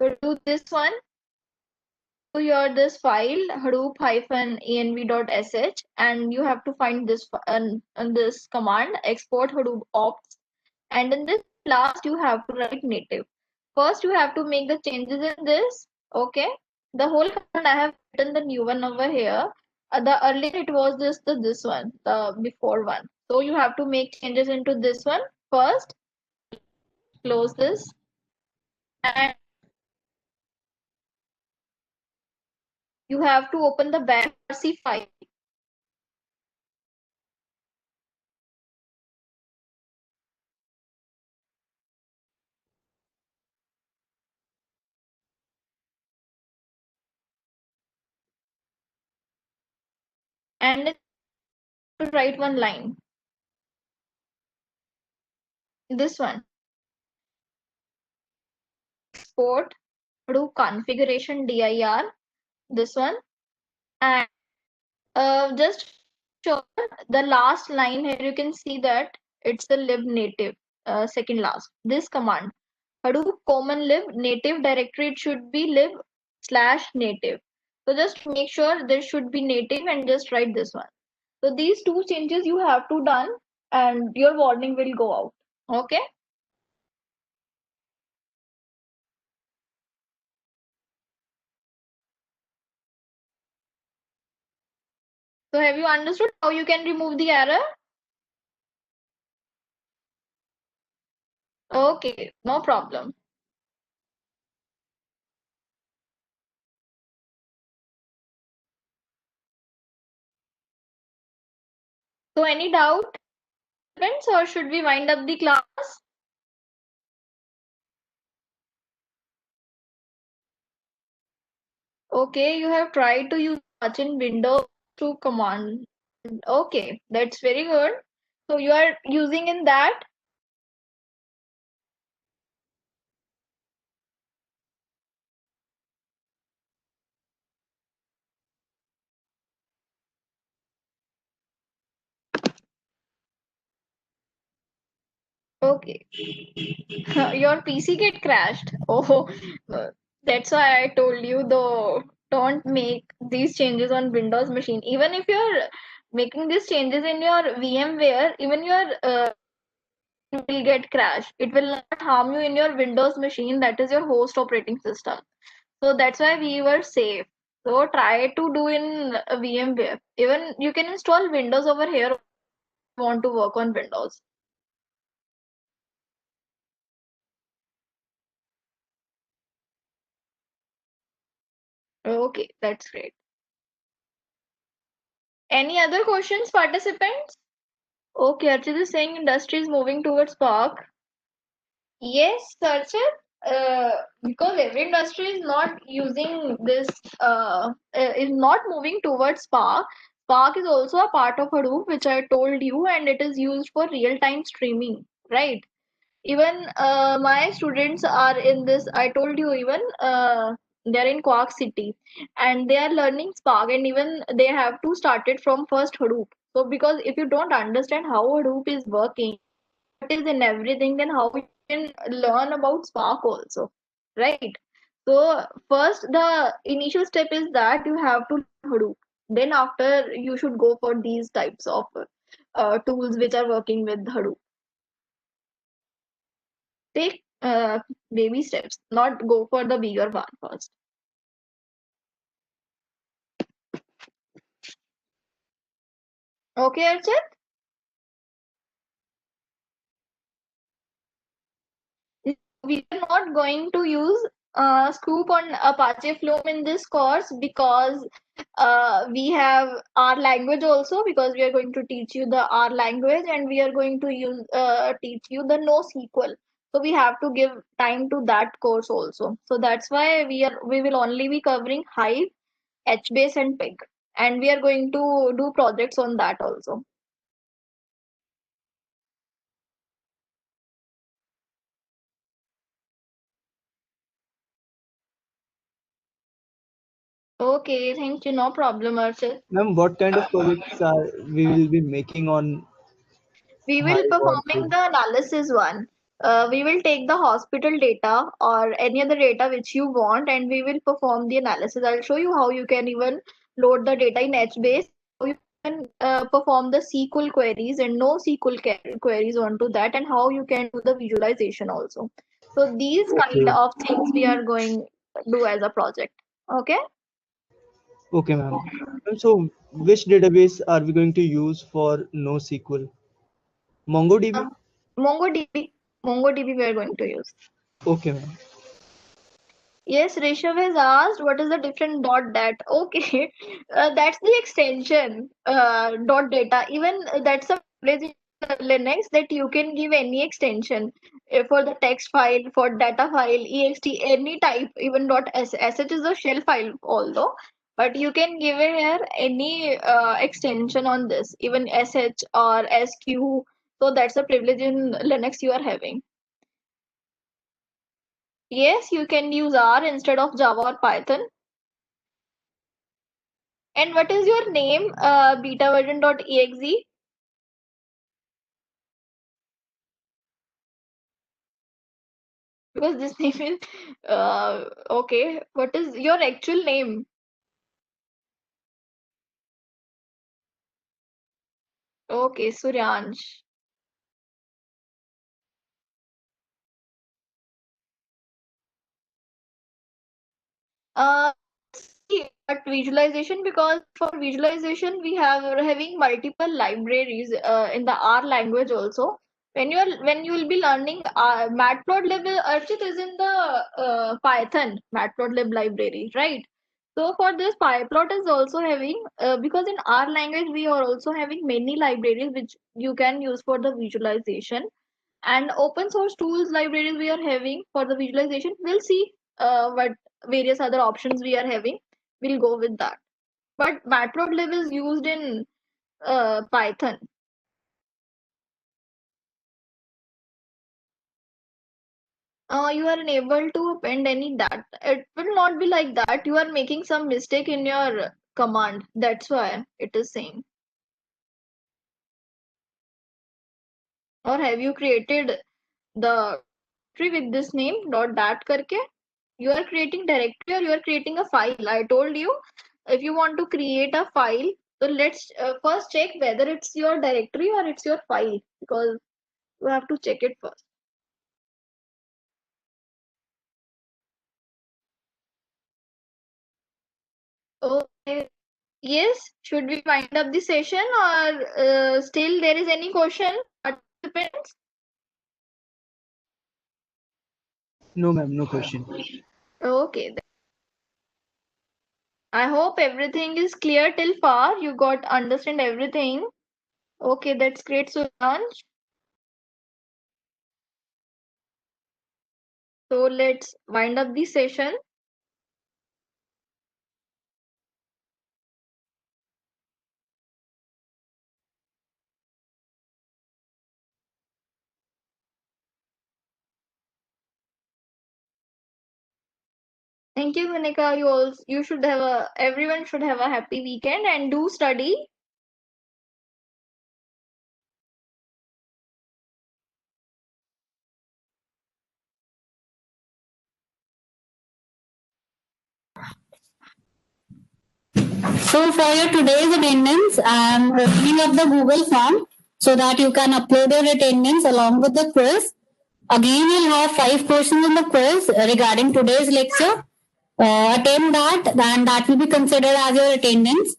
So do this one. To your this file hadoop-env.sh, and you have to find this this command export Hadoop ops, and in this last you have to write native. First you have to make the changes in this. Okay, the whole command I have written the new one over here. The earlier it was just this one, the before one. So you have to make changes into this one first. Close this, and you have to open the back file. And to write one line. This one, export Hadoop configuration dir. This one, and just sure the last line here you can see that it's the lib native, second last. This command Hadoop common lib native directory, it should be lib slash native. So just make sure there should be native and just write this one. So these two changes you have to done, and your warning will go out. Okay. So have you understood how you can remove the error? Okay, no problem. So any doubt, friends, or should we wind up the class? Okay, you have tried to use search in Windows to command. Okay, that's very good. So you are using in that. Okay. Your PC get crashed. Oh, that's why I told you though, don't make these changes on Windows machine. Even if you're making these changes in your VMware, even your will get crashed. It will not harm you in your Windows machine. That is your host operating system. So that's why we were safe. So try to do in VMware. Even you can install Windows over here if you want to work on Windows. Okay, that's great. Any other questions, participants? Okay, Archit is saying industry is moving towards Spark. Yes, Archit, because every industry is not using this, is not moving towards Spark. Spark is also a part of Hadoop, which I told you, and it is used for real-time streaming, right? Even my students are in this. I told you, even they're in Quark City, and they are learning Spark, and even they have to start it from first Hadoop. So because if you don't understand how Hadoop is working, what is in everything, then how you can learn about Spark also, right? So first, the initial step is that you have to learn Hadoop. Then after, you should go for these types of tools which are working with Hadoop. Take baby steps, not go for the bigger one first. Okay, Archit? We are not going to use Scoop on Apache Flume in this course because we have R language also, because we are going to teach you the R language, and we are going to use teach you the NoSQL. So we have to give time to that course also. So that's why we will only be covering Hive, HBase, and Pig, and we are going to do projects on that also. Okay, thank you. No problem, Archit. Ma'am, what kind of projects are we will be making on We will Hive or performing Pig? the analysis one. We will take the hospital data or any other data which you want, and we will perform the analysis. I'll show you how you can even load the data in HBase, how you can perform the SQL queries and NoSQL queries onto that, and how you can do the visualization also. So these kind Okay. of things we are going to do as a project. Okay. Okay, ma'am. So, which database are we going to use for NoSQL? Uh, MongoDB? MongoDB. MongoDB we are going to use. Okay, ma'am. Yes, Rishabh has asked what is the different dot dat. Okay, that's the extension dot data. Even that's a privilege in Linux that you can give any extension for the text file, for data file, ext, any type. Even dot sh is a shell file, although, but you can give here any extension on this, even sh or sq. So that's a privilege in Linux you are having. Yes, you can use R instead of Java or Python. And what is your name? Beta version.exe. Because this name is okay. What is your actual name? Okay, Suryansh. Uh, but visualization, because for visualization we have having multiple libraries in the R language also. When you will be learning Matplotlib, Archit is in the Python Matplotlib library, right? So for this, PyPlot is also having because in R language we are also having many libraries which you can use for the visualization, and open source tools libraries we are having for the visualization. We'll see what various other options we are having. We'll go with that. But Matplotlib is used in Python. You are unable to append any data. It will not be like that. You are making some mistake in your command. That's why it is saying. Or have you created the directory with this name dot dat karke. You are creating directory or you are creating a file. I told you if you want to create a file, so let's first check whether it's your directory or it's your file, because you have to check it first. Okay. Yes, should we wind up the session or still there is any question, participants? No, ma'am, no question. Okay. I hope everything is clear till far. You got understand everything. Okay, that's great, Suranj. So let's wind up the session. Thank you, Monica. You should have everyone should have a happy weekend and do study. So for your today's attendance, I am opening up the Google form so that you can upload your attendance along with the quiz. Again, we'll have 5 questions in the quiz regarding today's lecture. Attend that, and that will be considered as your attendance.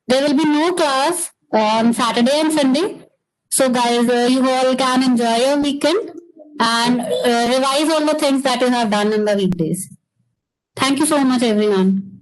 There will be no class on Saturday and Sunday. So, guys, you all can enjoy your weekend and revise all the things that you have done in the weekdays. Thank you so much, everyone.